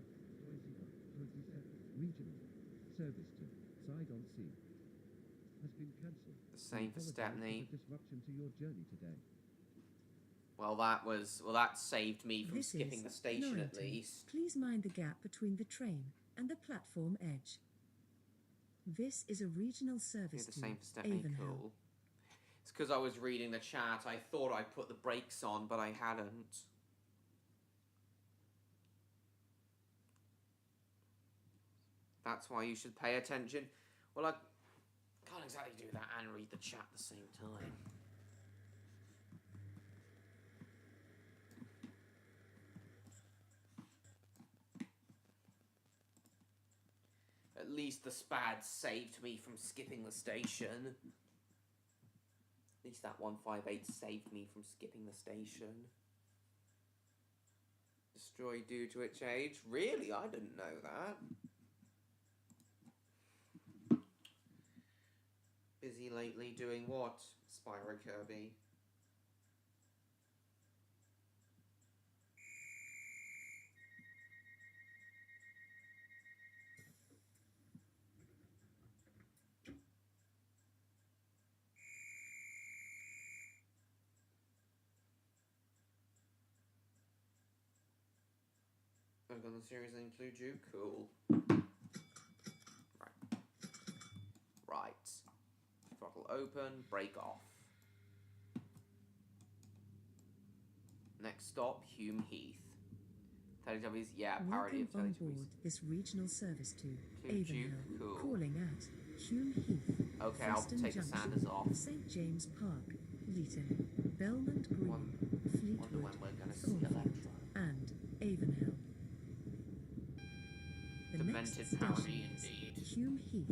27 regional service to Sidon Sea has been cancelled. The same for Stepney. Disruption to your journey today. Well, that saved me from skipping the station Norrington. at least. Please mind the gap between the train and the platform edge. This is a regional service The to same for Stepney. Avonhill. Cool. It's because I was reading the chat. I thought I put the brakes on, but I hadn't. That's why you should pay attention. Well, I can't exactly do that and read the chat at the same time. At least the SPAD saved me from skipping the station. At least that 158 saved me from skipping the station. Destroyed due to its age? Really? I didn't know that. Busy lately doing what, Spyro Kirby? I've got the series that include you? Cool. Right. Right. Throttle open, brake off. Next stop, Hume Heath. Teletubbies, yeah, parody Welcome of on Teletubbies. board this regional service to Include you? Avonhill. Cool. Calling at Hume Heath. Okay, I'll Preston take the Junction, Sanders off. St James Park, Leeton, Belmont Green, Wonder Fleetwood, when we're gonna see Thornfield, Electro. and Avonhill. The Demented next parody station is indeed. Hume Heath.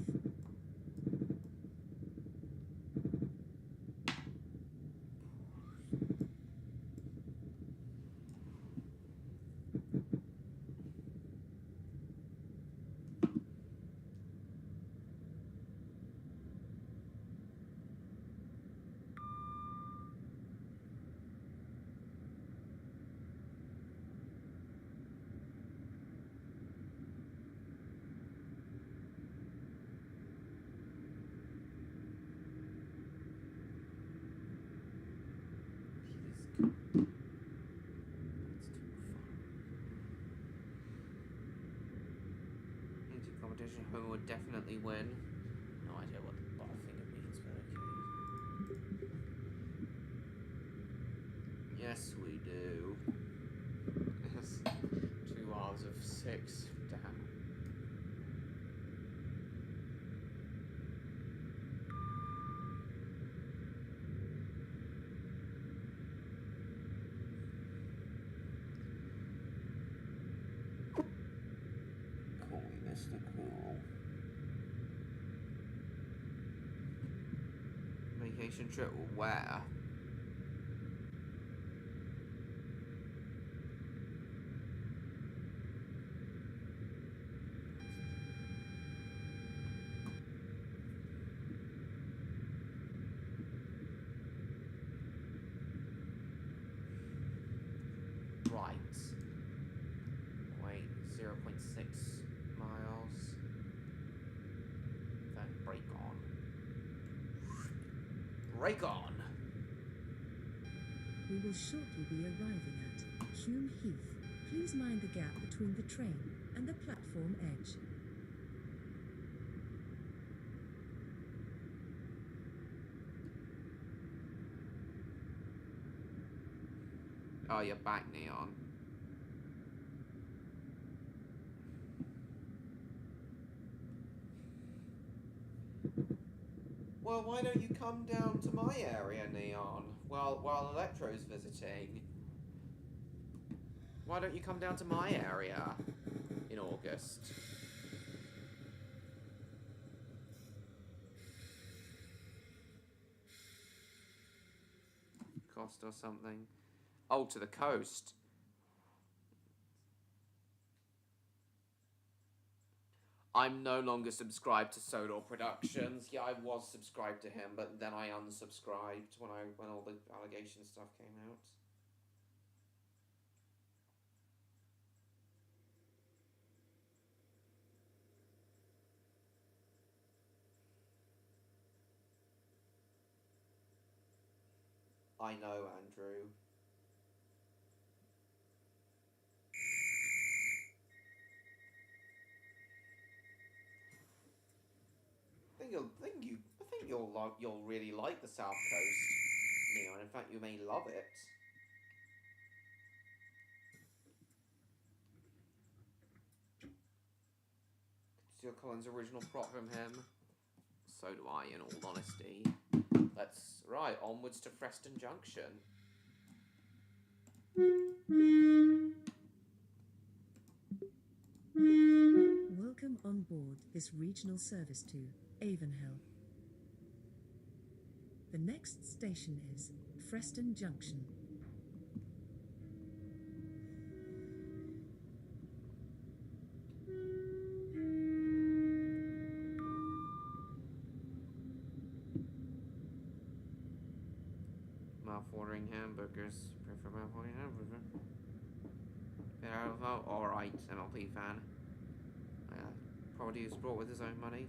Competition, who would definitely win. No idea what the bottom finger means, but okay. Yes, we do. Yes. 2 hours of 6. Damn. Call me Mr. Cool. Vacation trip where? Right. Wait, 0.7 6 miles. Then brake on. Brake on! We will shortly be arriving at Hume Heath. Please mind the gap between the train and the platform edge. Oh, you're back, Neon. Well, why don't you come down to my area, Neon, while Electro's visiting? Why don't you come down to my area in August? Coast or something? Oh, to the coast. I'm no longer subscribed to Sodor Productions. Yeah, I was subscribed to him, but then I unsubscribed when all the allegation stuff came out. I know, Andrew. I think you'll really like the South Coast, Neon. In fact, you may love it. Steal Collins' original prop from him. So do I, in all honesty. Right, onwards to Preston Junction. Welcome on board this regional service to Avonhill. The next station is Preston Junction. Mouth-watering hamburgers. Prefer mouth-watering hamburgers. Yeah, alright, MLP fan. Probably was brought with his own money.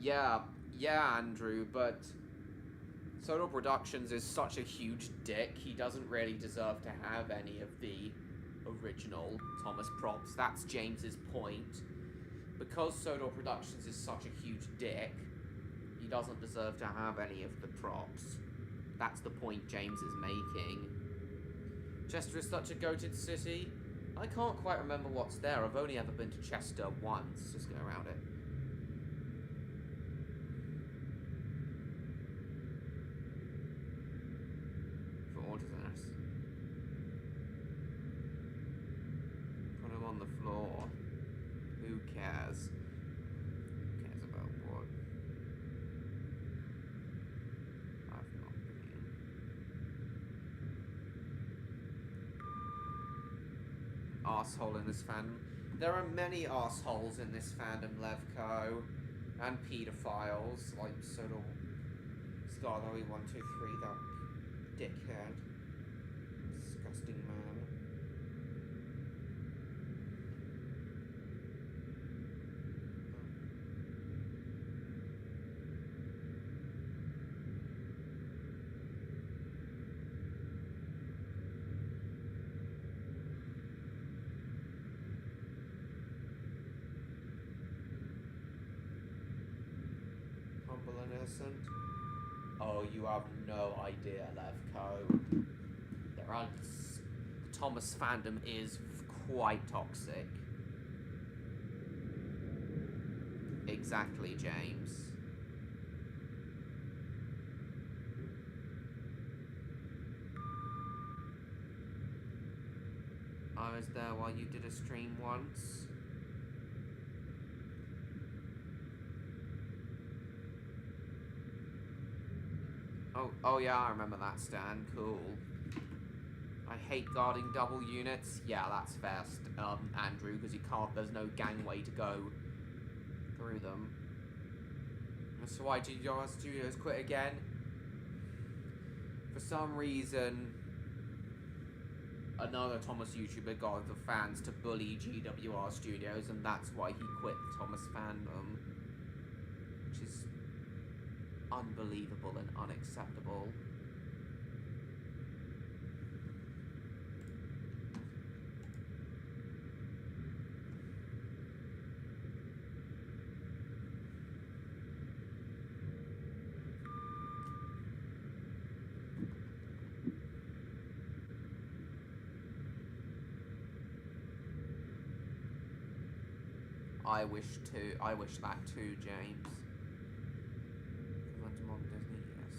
Yeah, Andrew, but Sodor Productions is such a huge dick, he doesn't really deserve to have any of the original Thomas props. That's James's point. Because Sodor Productions is such a huge dick, he doesn't deserve to have any of the props. That's the point James is making. Chester is such a goated city. I can't quite remember what's there. I've only ever been to Chester once. Just go around it. For ordinance. Put him on the floor. Who cares? Who cares about what? I've not been. Arsehole in this fandom. There are many arseholes in this fandom, Levco, and pedophiles like Sodor Starlowy 123, that dickhead, disgusting man. Innocent. Oh, you have no idea, Levco. The Thomas fandom is quite toxic. Exactly, James. I was there while you did a stream once. Oh yeah, I remember that, Stan. Cool. I hate guarding double units. Yeah, that's fair, Andrew, because you can't. There's no gangway to go through them. So why did your studios quit again? For some reason, another Thomas YouTuber got the fans to bully GWR Studios, and that's why he quit Thomas fandom. Which is unbelievable and unacceptable. I wish that too, James. Went to Mom Disney, yes.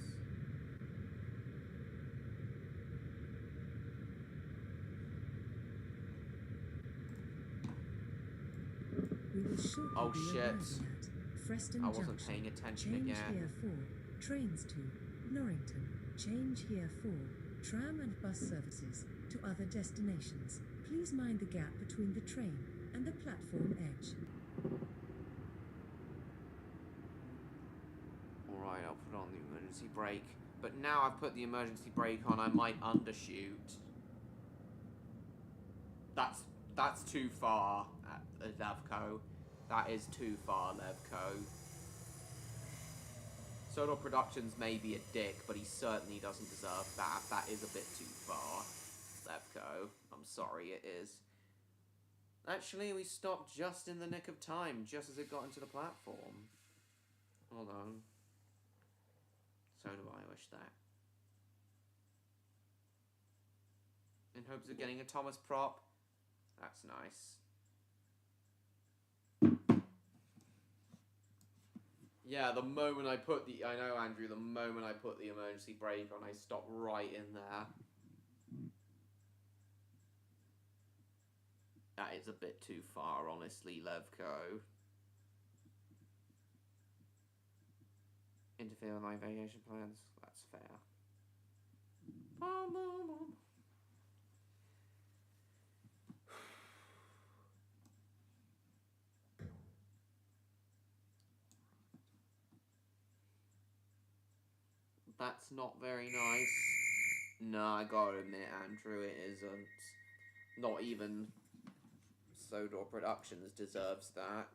We will shortly Oh, be shit. arriving at Preston I wasn't Junction. paying attention Change again. here for trains to Norrington. Change here for tram and bus services to other destinations. Please mind the gap between the train and the platform edge. Alright, I'll put on the emergency brake. But now I've put the emergency brake on, I might undershoot. That's too far, Levco. That is too far, Levco. Sodor Productions may be a dick, but he certainly doesn't deserve that. That is a bit too far, Levco. I'm sorry, it is. Actually, we stopped just in the nick of time, just as it got into the platform. Hold on. So do I wish that. In hopes of getting a Thomas prop. That's nice. Yeah, the moment I put the... I know, Andrew, the moment I put the emergency brake on, I stopped right in there. That is a bit too far, honestly, Levco. Interfere with my vacation plans? That's fair. That's not very nice. No, I gotta admit, Andrew, it isn't. Not even Sodor Productions deserves that.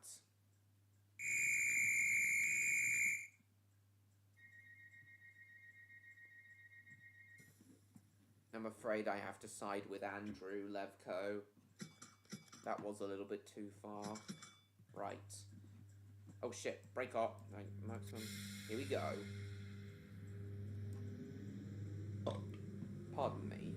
I'm afraid I have to side with Andrew, Levco. That was a little bit too far. Right. Oh shit, break up. Right, maximum. Here we go. Oh, pardon me.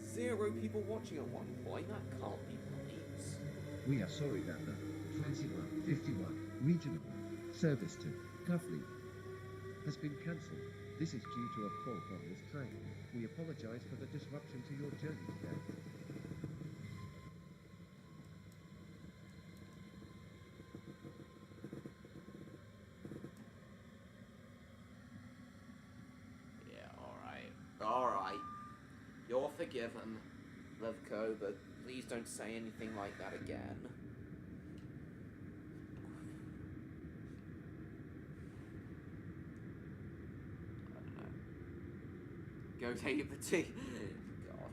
Zero people watching at one point? That can't be right. We are sorry, Data. 2151 regional service to Cuffley has been cancelled. This is due to a fault on this train. We apologize for the disruption to your journey today. Yeah, alright. You're forgiven, Levco, but please don't say anything like that again. Go take a tea. God.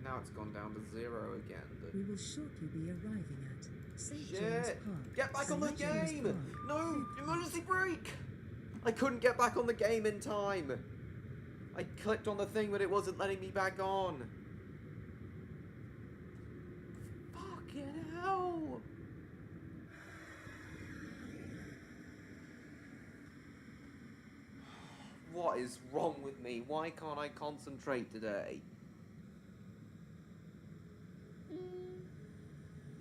Now it's gone down to 0 again. We will shortly be arriving at St. James Shit! Park. Get back on the St. James game! Park. No! Emergency brake! I couldn't get back on the game in time. I clicked on the thing, but it wasn't letting me back on. Fucking hell! What is wrong with me? Why can't I concentrate today?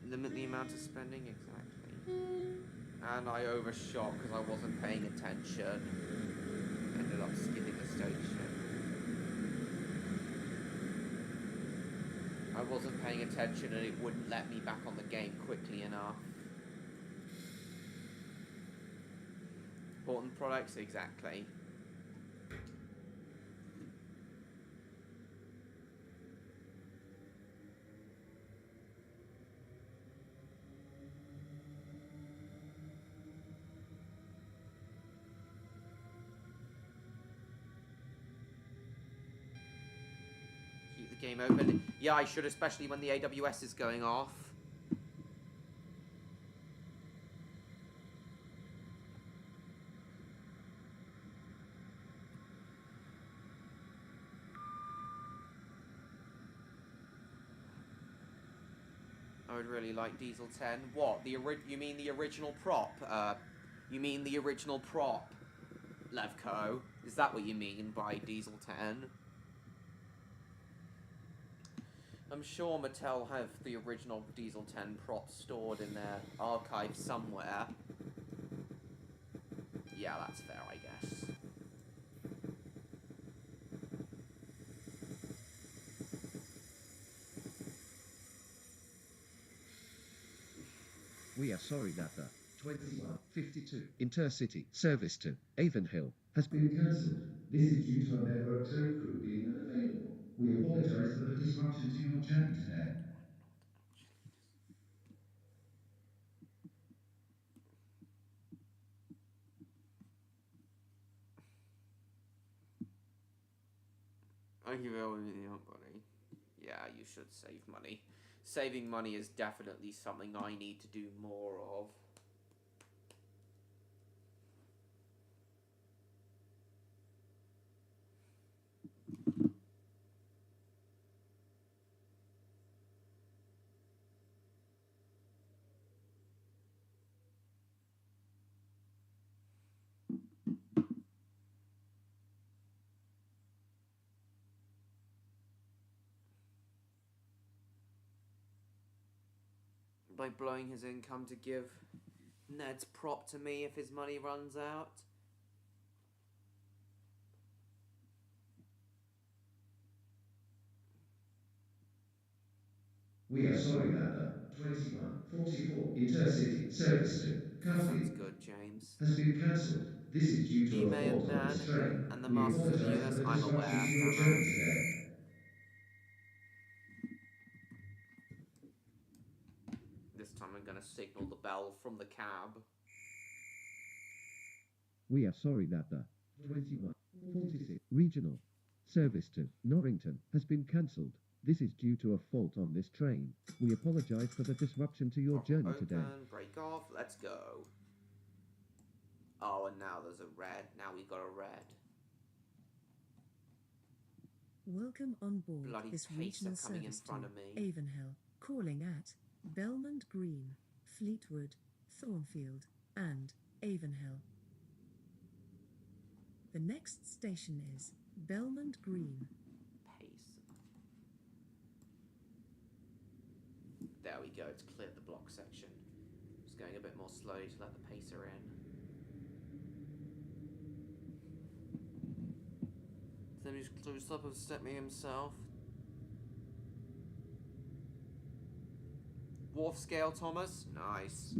Limit the amount of spending, exactly. And I overshot because I wasn't paying attention. Ended up skipping a station. I wasn't paying attention and it wouldn't let me back on the game quickly enough. Important products, exactly. the game open. Yeah, I should, especially when the AWS is going off. I would really like Diesel 10. What? You mean the original prop? You mean the original prop, Levco? Is that what you mean by Diesel 10? I'm sure Mattel have the original Diesel 10 prop stored in their archive somewhere. Yeah, that's fair, I guess. We are sorry that the 2152 Intercity service to Avonhill has been cancelled. This is due to a member of train crew being unavailable. We apologize for the disruption to your journey today. Thank you very much, buddy. Yeah, you should save money. Saving money is definitely something I need to do more of. By blowing his income to give Ned's prop to me if his money runs out. We are sorry that the 2144 Intercity service to Sounds Cuffley good, James. has been cancelled. This is due to a He-Man fault on this Man train. and the We Masters of the apologize for Universe, the I'm disruption aware, to your Fama. journey today. This time I'm gonna signal the bell from the cab. We are sorry that the 2146 regional service to Norrington has been cancelled. This is due to a fault on this train. We apologize for the disruption to your journey Open, today. break off, let's go. Oh, and now there's a red. Now we've got a red. Welcome on board Bloody this pacer regional coming in service front to of me. Avonhill, calling at Belmont Green, Fleetwood, Thornfield, and Avonhill. The next station is Belmont Green. Pace. There we go, it's cleared the block section. Just going a bit more slowly to let the pacer in. Then he's closed up and stepped me himself. Wharf scale, Thomas? Nice.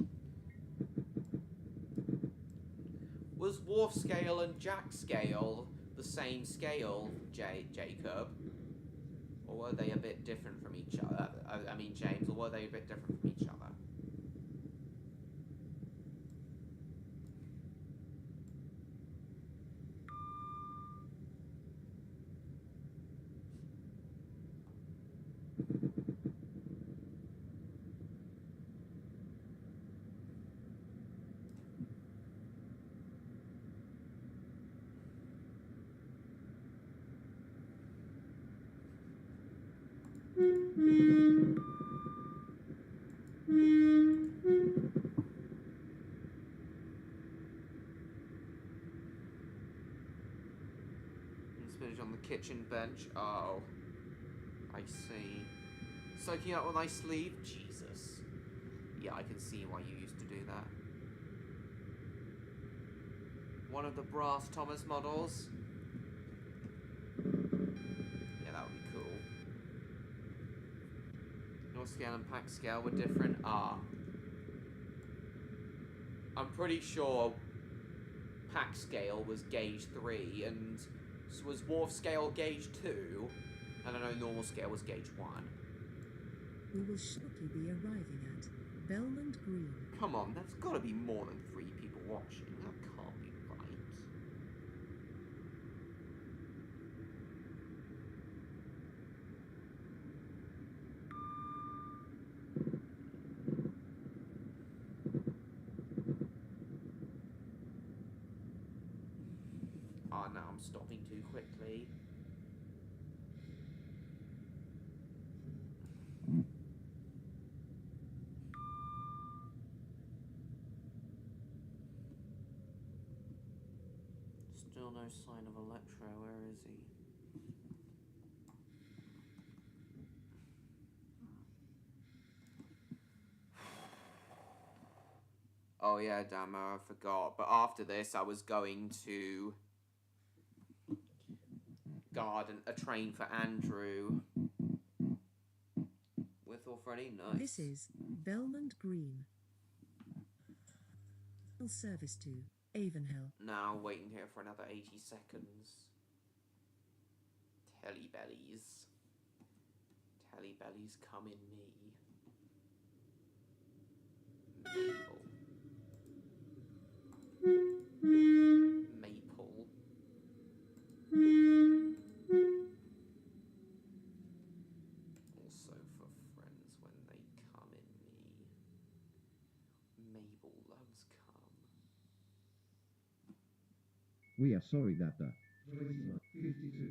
Was Wharf scale and Jack scale the same scale, Jacob? Or were they a bit different from each other? I mean, James, or were they a bit different from each other? Spinach on the kitchen bench. Oh, I see. Soaking up with my sleeve? Jesus. Yeah, I can see why you used to do that. One of the brass Thomas models. Yeah, that would be cool. North scale and pack scale were different. Ah. I'm pretty sure pack scale was gauge 3 and was wharf scale gauge 2, and I know normal scale was gauge 1. We will shortly be arriving at Belmont Green. Come on, there's got to be more than 3 people watching. That can't be right. Oh no, I'm stopping too quickly. Still no sign of Electro, where is he? Oh yeah, damn, I forgot. But after this, I was going to guard a train for Andrew. With or Freddy? Nice. This is Belmont Green. Service to Avonhill. Now waiting here for another 80 seconds. Tellybellies. Tellybellies come in me. Maple. Maple. Also for friends when they come in me. Mabel loves cum. We are sorry that the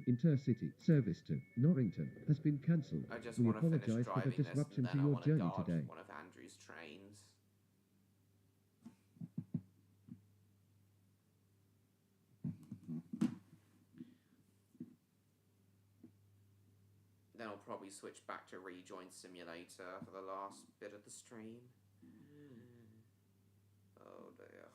Intercity service to Norrington has been cancelled. I just We want to finish apologise for the driving this, disruption and to then I your want to journey guard today. one of Andrew's trains. Then I'll probably switch back to Rejoin Simulator for the last bit of the stream. Oh dear.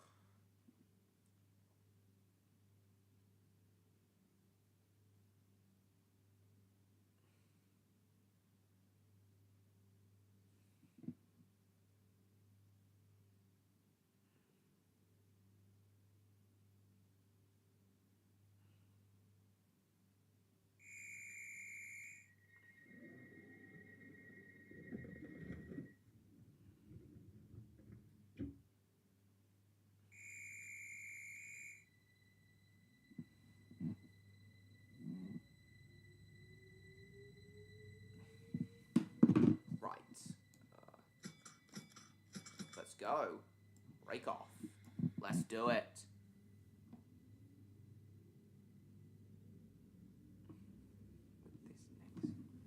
Right. Let's go. Break off. Let's do it.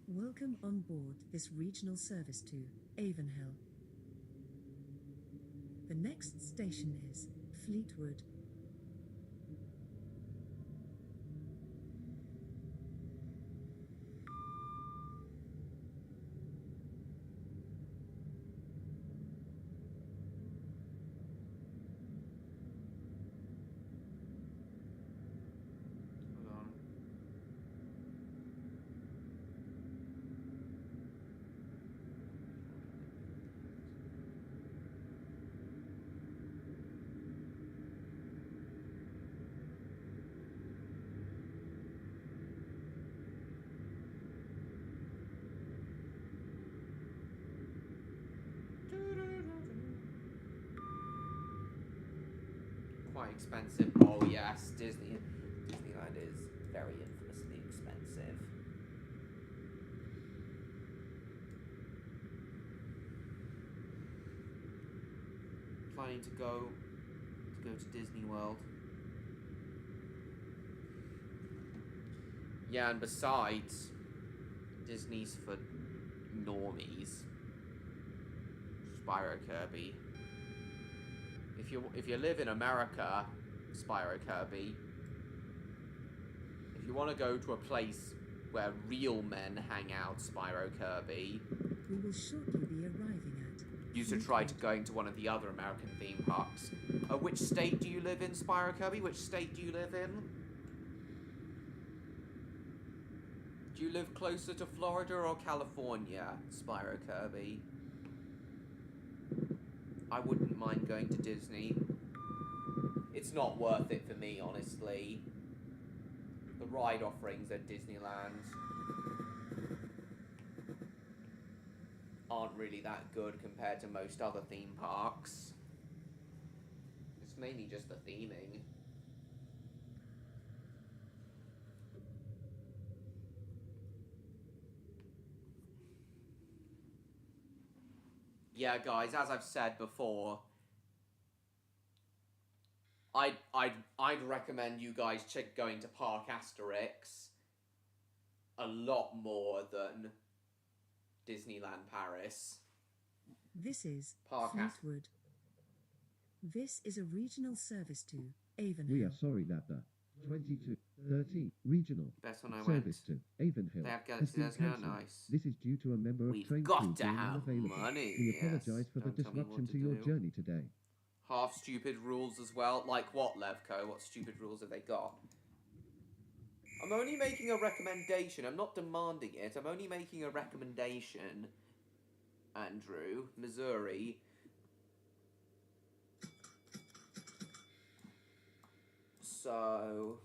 Welcome on board this regional service to Avonhill. The next station is Fleetwood. Hold on. Quite expensive. Oh yes, Disneyland is very infamously expensive. Planning to go to Disney World. Yeah, and besides, Disney's for normies. Spyro Kirby. If you live in America, Spyro Kirby, if you want to go to a place where real men hang out, Spyro Kirby, We will shortly be arriving at. you should try to going to one of the other American theme parks. Which state do you live in, Spyro Kirby? Which state do you live in? Do you live closer to Florida or California, Spyro Kirby? I wouldn't mind going to Disney. It's not worth it for me, honestly. The ride offerings at Disneyland aren't really that good compared to most other theme parks. It's mainly just the theming. Yeah, guys, as I've said before, I'd recommend you guys going to Park Asterix a lot more than Disneyland Paris. This is Park Fleetwood. This is a regional service to Avonhill. We are sorry that the 2213 regional Best when I service went. to Avonhill They have has Galaxy been Desert now, cancelled. nice. This is due to a member of We've train got crew to being have unavailable. money. We Yes. apologise for the Don't tell me what disruption to to your do. journey today. Half stupid rules as well. Like what, Levco? What stupid rules have they got? I'm only making a recommendation. I'm not demanding it. I'm only making a recommendation. Andrew, Missouri. So...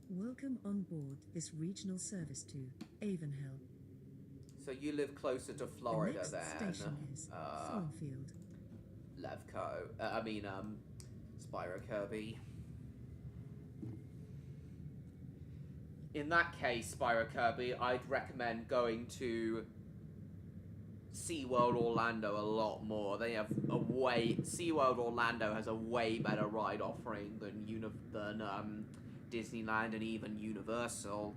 Welcome on board this regional service to Avonhill. So you live closer to Florida the next than station is Thornfield. Levco. Spyro Kirby. In that case, Spyro Kirby, I'd recommend going to SeaWorld Orlando a lot more. They have SeaWorld Orlando has a way better ride offering than Disneyland and even Universal.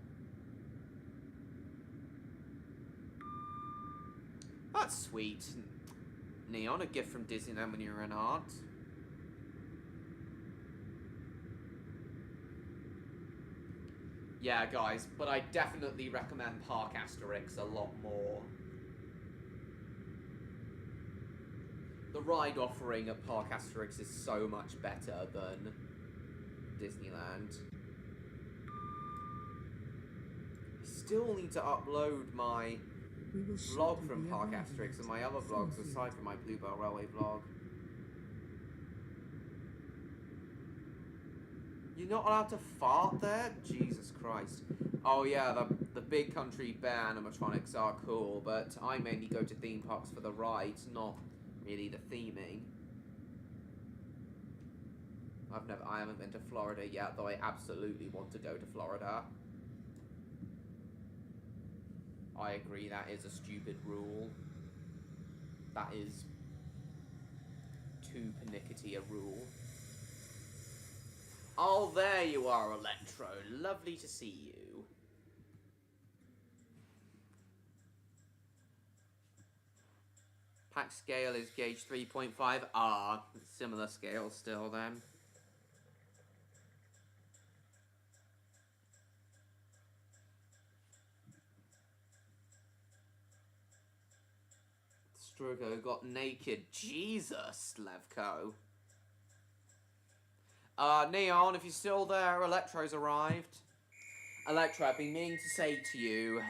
That's sweet. Neon, a gift from Disneyland when you were in art. Yeah, guys, but I definitely recommend Park Asterix a lot more. The ride offering at Park Asterix is so much better than Disneyland. I still need to upload my We will vlog shortly from be Park arriving Asterix at and my other vlogs Thornfield. aside from my Bluebell Railway vlog. You're not allowed to fart there? Jesus Christ. Oh yeah, the big country bear animatronics are cool, but I mainly go to theme parks for the rides, not really the theming. I haven't been to Florida yet, though I absolutely want to go to Florida. I agree, that is a stupid rule. That is too pernickety a rule. Oh, there you are, Electro. Lovely to see you. Pack scale is gauge 3.5. Ah, similar scale still then. Strogo got naked. Jesus, Levco. Neon, if you're still there, Electro's arrived. Electro, I've been meaning to say to you,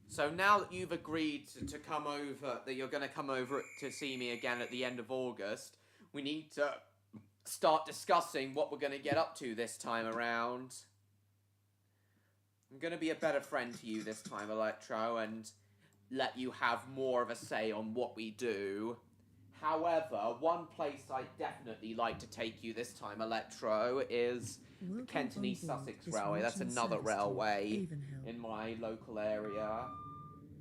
so now that you've agreed to come over, that you're going to come over to see me again at the end of August, we need to start discussing what we're going to get up to this time around. I'm going to be a better friend to you this time, Electro, and let you have more of a say on what we do. However, one place I'd definitely like to take you this time, Electro, is the Kent-and-East Sussex Railway. That's another railway in my local area.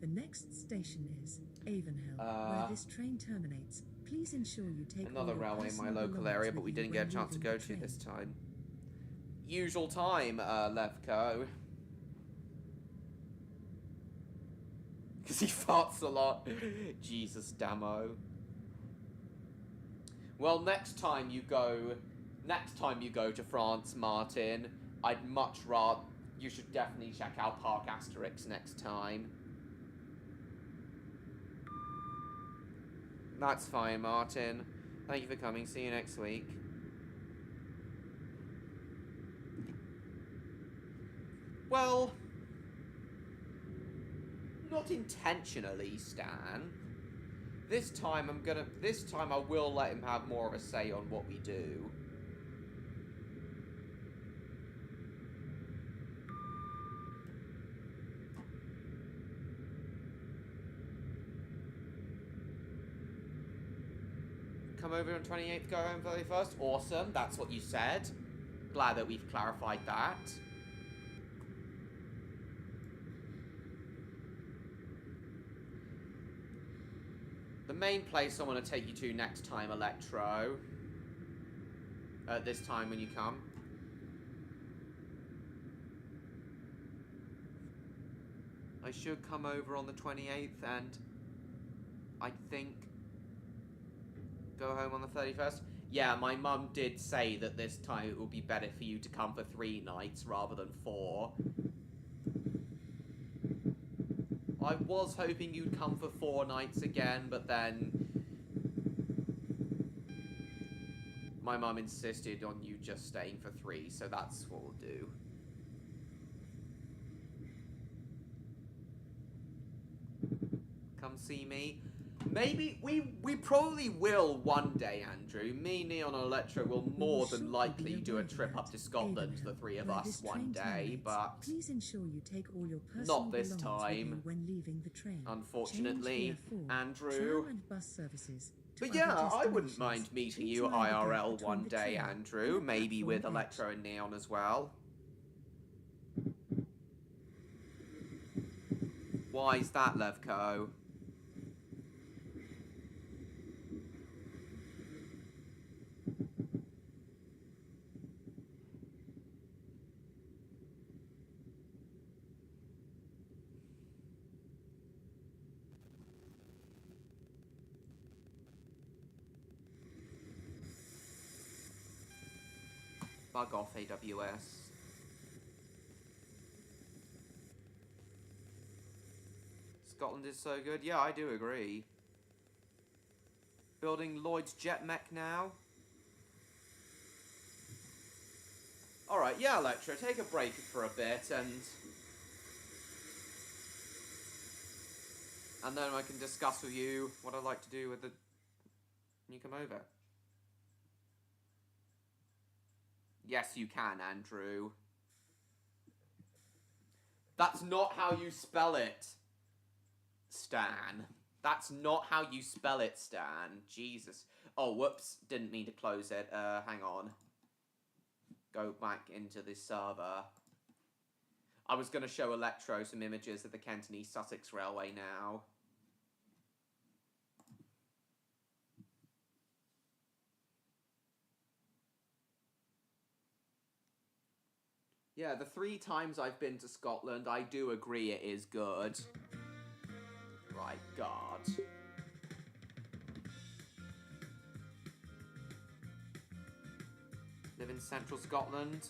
The next station is Avonhill, where this train terminates. Please ensure you take Another railway in my local area, but we didn't get a chance to go to this time. Usual time, Levco. Because he farts a lot. Jesus, Damo. Well, next time you go to France, Martin, I'd much rather... You should definitely check out Park Asterix next time. That's fine, Martin. Thank you for coming. See you next week. Well... Not intentionally, Stan. This time I will let him have more of a say on what we do. Come over on 28th, go home 31st. Awesome, that's what you said. Glad that we've clarified that. The main place I want to take you to next time, Electro. This time when you come. I should come over on the 28th and I think go home on the 31st. Yeah, my mum did say that this time it would be better for you to come for 3 nights rather than 4. I was hoping you'd come for 4 nights again, but then my mum insisted on you just staying for 3, so that's what we'll do. Come see me. Maybe we probably will one day, Andrew. Me, Neon, and Electro will more than likely do a trip up to Scotland, the 3 of us, one day, but please ensure you take all your personal not this belongings with you time. when leaving the train. Unfortunately, Change here for Andrew. tram and bus services to But other yeah, I wouldn't destinations. mind meeting Please you mind the gap IRL between one the day, train Andrew. and the Maybe with platform Electro edge. and Neon as well. Why's that, Levco? Bug off, AWS. Scotland is so good. Yeah, I do agree. Building Lloyd's jet mech now. Alright, yeah, Electro, take a break for a bit and then I can discuss with you what I'd like to do with the when you come over. Yes, you can, Andrew. That's not how you spell it, Stan. That's not how you spell it, Stan. Jesus. Oh, whoops. Didn't mean to close it. Hang on. Go back into this server. I was going to show Electro some images of the Kent and East Sussex Railway now. Yeah, the 3 times I've been to Scotland, I do agree it is good. Right, God. Live in central Scotland.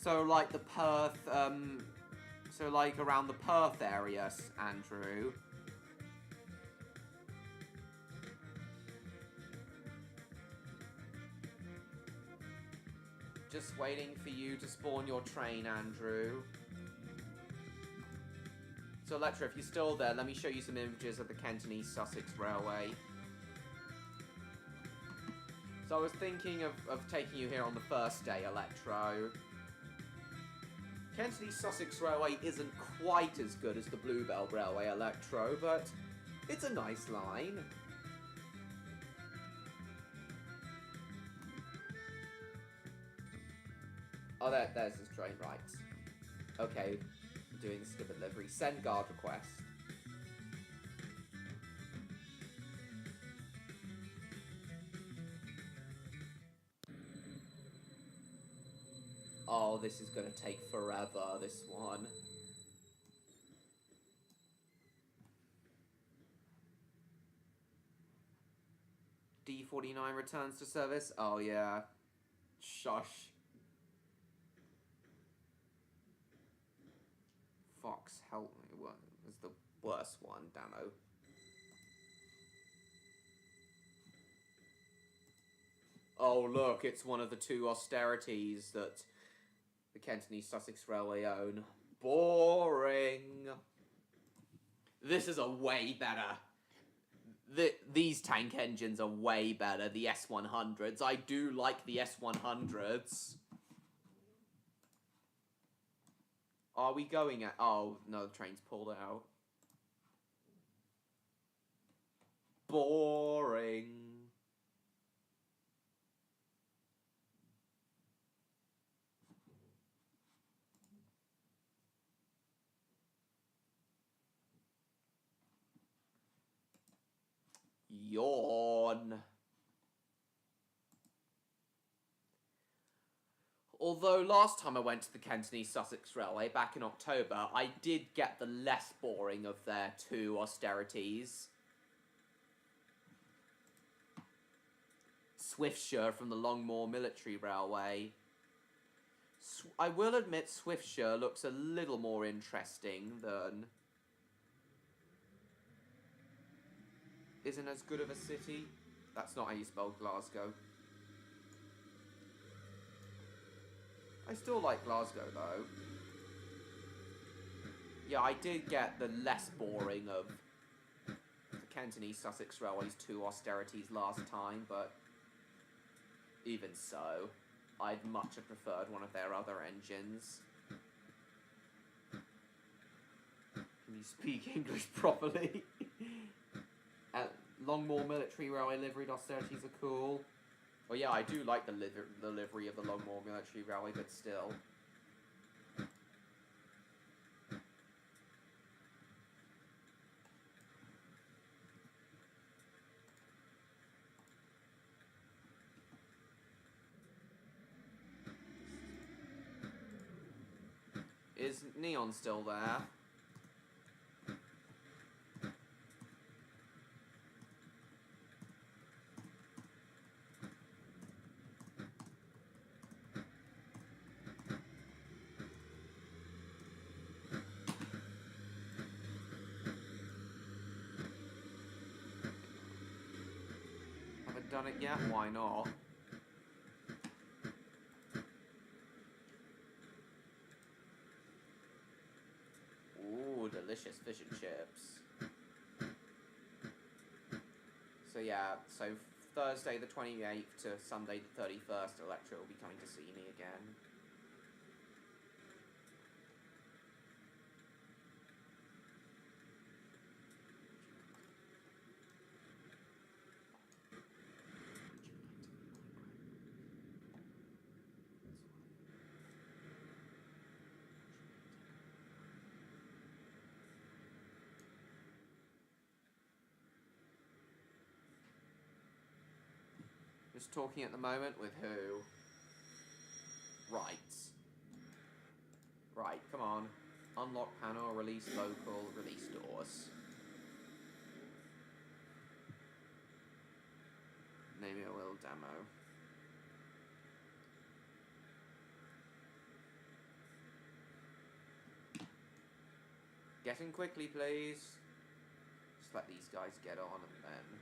So, like, the Perth, so, like, around the Perth area, Andrew. Just waiting for you to spawn your train, Andrew. So, Electra, if you're still there, let me show you some images of the Kent and East Sussex Railway. So I was thinking of taking you here on the first day, Electro. Kent and East Sussex Railway isn't quite as good as the Bluebell Railway, Electro, but it's a nice line. Oh, there's this train, right. Okay, I'm doing the skip delivery. Send guard request. Oh, this is gonna take forever, this one. D49 returns to service? Oh, yeah. Shush. Fox, help me. What is the worst one, Damo? Oh, look, it's one of the 2 austerities that the Kent and East Sussex Railway own. Boring. This is a way better. These tank engines are way better. The S100s. I do like the S100s. Are we going at... Oh, no, the train's pulled out. Boring. Yawn. Although last time I went to the Kenton Sussex Railway, back in October, I did get the less boring of their 2 austerities. Swiftsure from the Longmoor Military Railway. I will admit Swiftsure looks a little more interesting than... Isn't as good of a city. That's not how you spell Glasgow. I still like Glasgow, though. Yeah, I did get the less boring of the Kenton Sussex Railway's 2 austerities last time, but even so, I'd much have preferred one of their other engines. Can you speak English properly? Longmoor Military Railway liveried austerities are cool. Well, yeah, I do like the livery of the Longmoor Military Railway, but still. Is Neon still there? Haven't done it yet? Why not? Ooh, delicious fish and chips. So yeah, so Thursday the 28th to Sunday the 31st, Electra will be coming to see me again. Just talking at the moment with who? Right. Right, come on. Unlock panel, release local, release doors. Name it a little demo. Get in quickly, please. Just let these guys get on and then...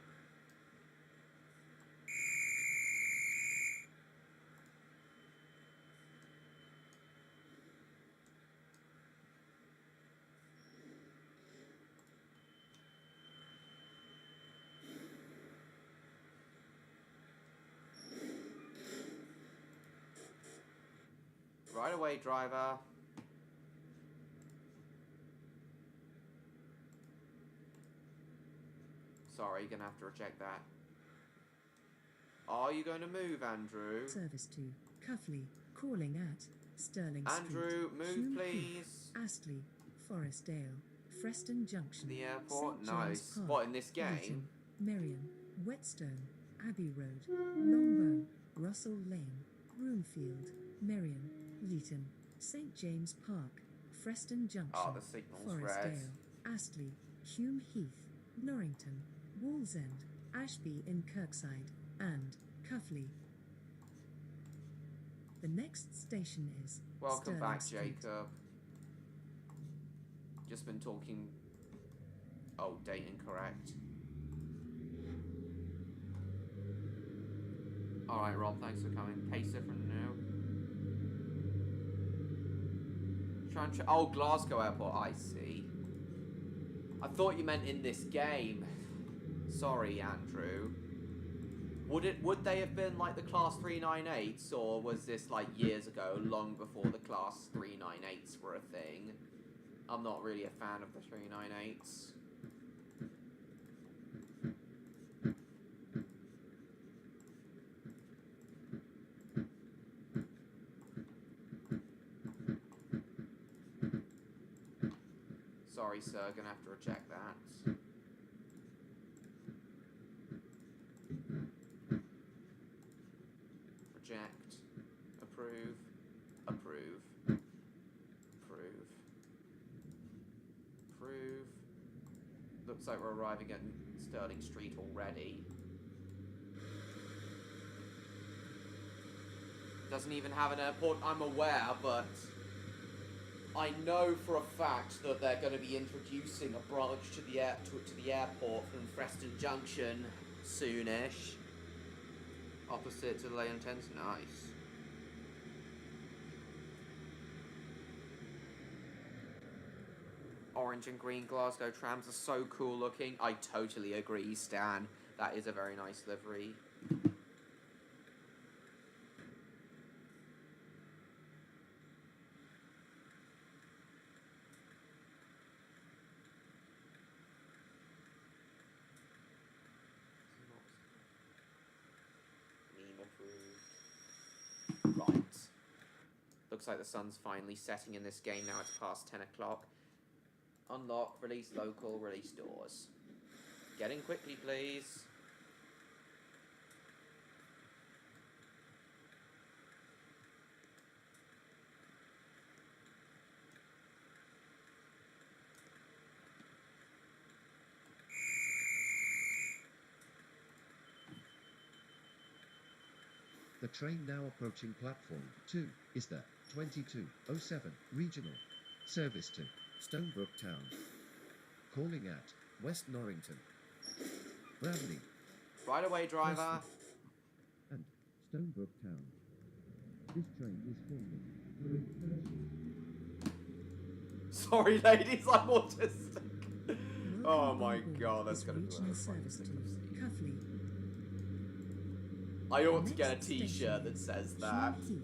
Right away, driver. Sorry, gonna have to reject that. Are you going to move, Andrew? Service to Cuffley, calling at Stirling Andrew, Street, move, Hume please. Heath, Astley, Forestdale, Freston Junction, The airport? St. James Nice. Park, What, in this game? Luton, Merrion, Whetstone, Abbey Road, Longbow, Russell Lane, Broomfield, Merrion, Leeton, St. James Park, Freston Junction, Oh, the signal's Forestdale, red. Astley, Hume Heath, Norrington, Wallsend, Ashby in Kirkside, and Cuffley. The next station is Welcome Stirling back, Street. Jacob. Just been talking... Oh, date incorrect. Alright, Rob, thanks for coming. Pacer from new. Oh, Glasgow Airport, I see. I thought you meant in this game. Sorry, Andrew. Would they have been like the Class 398s, or was this like years ago, long before the Class 398s were a thing? I'm not really a fan of the 398s. Sorry, sir, gonna have to reject that. Looks like we're arriving at Stirling Street already. Doesn't even have an airport, I'm aware, but I know for a fact that they're going to be introducing a branch to the airport from Preston Junction soonish. Opposite to the Leyland Thames. Nice. Orange and green Glasgow trams are so cool looking. I totally agree, Stan. That is a very nice livery. Right. Looks like the sun's finally setting in this game now. It's past 10 o'clock. Unlock, release local, release doors. Get in quickly, please. The train now approaching platform 2 is the 2207 regional service to Stonebrook Town. Calling at West Norrington, Bramley, Right away, driver. and Stonebrook Town. This train is forming. Sorry, ladies, I'm autistic. Welcome Oh my on board god, that's this gonna be regional one of the service funniest to things I've seen. Cuffley. I ought to get a Next t-shirt that station, says that. Keith.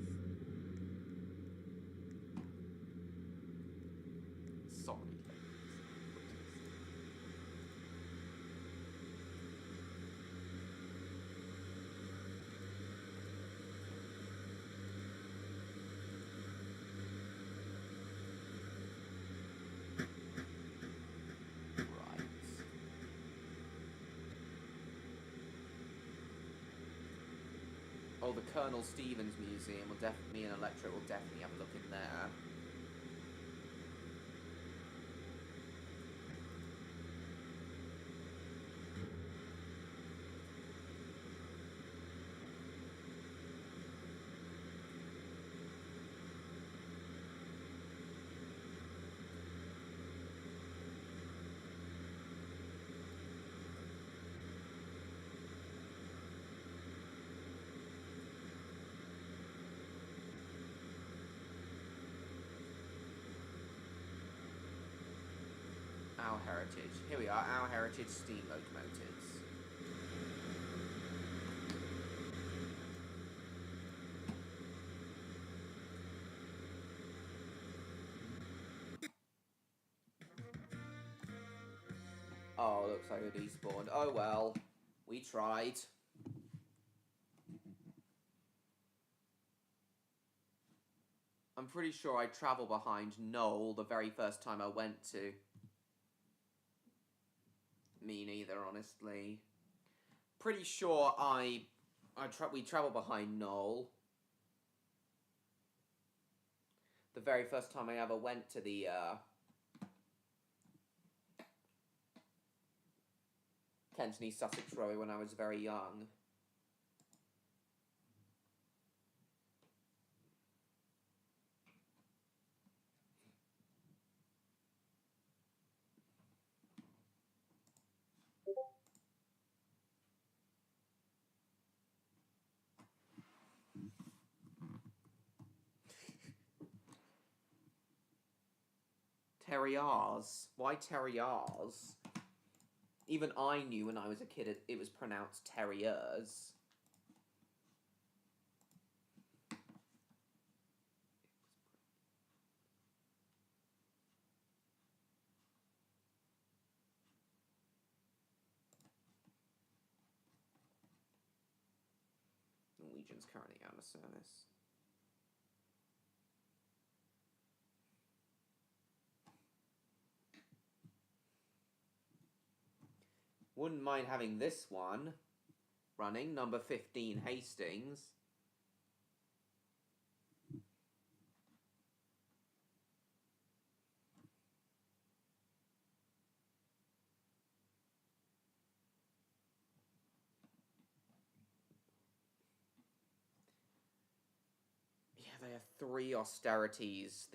Sorry, ladies. Right. Oh, the Colonel Stevens Museum will definitely, me and Electra will definitely have a look in there. Our heritage. Here we are, our heritage steam locomotives. Oh, looks like we despawned. Oh well, we tried. I'm pretty sure I traveled behind Noel the very first time I went to. Me neither, honestly. Pretty sure we traveled behind Noel. The very first time I ever went to the Kenton East Sussex Railway when I was very young. Terriers? Why terriers? Even I knew when I was a kid it was pronounced terriers. Norwegian's currently out of service. Wouldn't mind having this one running, number 15 Hastings. They have 3 austerities.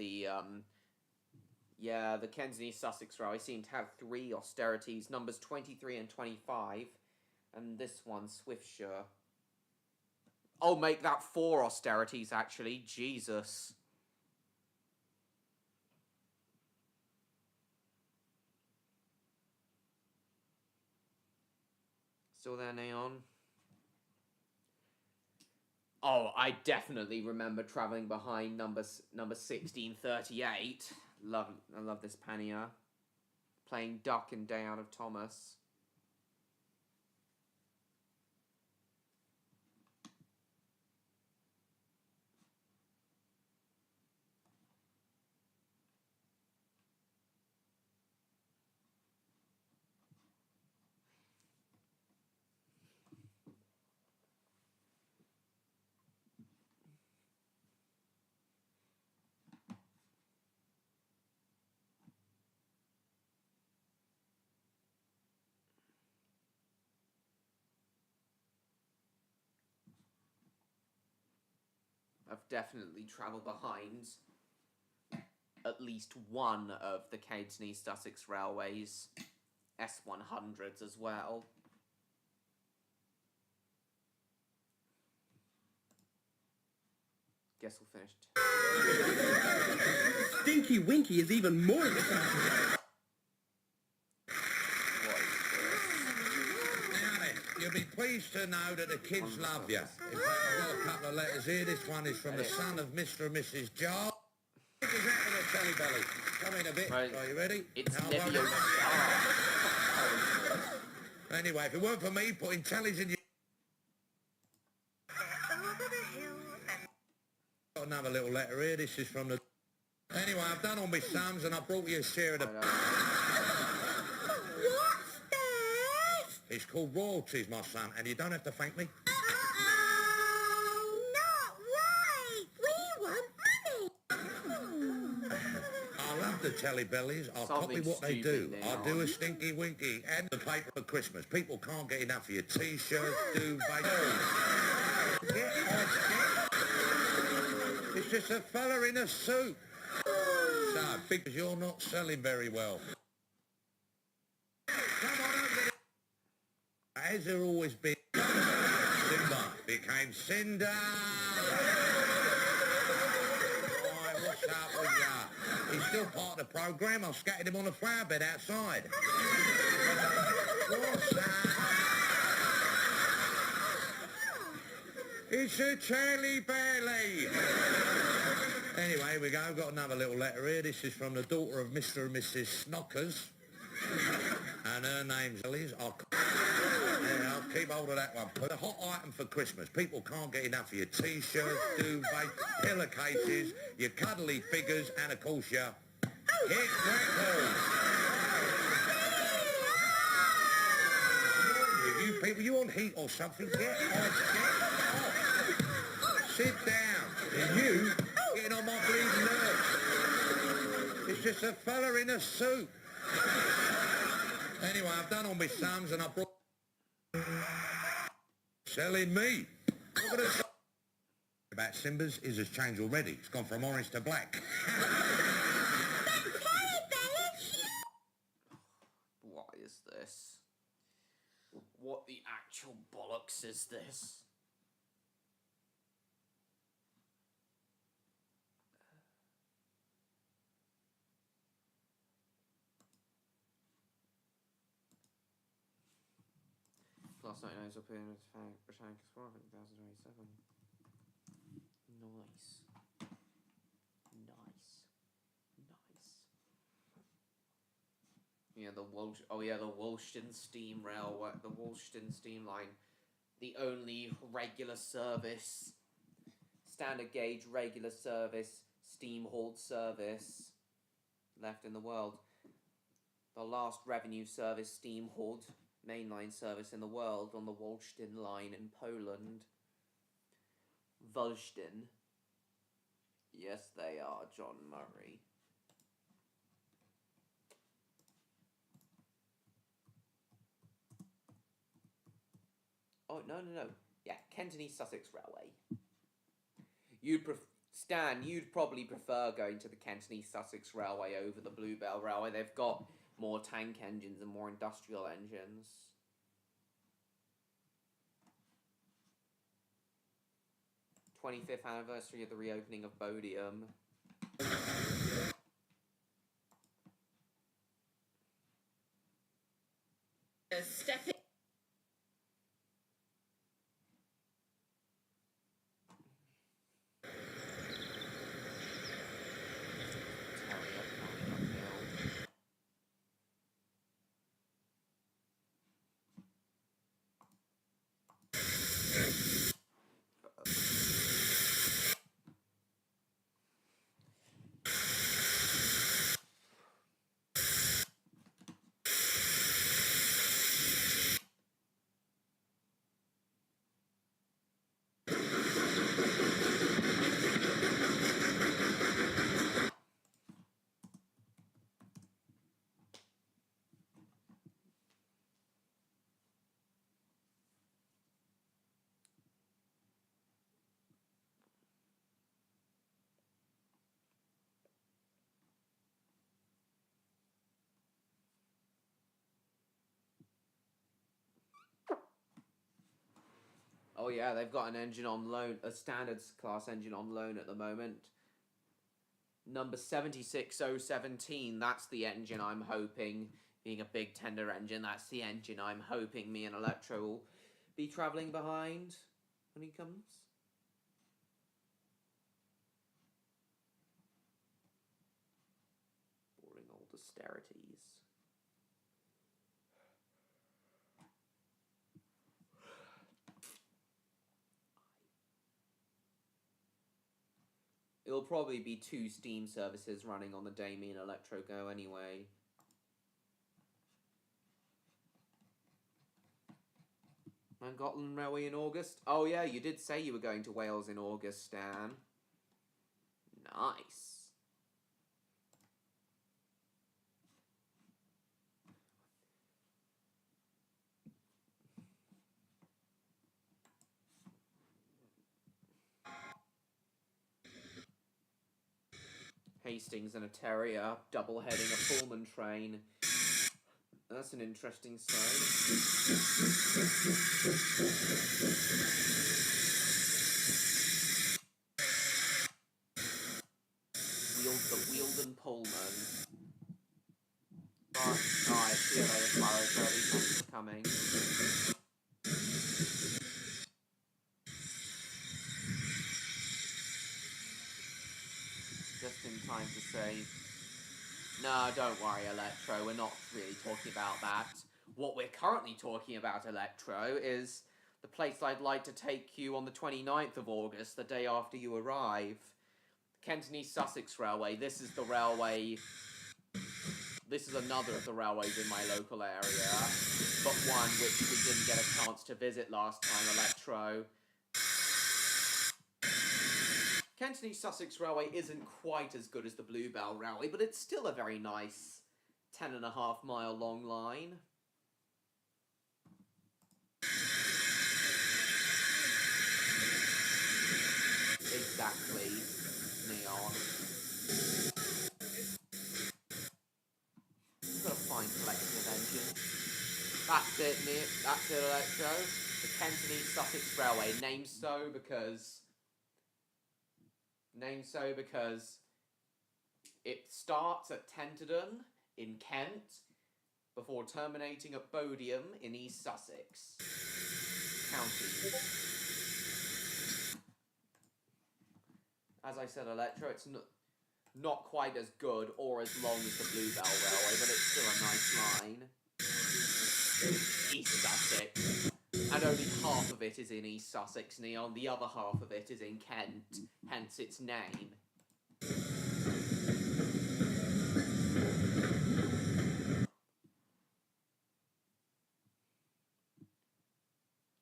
Yeah, the Kens and East Sussex Railway seem to have 3 austerities, numbers 23 and 25, and this one, Swiftsure. Oh, make that 4 austerities, actually. Jesus. Still there, Neon? Oh, I definitely remember travelling behind number 1638. I love this pannier. Playing Duck and Day Out of Thomas. I've definitely travelled behind at least one of the Cades and East Sussex Railways S100s as well. Guess we'll finish. Stinky Winky is even more exciting. You'll be pleased to know that the kids love you. In fact, I've got a couple of letters here. This one is from the son of Mr. and Mrs. Jar. This is out of the Telly Belly. Come in a bit. Right. Are you ready? It's Now, Levy anyway, if it weren't for me putting tellies in your... Got another little letter here. This is from the... Anyway, I've done all my sums and I brought you a share of the... It's called royalties, my son, and you don't have to thank me. Oh, not right. We want money. I love the Telly Bellies. I'll copy Something what they do. stupid, I'll do a Stinky Winky and the paper for Christmas. People can't get enough of your T-shirts, duvets. It's just a fella in a suit. So, because you're not selling very well. Come on over to the... Has there always been... Simba became Cinder. Right, what's up with ya? He's still part of the programme. I've scattered him on the flower bed outside. What's that? It's a Telly Belly. Anyway, here we go. I've got another little letter here. This is from the daughter of Mr. and Mrs. Snockers. And her name's Liz. I'll keep hold of that one. Put a hot item for Christmas. People can't get enough of your T-shirts, duvets, pillowcases, your cuddly figures, and of course your hit records. You people, you on heat or something? Get off. Sit down. And you getting on my bleeding nerves. It's just a fella in a suit. Anyway, I've done all my sums and I brought... Selling me. Look at the... About Simba's, his has changed already. It's gone from orange to black. What is this? What the actual bollocks is this? Last night I was up in Britannicus 4,027. Nice. Yeah, the Wolston Steam Railway, the Wolston Steam Line, the only regular service, standard gauge regular service, steam hauled service left in the world. The last revenue service steam hauled mainline service in the world on the Wolsztyn line in Poland. Wolsztyn. Yes, they are, John Murray. Oh, no. Yeah, Kent and East Sussex Railway. Stan, you'd probably prefer going to the Kent and East Sussex Railway over the Bluebell Railway. They've got more tank engines and more industrial engines. 25th anniversary of the reopening of Bodiam. Stepping. Oh yeah, they've got an engine on loan, a standards class engine on loan at the moment. Number 76017, that's the engine I'm hoping, being a big tender engine, that's the engine I'm hoping me and Electro will be travelling behind when he comes. Boring old austerities. It'll probably be 2 Steam services running on the day me and Electro go anyway. Llangollen Railway in August? Oh yeah, you did say you were going to Wales in August, Stan. Nice. Hastings and a Terrier, double heading a Pullman train. That's an interesting sight. The Wealden Pullman. But, alright, see you later, Flowers. Thanks for coming. Just in time to say, no, don't worry, Electro, we're not really talking about that. What we're currently talking about, Electro, is the place I'd like to take you on the 29th of August, the day after you arrive. Kent and East Sussex Railway. This is the railway. This is another of the railways in my local area, but one which we didn't get a chance to visit last time, Electro. Kent and East Sussex Railway isn't quite as good as the Bluebell Railway, but it's still a very nice 10.5 mile long line. Exactly, Neon. You've got a fine collection of engines. That's it, that's it, Electro. The Kent and East Sussex Railway, named so because it starts at Tenterden in Kent before terminating at Bodiam in East Sussex County. As I said, Electro, it's not quite as good or as long as the Bluebell Railway, but it's still a nice line. East Sussex. And only half of it is in East Sussex, Neon. The other half of it is in Kent, hence its name.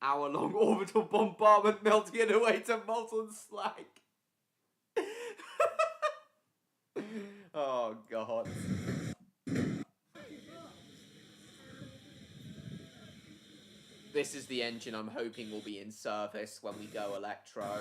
Hour-long orbital bombardment melting it away to molten slag. Oh, God. This is the engine I'm hoping will be in service when we go, Electro.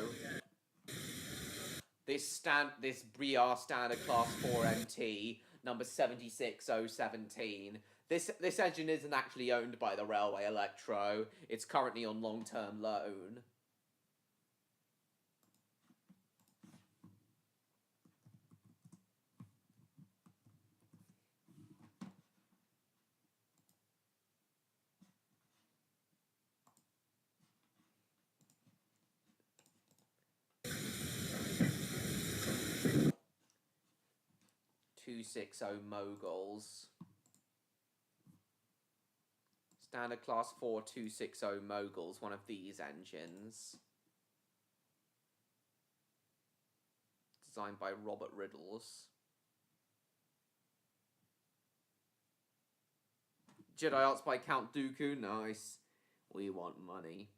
this Briar Standard Class 4 MT, number 76017. This engine isn't actually owned by the Railway Electro. It's currently on long-term loan. Moguls. Standard Class 4 260 Moguls, one of these engines. Designed by Robert Riddles. Jedi Arts by Count Dooku, nice. We want money.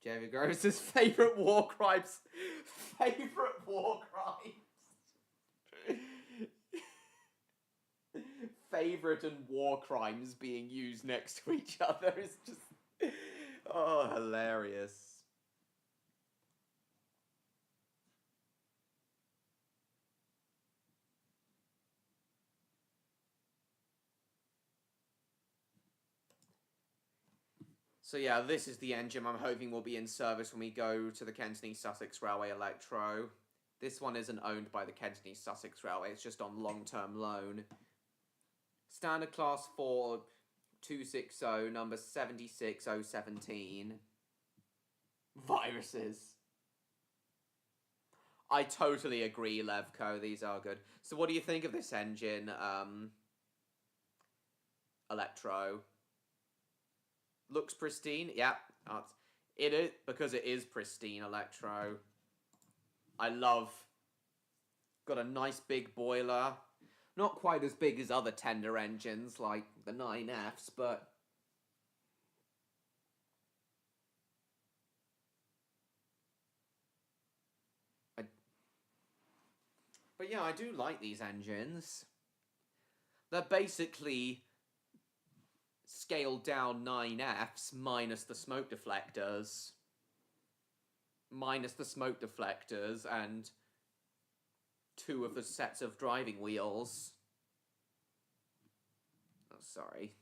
Jerry Gross' favourite war crimes. Favourite war crimes. Favourite and war crimes being used next to each other is just... Oh, hilarious. So yeah, this is the engine I'm hoping will be in service when we go to the Kenton Sussex Railway Electro. This one isn't owned by the Kenton Sussex Railway, it's just on long-term loan. Standard Class 4 260, number 76017. Viruses. I totally agree, Levco, these are good. So what do you think of this engine, Electro? Looks pristine, yeah. It is, because it is pristine, Electro. I love... Got a nice big boiler. Not quite as big as other tender engines, like the 9Fs, but... But yeah, I do like these engines. They're basically scaled down 9Fs minus the smoke deflectors. Minus the smoke deflectors and 2 of the sets of driving wheels. Oh, sorry.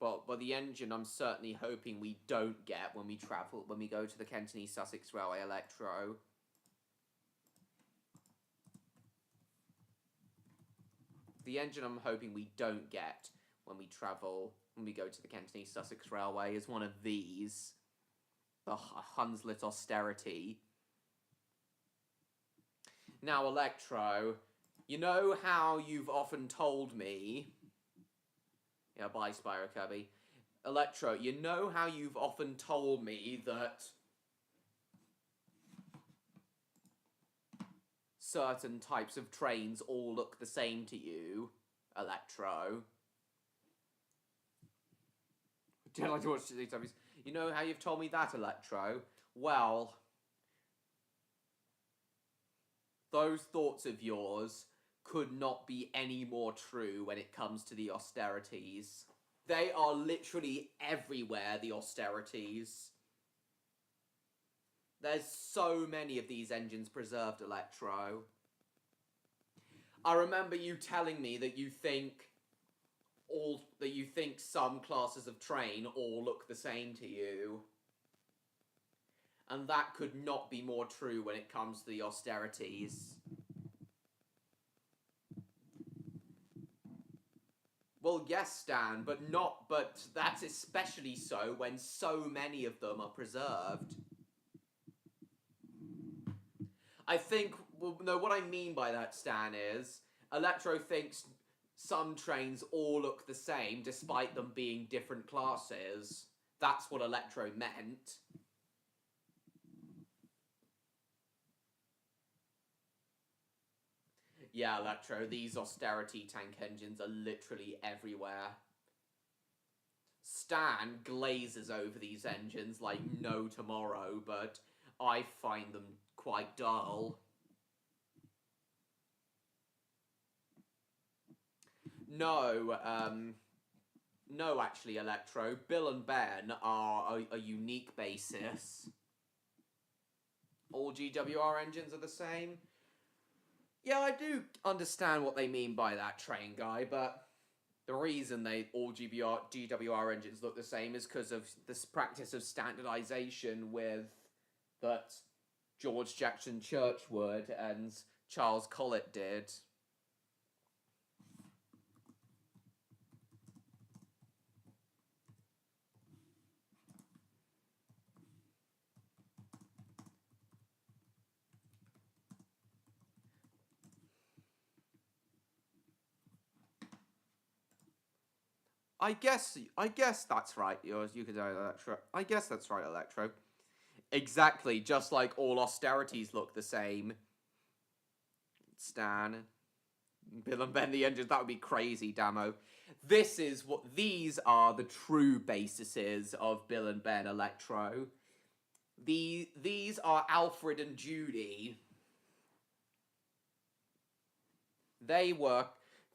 But the engine I'm certainly hoping we don't get when we go to the Kenton Sussex Railway Electro. The engine I'm hoping we don't get when we go to the Kenton Sussex Railway is one of these. The Hunslet Austerity. Now, Electro, you know how you've often told me... Yeah, bye, Spyro Kirby. Electro, you know how you've often told me that certain types of trains all look the same to you, Electro? Do you like to watch these movies? You know how you've told me that, Electro? Well, those thoughts of yours could not be any more true when it comes to the austerities. They are literally everywhere, the austerities. There's so many of these engines preserved, Electro. I remember you telling me that you think some classes of train all look the same to you. And that could not be more true when it comes to the austerities. Well, yes, Stan, but that's especially so when so many of them are preserved. I think, well, no, what I mean by that, Stan, is Electro thinks some trains all look the same despite them being different classes. That's what Electro meant. Yeah, Electro, these austerity tank engines are literally everywhere. Stan glazes over these engines like no tomorrow, but I find them quite dull. No, no, actually, Electro. Bill and Ben are a unique basis. All GWR engines are the same. Yeah, I do understand what they mean by that, train guy, but the reason all GWR engines look the same is because of this practice of standardization with that George Jackson Churchwood and Charles Collett did. I guess that's right. You could say Electro. I guess that's right, Electro. Exactly, just like all austerities look the same. Stan, Bill and Ben the engines. That would be crazy, Damo. These are the true basises of Bill and Ben Electro. These are Alfred and Judy.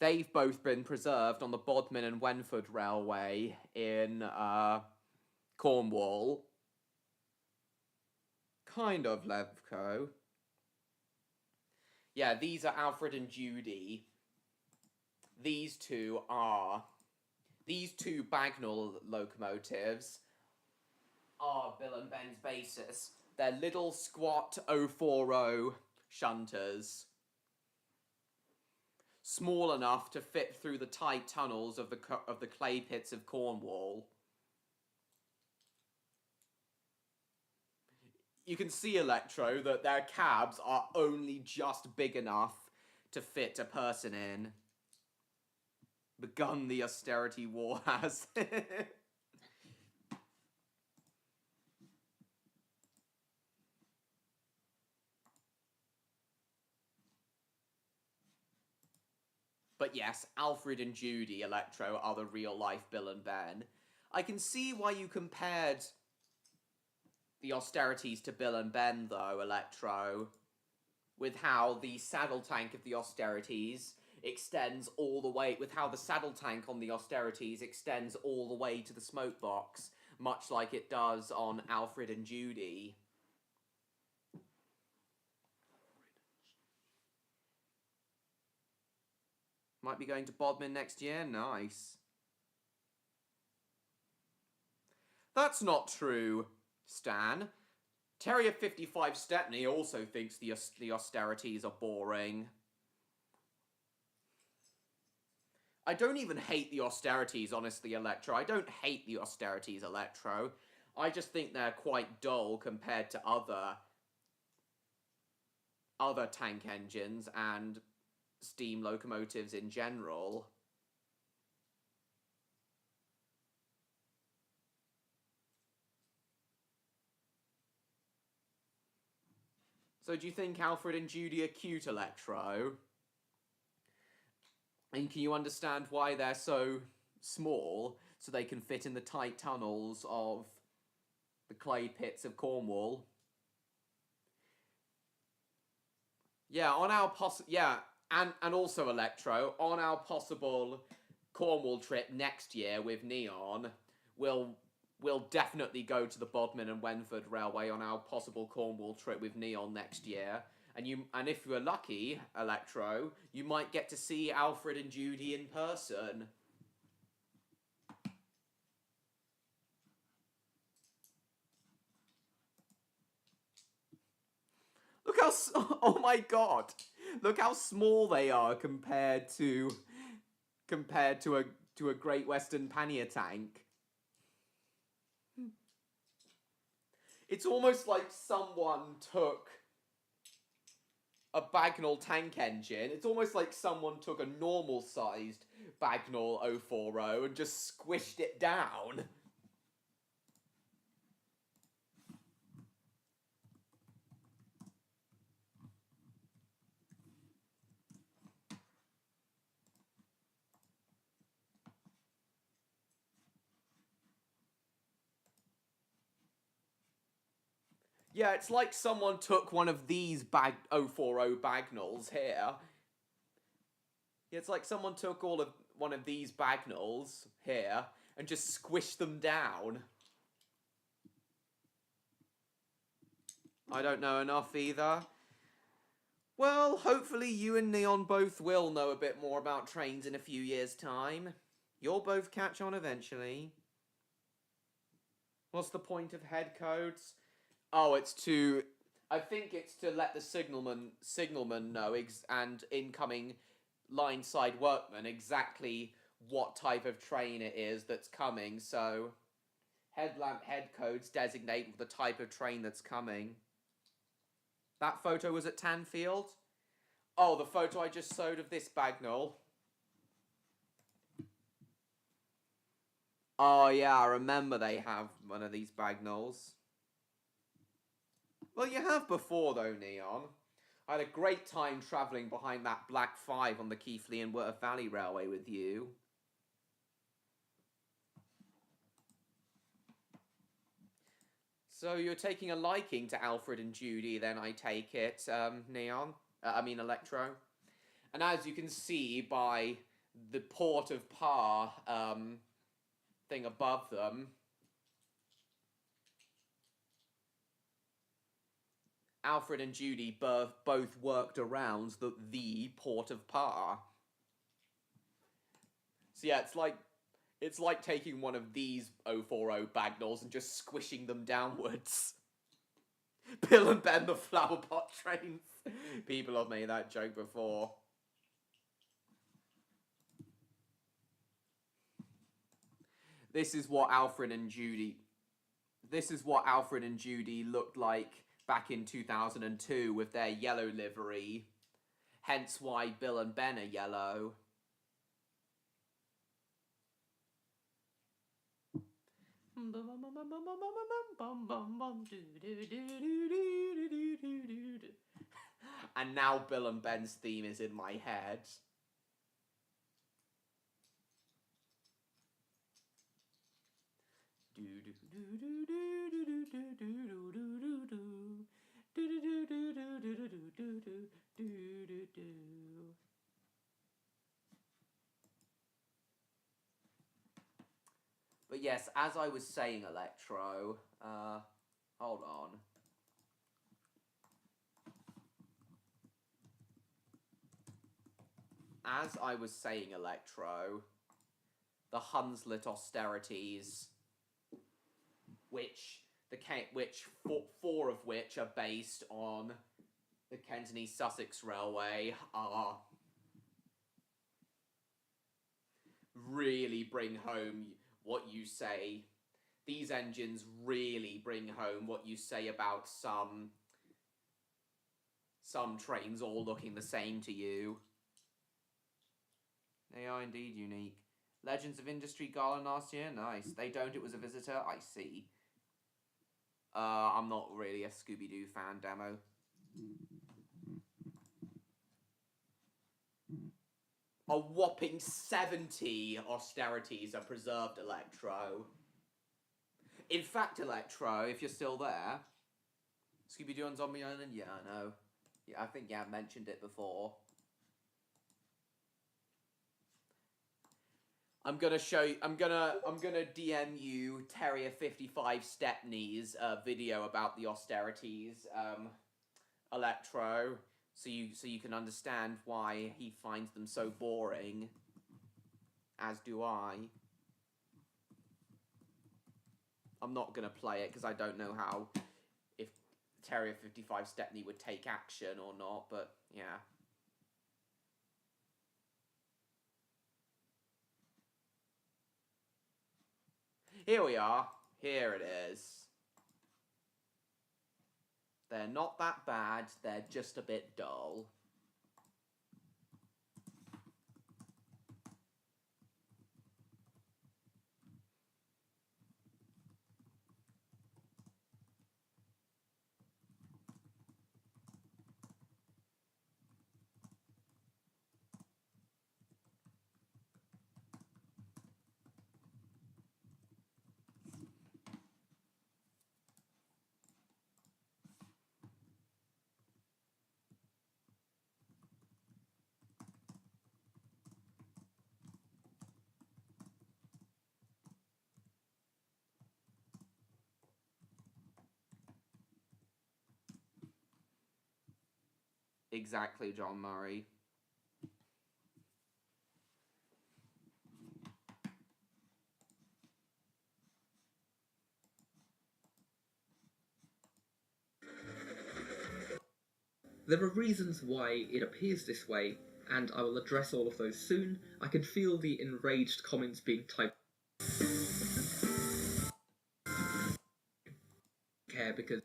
They've both been preserved on the Bodmin and Wenford Railway in Cornwall. Kind of Levco. Yeah, these are Alfred and Judy. These two Bagnall locomotives are Bill and Ben's basis. They're little squat 040 shunters. Small enough to fit through the tight tunnels of the clay pits of Cornwall. You can see, Electro, that their cabs are only just big enough to fit a person in. Begun the austerity war has. But yes, Alfred and Judy, Electro, are the real-life Bill and Ben. I can see why you compared the austerities to Bill and Ben, though, Electro, with how the saddle tank of the austerities extends all the way, with how the saddle tank on the austerities extends all the way to the smoke box, much like it does on Alfred and Judy. Might be going to Bodmin next year? Nice. That's not true, Stan. Terrier 55 Stepney also thinks the austerities are boring. I don't even hate the austerities, honestly, Electro. I don't hate the austerities, Electro. I just think they're quite dull compared to other tank engines and steam locomotives in general. So do you think Alfred and Judy are cute, Electro? And can you understand why they're so small, so they can fit in the tight tunnels of the clay pits of Cornwall? Yeah, on our and also, Electro, on our possible Cornwall trip next year with Neon, we'll definitely go to the Bodmin and Wenford Railway on our possible Cornwall trip with Neon next year. And if you're lucky, Electro, you might get to see Alfred and Judy in person. Look how oh my god. Look how small they are compared to a Great Western pannier tank. It's almost like someone took a Bagnall tank engine. It's almost like someone took a normal-sized Bagnall 040 and just squished it down. Yeah, it's like someone took one of these 040 Bagnalls here. Yeah, it's like someone took one of these Bagnalls here and just squished them down. I don't know enough either. Well, hopefully you and Neon both will know a bit more about trains in a few years' time. You'll both catch on eventually. What's the point of head codes? Oh, I think it's to let the signalman know and incoming line side workmen exactly what type of train it is that's coming. So headlamp head codes designate the type of train that's coming. That photo was at Tanfield. Oh, the photo I just showed of this Bagnall. Oh yeah, I remember they have one of these Bagnalls. Well, you have before though, Neon. I had a great time travelling behind that Black 5 on the Keighley and Worth Valley Railway with you. So you're taking a liking to Alfred and Judy then, I take it, Neon? Electro. And as you can see by the Port of Par thing above them, Alfred and Judy both worked around the Port of Par. So yeah, it's like taking one of these 040 Bagnalls and just squishing them downwards. Bill and Ben the flower pot trains. People have made that joke before. This is what Alfred and Judy looked like back in 2002 with their yellow livery. Hence why Bill and Ben are yellow. And now Bill and Ben's theme is in my head. But yes, as I was saying, Electro, hold on. As I was saying, Electro, the Hunslet austerities, which four of which are based on the Kenton East Sussex Railway, are really bring home what you say. These engines really bring home what you say about some trains all looking the same to you. They are indeed unique. Legends of Industry Gala last year? Nice. They don't, it was a visitor? I see. I'm not really a Scooby-Doo fan, Demo. A whopping 70 austerities are preserved, Electro. In fact, Electro, if you're still there, Scooby-Doo on Zombie Island? Yeah, I know. Yeah, I think I mentioned it before. I'm gonna DM you Terrier 55 Stepney's video about the austerities, Electro, so you can understand why he finds them so boring. As do I. I'm not gonna play it because I don't know if Terrier 55 Stepney would take action or not, but yeah. Here we are. Here it is. They're not that bad, they're just a bit dull. Exactly, John Murray. There are reasons why it appears this way, and I will address all of those soon. I can feel the enraged comments being typed. Care because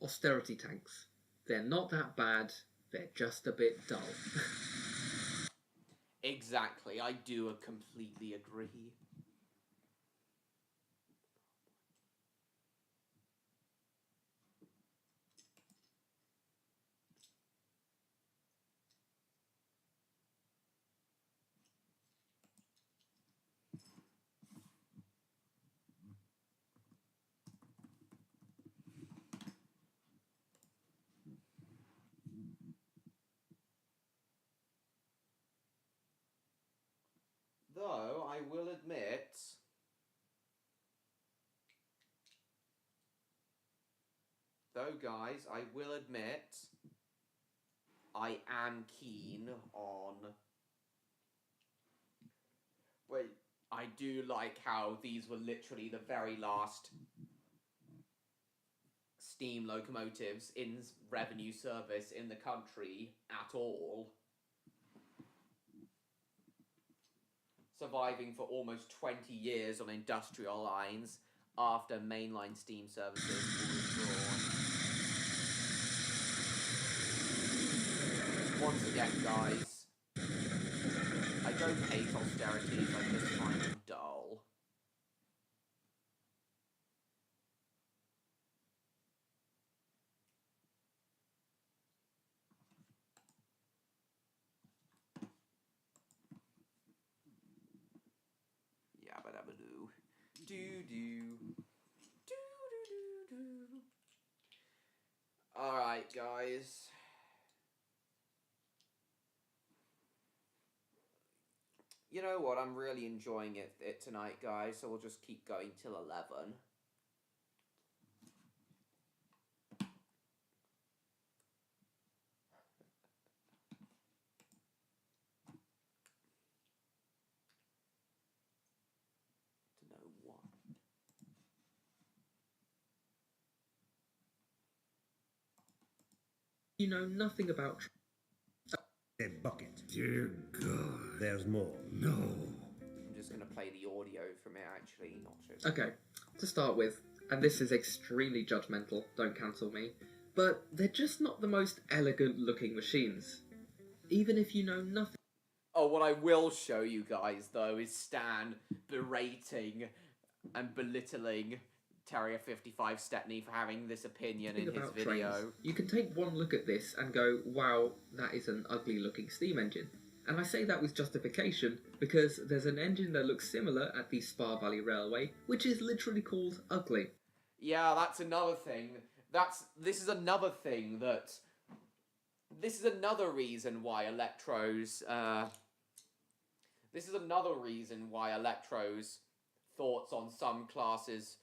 austerity tanks. They're not that bad, they're just a bit dull. Exactly, I do completely agree. Though, I will admit... Though, guys, I will admit... I am keen on... Wait, I do like how these were literally the very last steam locomotives in revenue service in the country at all. Surviving for almost 20 years on industrial lines after mainline steam services were withdrawn. Once again, guys, I don't hate austerities, I just find them dull. Yabba dabba doo. Doo doo. Doo doo doo doo. Alright, guys. You know what, I'm really enjoying it tonight, guys, so we'll just keep going till 11. To know what? You know nothing about... A bucket. Dear God. There's more. No. I'm just going to play the audio from it, actually, not sure. Okay, to start with, and this is extremely judgmental, don't cancel me, but they're just not the most elegant looking machines. Even if you know nothing... Oh, what I will show you guys, though, is Stan berating and belittling Terrier 55 Stepney for having this opinion in his about video. trains, you can take one look at this and go, wow, that is an ugly looking steam engine. And I say that with justification because there's an engine that looks similar at the Spa Valley Railway, which is literally called ugly. Yeah, that's another thing. This is another thing that... This is another reason why Electro's... This is another reason why Electro's thoughts on some classes...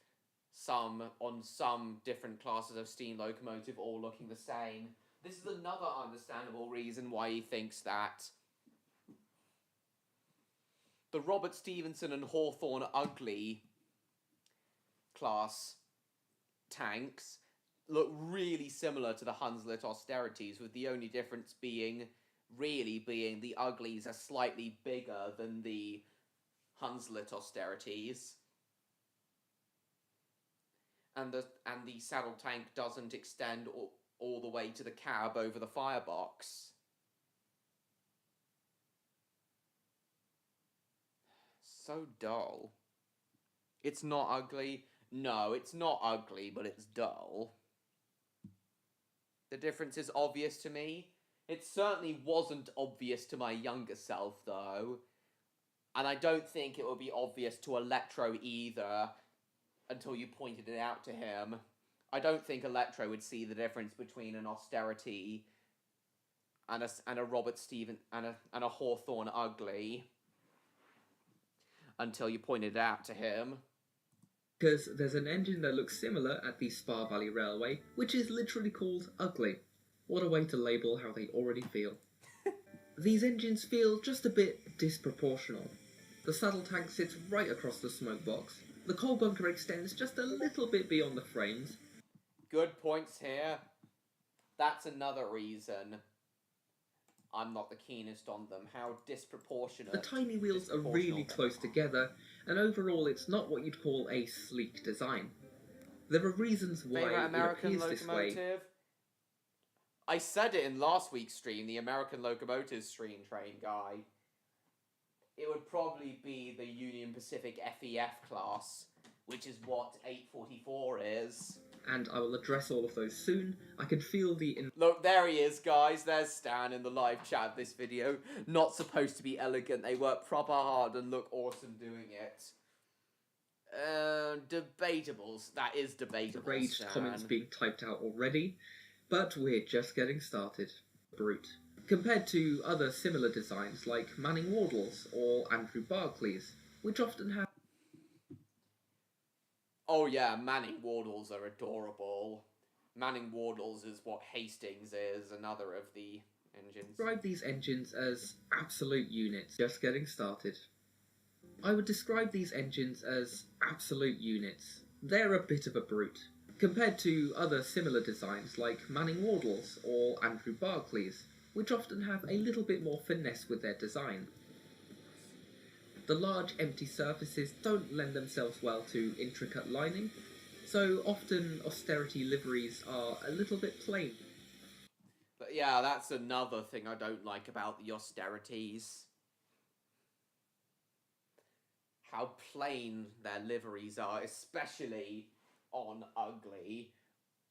on some different classes of steam locomotive all looking the same. This is another understandable reason why he thinks that the Robert Stevenson and Hawthorne Ugly class tanks look really similar to the Hunslet Austerities, with the only difference being the Uglies are slightly bigger than the Hunslet Austerities. And the saddle tank doesn't extend all the way to the cab over the firebox. So dull. It's not ugly. No, it's not ugly, but it's dull. The difference is obvious to me. It certainly wasn't obvious to my younger self, though. And I don't think it would be obvious to Electro either, until you pointed it out to him. I don't think Electro would see the difference between an Austerity and a Robert Steven and a Hawthorne Ugly until you pointed it out to him. Because there's an engine that looks similar at the Spa Valley Railway, which is literally called ugly. What a way to label how they already feel. These engines feel just a bit disproportional. The saddle tank sits right across the smoke box. The coal bunker extends just a little bit beyond the frames. Good points here. That's another reason I'm not the keenest on them. How disproportionate. The tiny wheels are really close together, and overall it's not what you'd call a sleek design. There are reasons why Favorite American it appears this way. locomotive? I said it in last week's stream, the American Locomotive Stream Train guy. It would probably be the Union Pacific FEF class, which is what 844 is. And I will address all of those soon. I can feel the... Look, there he is, guys. There's Stan in the live chat of this video. Not supposed to be elegant. They work proper hard and look awesome doing it. Debatables. That is debatable, Raged Stan. comments being typed out already, but we're just getting started. Brute. Compared to other similar designs like Manning Wardle's or Andrew Barclay's, which often have... Oh yeah, Manning Wardles are adorable. Manning Wardles is what Hastings is, another of the engines. Describe these engines as absolute units. Just getting started. I would describe these engines as absolute units. They're a bit of a brute. Compared to other similar designs like Manning Wardle's or Andrew Barclay's, which often have a little bit more finesse with their design. The large empty surfaces don't lend themselves well to intricate lining, so often austerity liveries are a little bit plain. But yeah, that's another thing I don't like about the austerities. How plain their liveries are, especially on Ugly.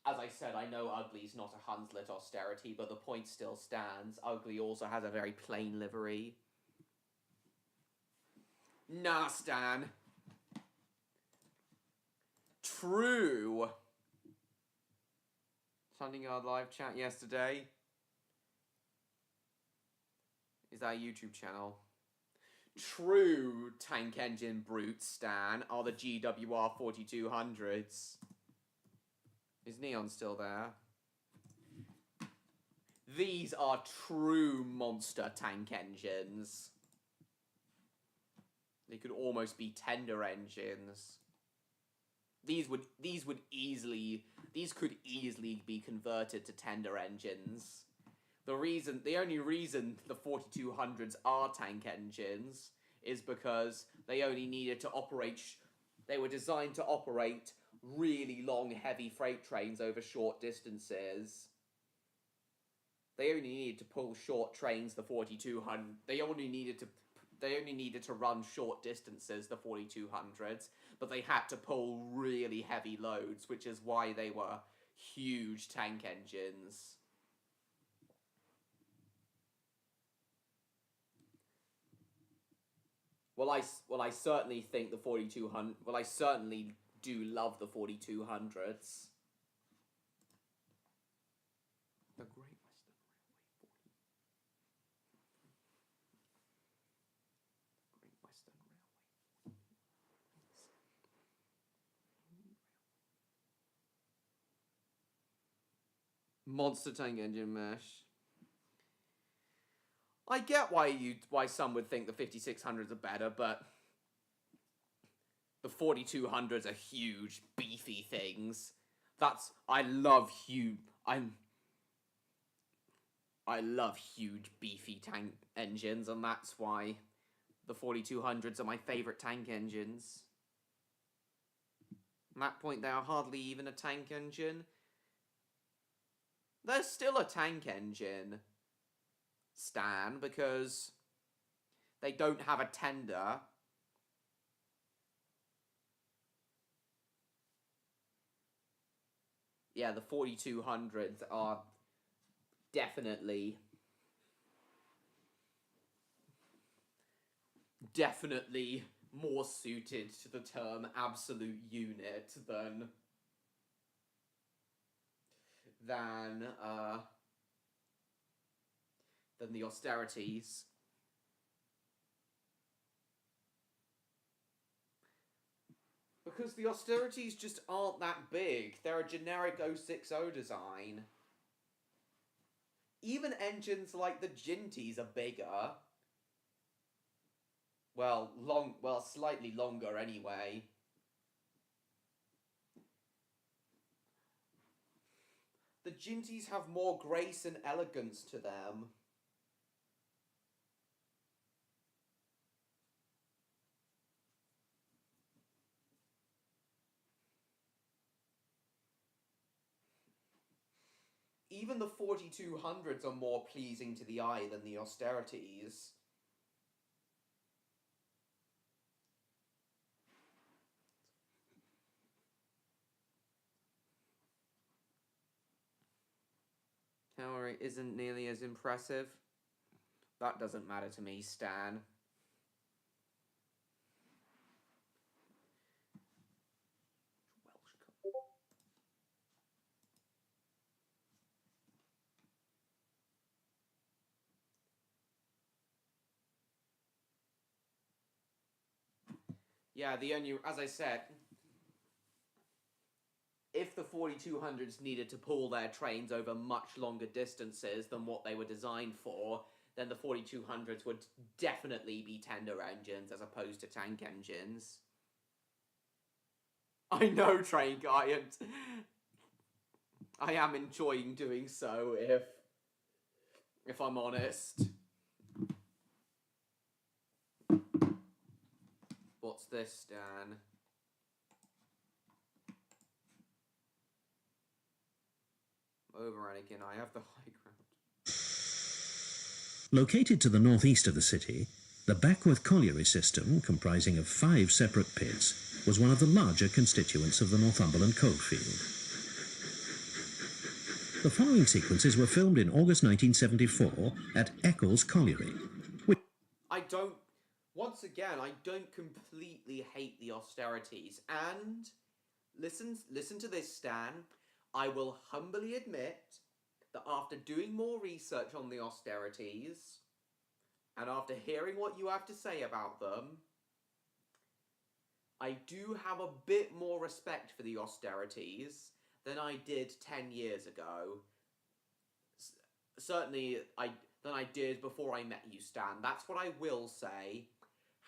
As I said, I know Ugly's not a Hunslet austerity, but the point still stands. Ugly also has a very plain livery. Nah, Stan. True. Sending our live chat yesterday. Is that a YouTube channel? True tank engine brutes, Stan, are the GWR 4200s. Is Neon still there? These are true monster tank engines. They could almost be tender engines. These could easily be converted to tender engines. The only reason the 4200s are tank engines is because they only needed to operate, they were designed to operate really long, heavy freight trains over short distances. They only needed to pull short trains, the 4200. They only needed to run short distances, the 4200s, but they had to pull really heavy loads, which is why they were huge tank engines. Well, I certainly think the 4200. Well, I certainly do love the 4200s. The Great Western Railway 40. Great Western Railway. Monster tank engine mesh. I get why some would think the 5600s are better, but the 4200s are huge, beefy things. I love huge beefy tank engines, and that's why the 4200s are my favorite tank engines. At that point, they are hardly even a tank engine. They're still a tank engine, Stan, because they don't have a tender. Yeah, the 4200s are definitely more suited to the term absolute unit than the austerities. Because the austerities just aren't that big. They're a generic 060 design. Even engines like the Ginties are bigger. Well, slightly longer anyway. The Ginties have more grace and elegance to them. Even the 4200s are more pleasing to the eye than the austerities. Tower isn't nearly as impressive. That doesn't matter to me, Stan. Yeah, as I said, if the 4200s needed to pull their trains over much longer distances than what they were designed for, then the 4200s would definitely be tender engines as opposed to tank engines. I know, Train Giant. I am enjoying doing so, if I'm honest. What's this, Dan? Over, Anakin, I have the high ground. Located to the northeast of the city, the Backworth Colliery system, comprising of 5 separate pits, was one of the larger constituents of the Northumberland coalfield. The following sequences were filmed in August 1974 at Eccles Colliery. Once again, I don't completely hate the austerities, and listen to this, Stan. I will humbly admit that after doing more research on the austerities, and after hearing what you have to say about them, I do have a bit more respect for the austerities than I did 10 years ago. Certainly, than I did before I met you, Stan. That's what I will say.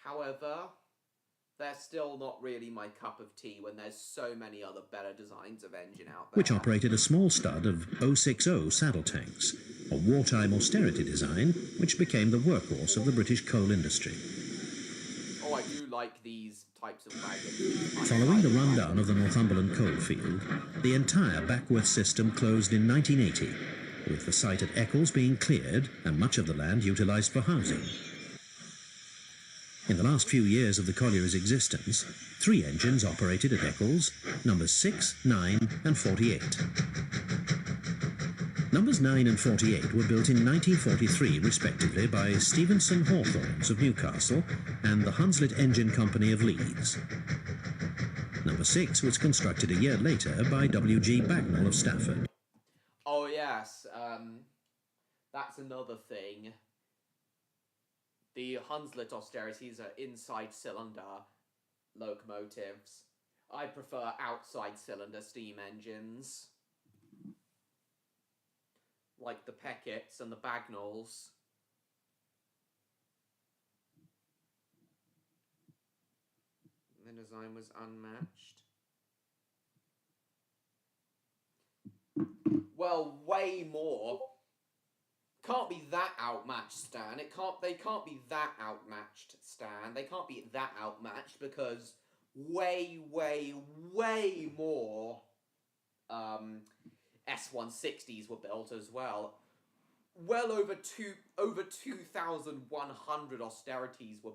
However, they're still not really my cup of tea when there's so many other better designs of engine out there. Which operated a small stud of 060 saddle tanks, a wartime austerity design which became the workhorse of the British coal industry. Oh, I do like these types of wagons. Following the rundown of the Northumberland coalfield, the entire Backworth system closed in 1980, with the site at Eccles being cleared and much of the land utilised for housing. In the last few years of the colliery's existence, 3 engines operated at Eccles, numbers 6, 9 and 48. Numbers 9 and 48 were built in 1943 respectively by Stevenson Hawthorns of Newcastle and the Hunslet Engine Company of Leeds. Number 6 was constructed a year later by W.G. Bagnall of Stafford. Oh yes, that's another thing. The Hunslet austerities are inside cylinder locomotives. I prefer outside cylinder steam engines, like the Pecketts and the Bagnalls. The design was unmatched. Well, way more. Can't be that outmatched, Stan. They can't be that outmatched, Stan. They can't be that outmatched because way more S160s were built as well. Well over 2,100 austerities were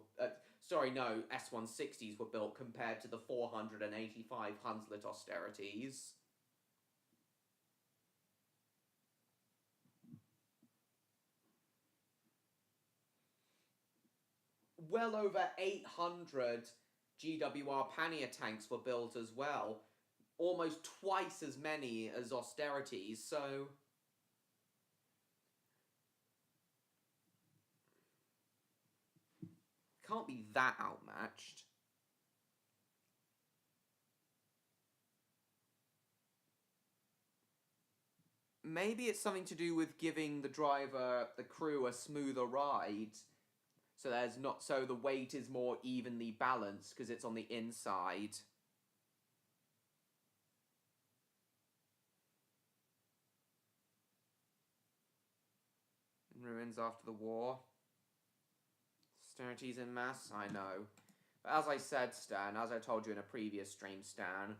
S160s were built compared to the 485 Hunslet austerities. Well over 800 GWR pannier tanks were built as well. Almost twice as many as austerities, so... Can't be that outmatched. Maybe it's something to do with giving the crew a smoother ride. So so the weight is more evenly balanced because it's on the inside. Ruins after the war. Austerities en masse, I know. But as I said, Stan, as I told you in a previous stream, Stan,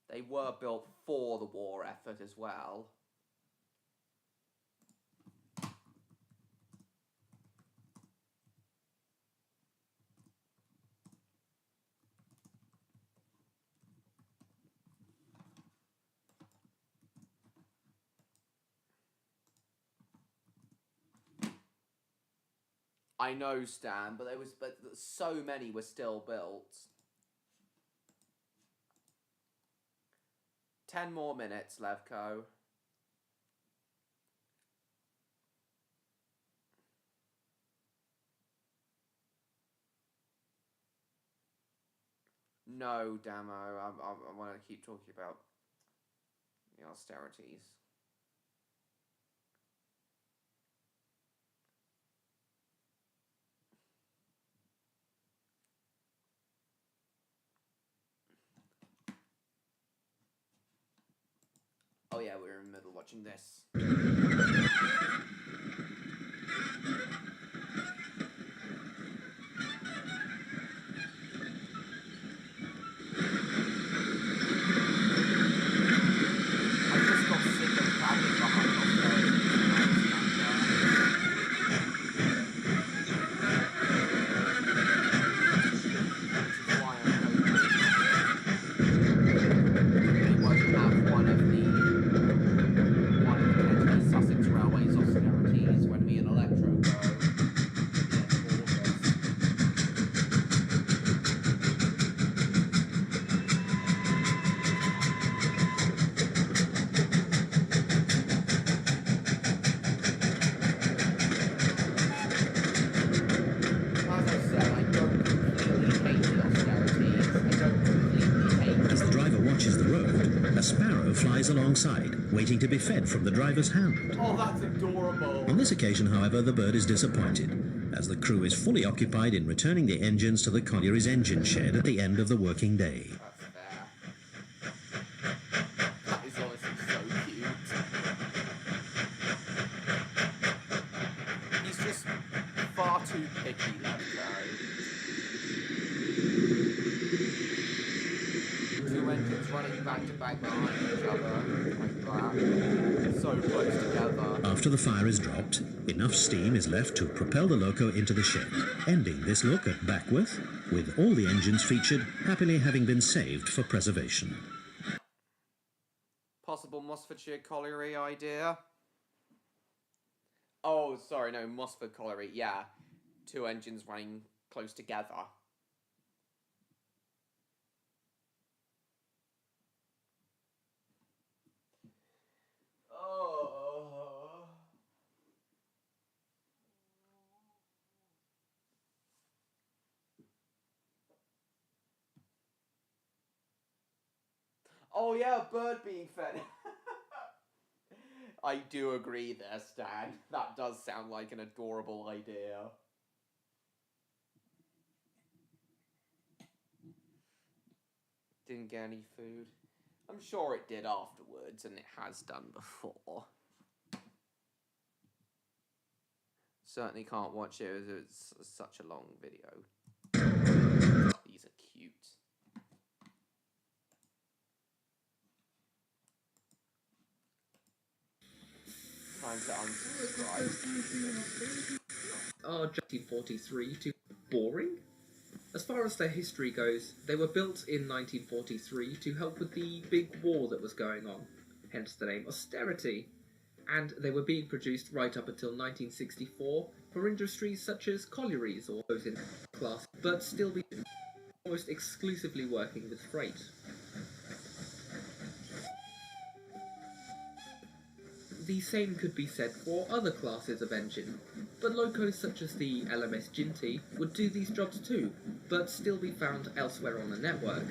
they were built for the war effort as well. I know, Stan, but so many were still built. 10 more minutes, Levko. No, Damo, I want to keep talking about the austerities. Oh yeah, we were in the middle watching this. I just got sick of crabbing behind Sussex Railways austerities when me and Electro go at the end of August. As I said, I don't completely hate the austerities. I don't completely hate. As the driver watches the road, a sparrow flies alongside, waiting to be fed from the driver's hand. Oh, that's adorable. On this occasion, however, the bird is disappointed, as the crew is fully occupied in returning the engines to the colliery's engine shed at the end of the working day. That's fair. That is honestly so cute. He's just far too picky, that guy. Two engines running back to back behind each other, like that. So close together. After the fire is dropped, enough steam is left to propel the loco into the shed, ending this look at Backworth, with all the engines featured happily having been saved for preservation. Possible Mosfordshire colliery idea? Oh, sorry, no, Mosford colliery, yeah. Two engines running close together. Oh. Oh yeah, bird being fed. I do agree there, Stan. That does sound like an adorable idea. Didn't get any food. I'm sure it did afterwards, and it has done before. Certainly can't watch it as it's such a long video. These are cute. Time to unsubscribe. Are 1943 too boring? As far as their history goes, they were built in 1943 to help with the big war that was going on, hence the name austerity. And they were being produced right up until 1964 for industries such as collieries or those in class, but still be almost exclusively working with freight. The same could be said for other classes of engine, but locos such as the LMS Ginty would do these jobs too, but still be found elsewhere on the network.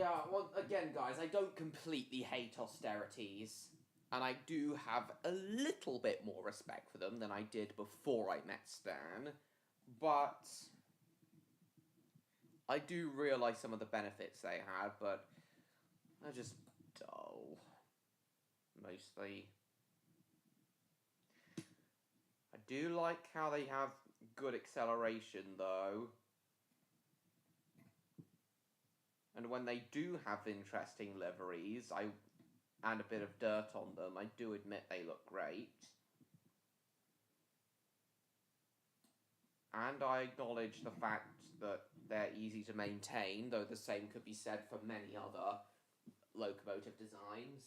Yeah, well, again, guys, I don't completely hate austerities. And I do have a little bit more respect for them than I did before I met Stan. But I do realise some of the benefits they had, but they're just dull. Mostly. I do like how they have good acceleration, though. And when they do have interesting liveries, and a bit of dirt on them, I do admit they look great. And I acknowledge the fact that they're easy to maintain, though the same could be said for many other locomotive designs.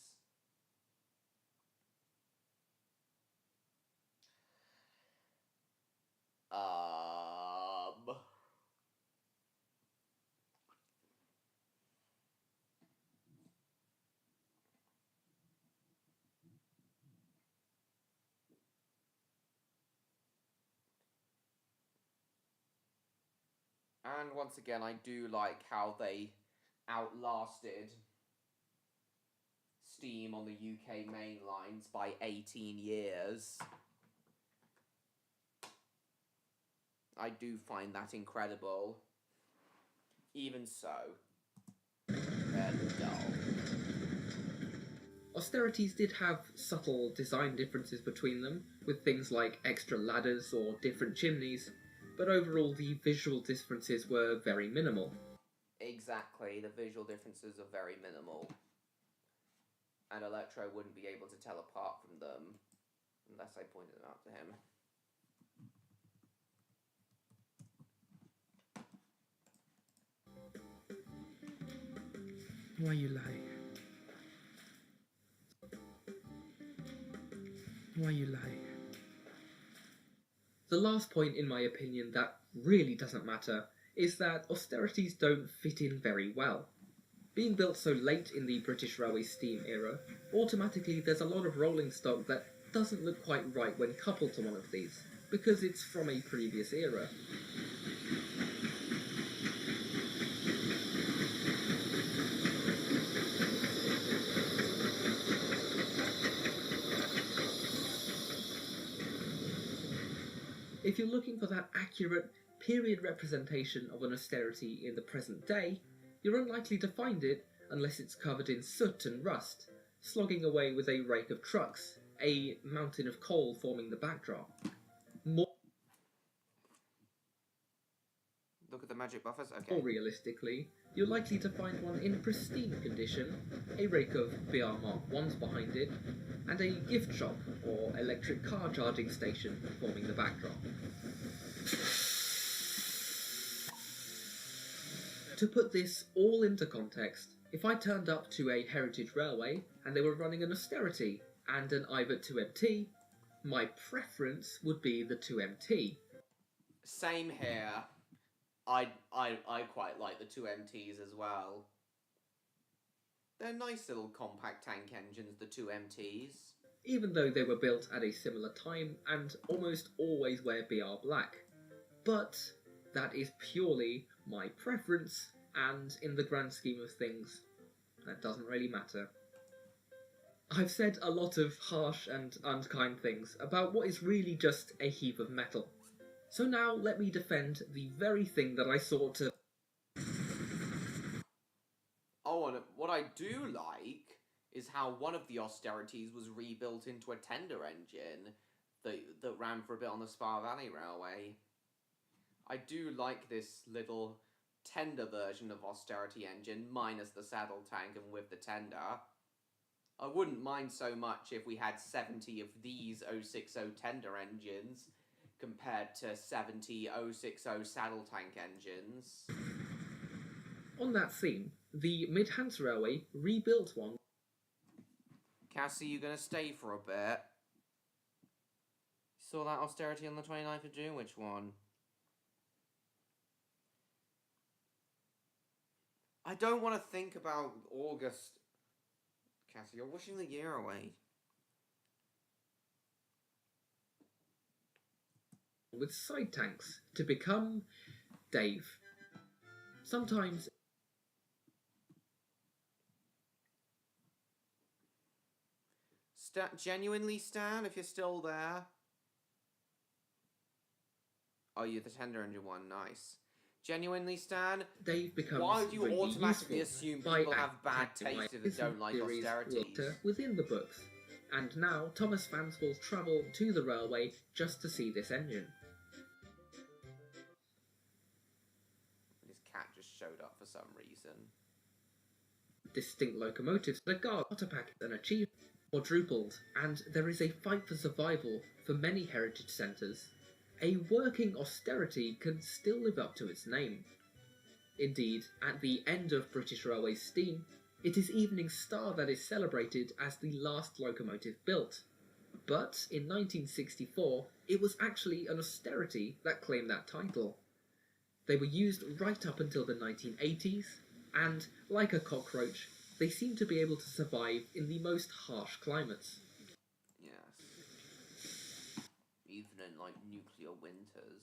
And once again, I do like how they outlasted Steam on the UK main lines by 18 years. I do find that incredible. Even so, they're dull. Austerities did have subtle design differences between them, with things like extra ladders or different chimneys, but overall the visual differences were very minimal. Exactly, the visual differences are very minimal. And Electro wouldn't be able to tell apart from them, unless I pointed them out to him. Why you lie? Why you lie? The last point, in my opinion, that really doesn't matter is that austerities don't fit in very well. Being built so late in the British Railway steam era, automatically there's a lot of rolling stock that doesn't look quite right when coupled to one of these, because it's from a previous era. If you're looking for that accurate period representation of an austerity in the present day, you're unlikely to find it unless it's covered in soot and rust, slogging away with a rake of trucks, a mountain of coal forming the backdrop. Look at the magic buffers? Okay. More realistically, you're likely to find one in pristine condition, a rake of BR Mark 1s behind it, and a gift shop or electric car charging station forming the backdrop. To put this all into context, if I turned up to a heritage railway and they were running an austerity and an IVET 2MT, my preference would be the 2MT. Same here. I quite like the 2MTs as well. They're nice little compact tank engines, the 2MTs. Even though they were built at a similar time and almost always wear BR black. But that is purely my preference, and in the grand scheme of things, that doesn't really matter. I've said a lot of harsh and unkind things about what is really just a heap of metal. So now let me defend the very thing that I sought to... Oh, and what I do like is how one of the austerities was rebuilt into a tender engine that ran for a bit on the Spa Valley Railway. I do like this little tender version of austerity engine, minus the saddle tank and with the tender. I wouldn't mind so much if we had 70 of these 060 tender engines compared to 70 060 saddle tank engines. On that theme, the Mid-Hants Railway rebuilt one. Cassie, you gonna stay for a bit? Saw that austerity on the 29th of June? Which one? I don't want to think about August. Cassie, you're wishing the year away. With side tanks to become Dave. Sometimes Genuinely, Stan, if you're still there. Oh, you're the tender engine one. Nice. Genuinely, Stan. They've become Why do you really automatically useful assume by people have bad acting taste if they don't like series austerities? within the books, and now Thomas fans will travel to the railway just to see this engine. His cat just showed up for some reason. Distinct locomotives, the guard, pack and achieve quadrupled, and there is a fight for survival for many heritage centres. A working austerity can still live up to its name. Indeed, at the end of British Railways steam, it is Evening Star that is celebrated as the last locomotive built. But in 1964, it was actually an austerity that claimed that title. They were used right up until the 1980s, and, like a cockroach, they seem to be able to survive in the most harsh climates. Yes. Even in, like, nuclear winters.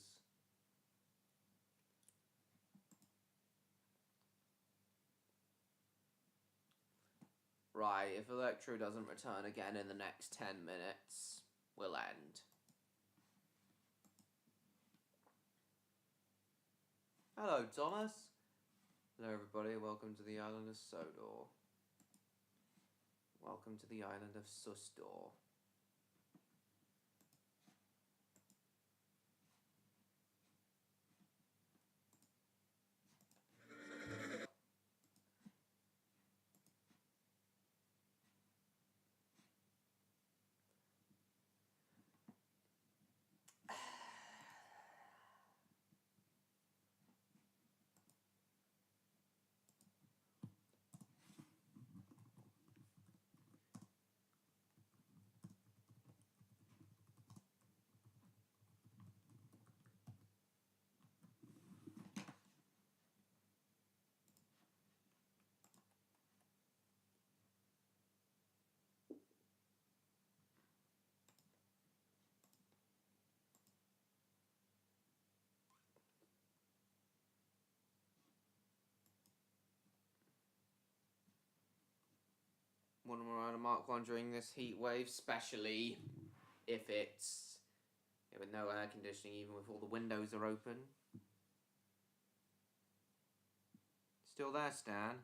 Right, if Electro doesn't return again in the next 10 minutes, we'll end. Hello, Thomas. Hello, everybody. Welcome to the island of Sodor. Welcome to the island of Susdor. Wouldn't want to mark one during this heat wave, especially if it's with no air conditioning, even if all the windows are open. Still there, Stan?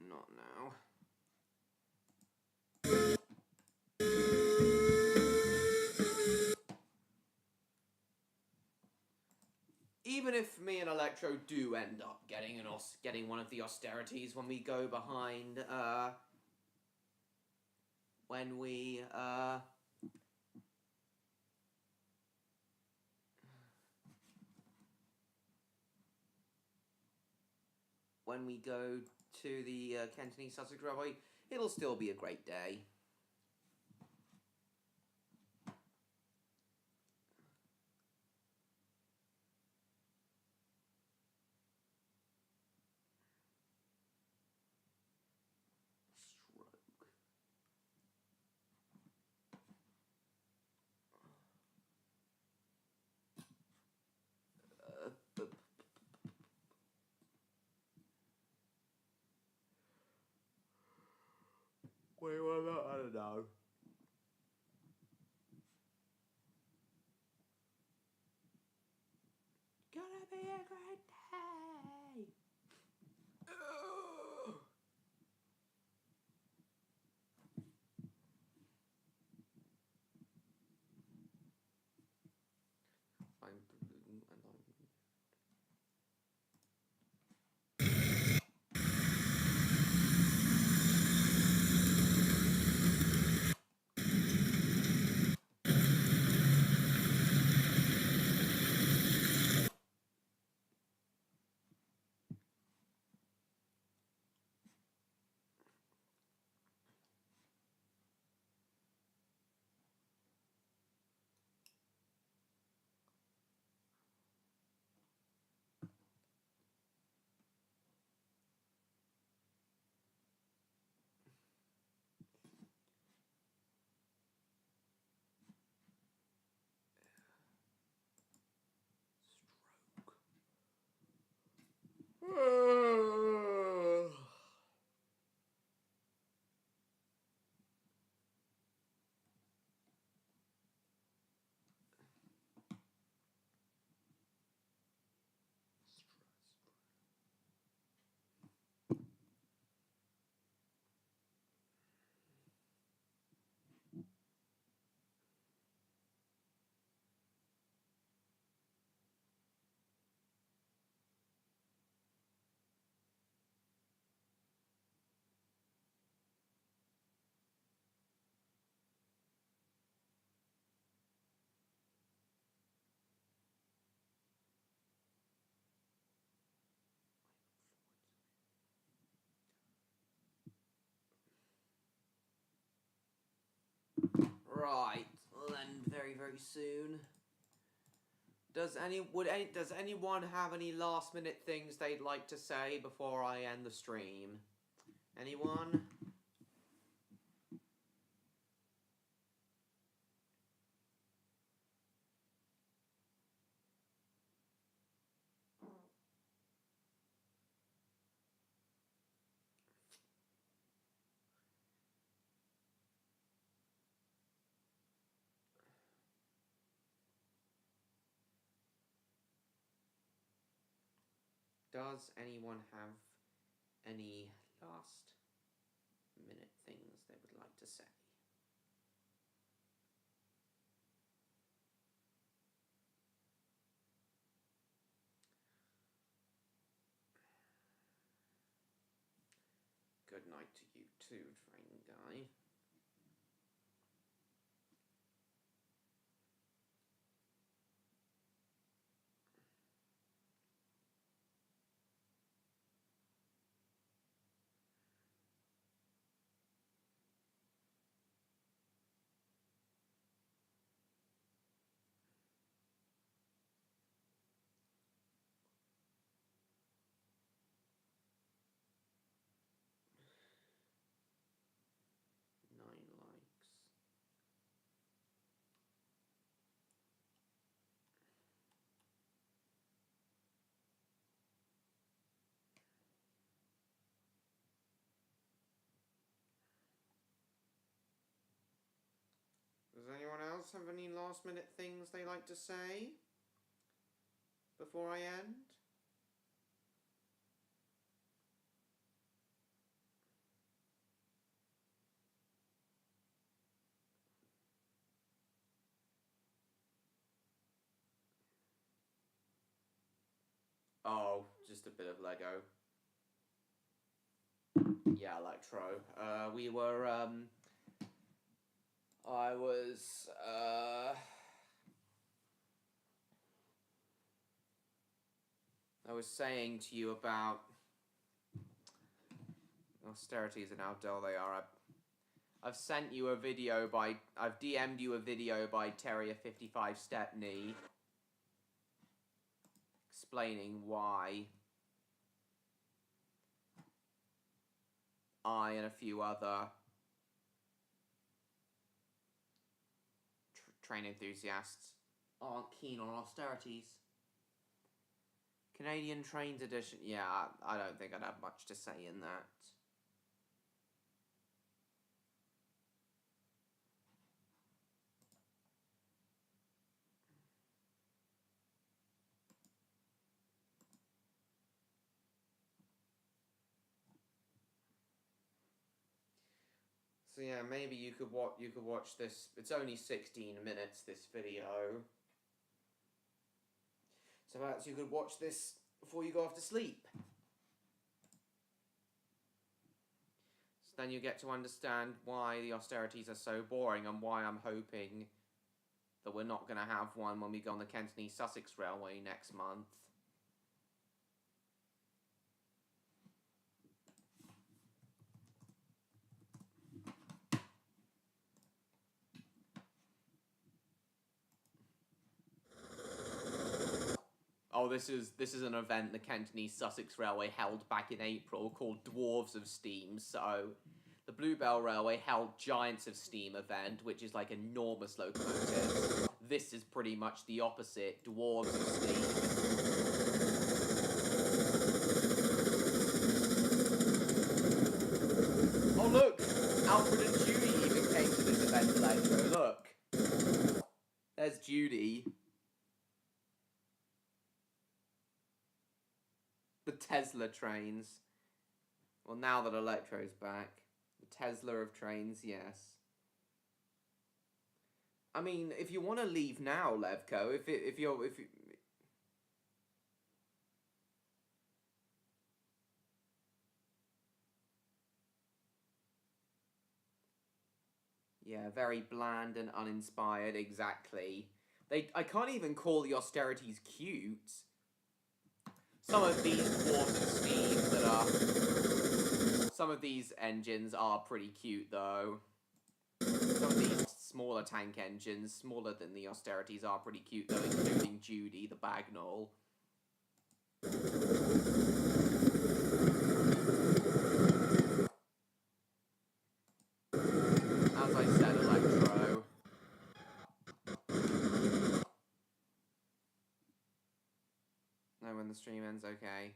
Not now. Even if me and Electro do end up getting one of the austerities when we go behind, when we go to the Cantonese Sussex Railway, it'll still be a great day. Wait, what about? I don't know. Gonna be a great day. Right, we'll end very, very soon. Does anyone have any last minute things they'd like to say before I end the stream? Anyone? Does anyone have any last minute things they would like to say? Good night to you too, train guy. Likes. Does anyone else have any last minute things they like to say before I end? Oh, just a bit of Lego. Yeah, Electro. We were, I was saying to you about austerities and how dull they are. I've sent you a video I've DM'd you a video by Terrier55 Stepney explaining why I and a few other train enthusiasts aren't keen on austerities. Canadian Trains Edition, yeah, I don't think I'd have much to say in that. So yeah, maybe you could watch this. It's only 16 minutes, this video. So perhaps you could watch this before you go off to sleep. So then you get to understand why the austerities are so boring and why I'm hoping that we're not going to have one when we go on the Cantonese-Sussex Railway next month. Oh, this is an event the Cantonese-Sussex Railway held back in April called Dwarves of Steam. So, the Bluebell Railway held Giants of Steam event, which is like enormous locomotives. This is pretty much the opposite, Dwarves of Steam. Oh look! Alfred and Judy even came to this event, Electro. Look! There's Judy. The Tesla trains. Well, now that Electro's back. The Tesla of trains, yes. I mean, if you want to leave now, Levko, if you yeah, very bland and uninspired, exactly. I can't even call the austerities cute. Some of these Dwarves of Steam some of these engines are pretty cute, though. Some of these smaller tank engines, smaller than the Austerities, are pretty cute though, including Judy, the Bagnall. As I said, Electro. Know when the stream ends, okay.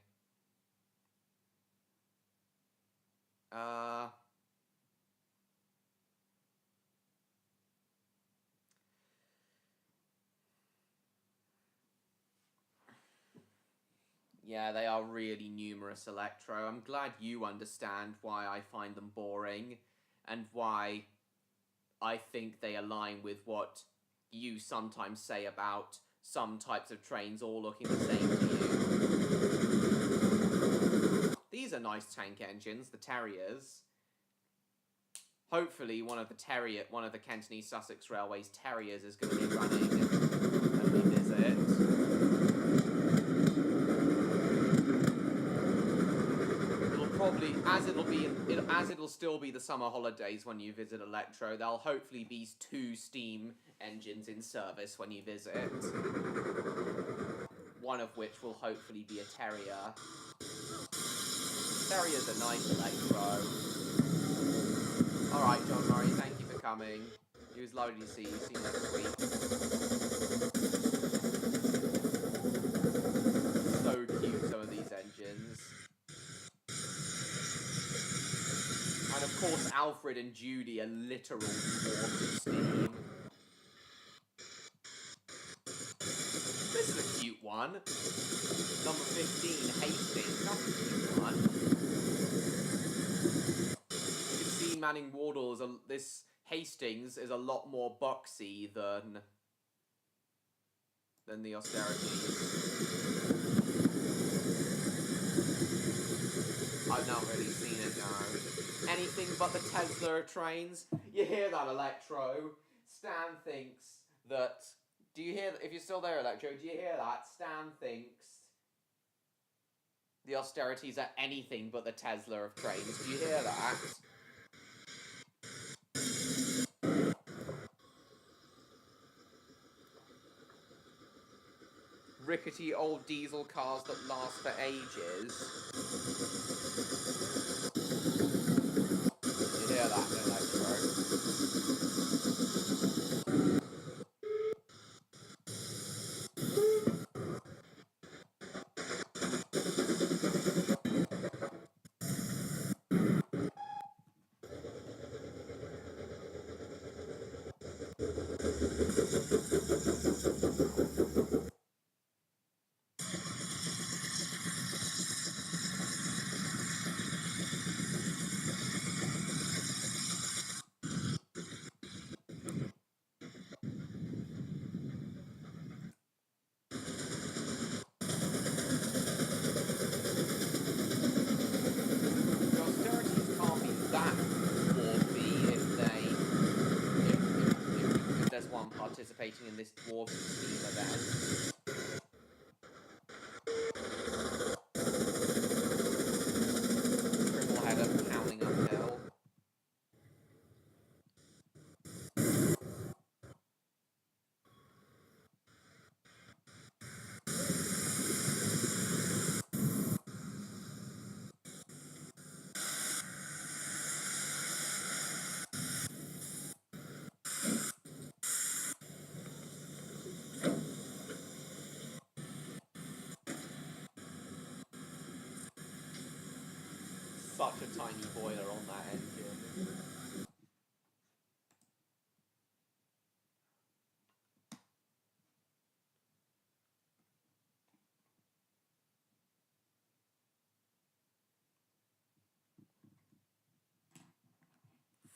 Yeah, they are really numerous, Electro. I'm glad you understand why I find them boring and why I think they align with what you sometimes say about some types of trains all looking the same to you. These are nice tank engines, the Terriers. Hopefully one of the Cantonese Sussex Railways Terriers is going to be running when we visit. Probably, as it'll still be the summer holidays when you visit Electro, there'll hopefully be 2 steam engines in service when you visit. One of which will hopefully be a Terrier. Terriers are nice, Electro. Alright, John Murray, thank you for coming. It was lovely to see you. See you next week. So cute, some of these engines. And of course, Alfred and Judy are literal dwarfs of steam. This is a cute one. Number 15, Hastings. That's a cute one. You can see Manning Wardle this Hastings is a lot more boxy than the Austerities. I've not really seen it now. Anything but the Tesla trains. You hear that, Electro? Stan thinks that... Do you hear... If you're still there, Electro, do you hear that? Stan thinks the Austerities are anything but the Tesla of trains. Do you hear that? Rickety old diesel cars that last for ages. You hear that, Electro? Participating in this dwarf steam event. Triple header pounding uphill. Such a tiny boiler on that engine.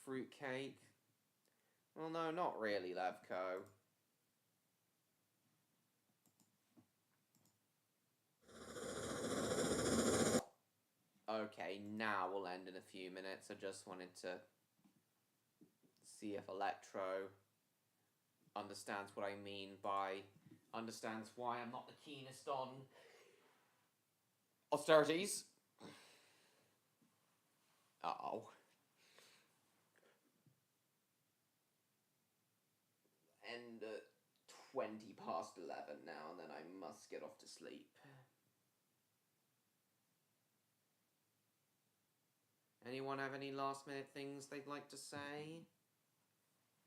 Fruitcake? Well, no, not really, Levco. Okay, now we'll end in a few minutes. I just wanted to see if Electro understands what I mean by... understands why I'm not the keenest on austerities. Uh-oh. 20 past 11 now, and then I must get off to sleep. Anyone have any last minute things they'd like to say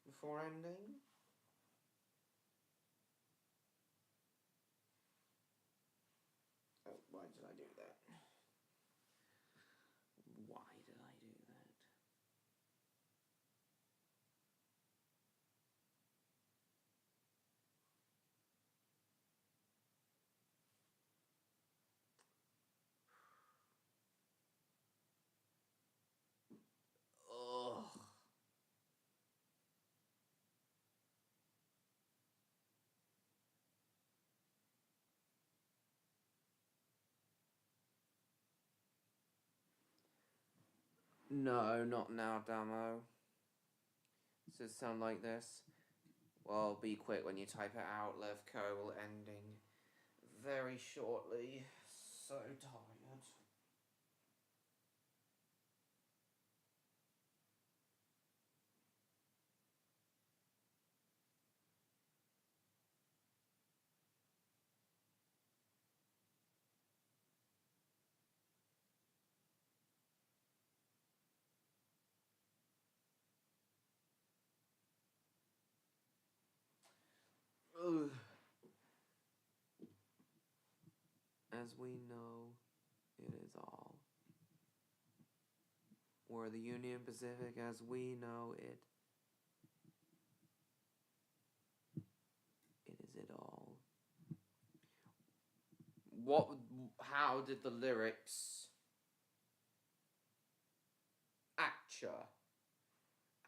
before ending? Oh, why did I do that? Why did I do that? Ugh. No, not now, Damo. Does it sound like this? Well, be quick when you type it out. Levco will ending very shortly. So tired. Ugh. As we know, it is all. We're the Union Pacific as we know it. It is it all. How did the lyrics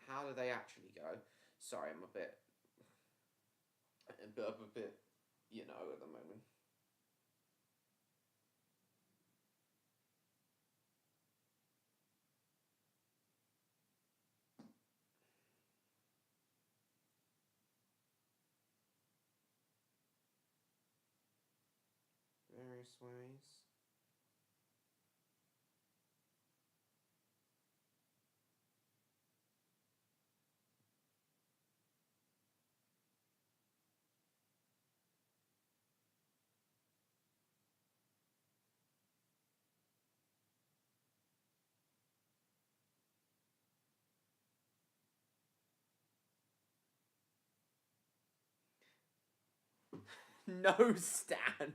how do they actually go? Sorry, I'm a bit, you know, at the moment. Various ways. No, Stan.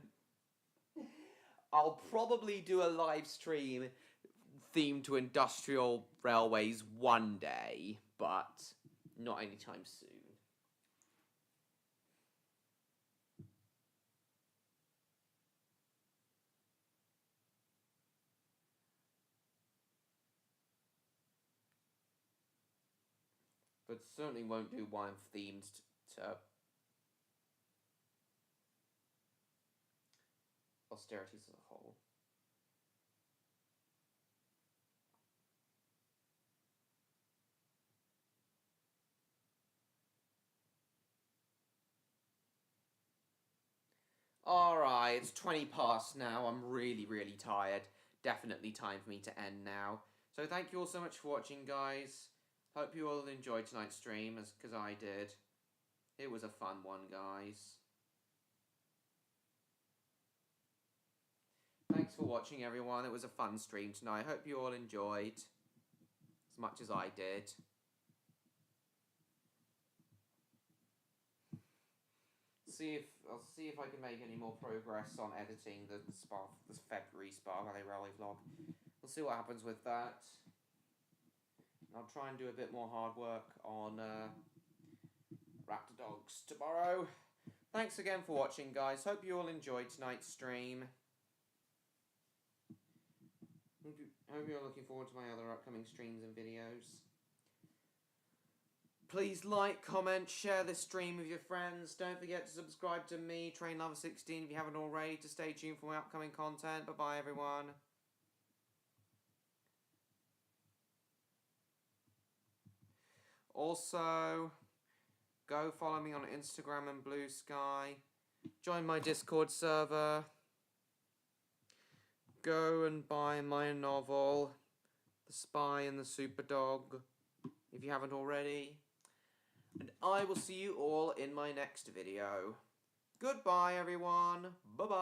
I'll probably do a live stream themed to industrial railways one day, but not anytime soon. But certainly won't do one themed to austerities as a whole. Alright, it's 20 past now. I'm really, really tired. Definitely time for me to end now. So thank you all so much for watching, guys. Hope you all enjoyed tonight's stream, because I did. It was a fun one, guys. Thanks for watching, everyone. It was a fun stream tonight. Hope you all enjoyed as much as I did. I'll see if I can make any more progress on editing the February Spa Valley Railway vlog. We'll see what happens with that. I'll try and do a bit more hard work on Raptordogs tomorrow. Thanks again for watching, guys. Hope you all enjoyed tonight's stream. Hope you're looking forward to my other upcoming streams and videos. Please like, comment, share this stream with your friends. Don't forget to subscribe to me, TrainLover16, if you haven't already, to stay tuned for my upcoming content. Bye-bye, everyone. Also, go follow me on Instagram and Blue Sky. Join my Discord server. Go and buy my novel, The Spy and the Superdog, if you haven't already. And I will see you all in my next video. Goodbye, everyone. Bye-bye.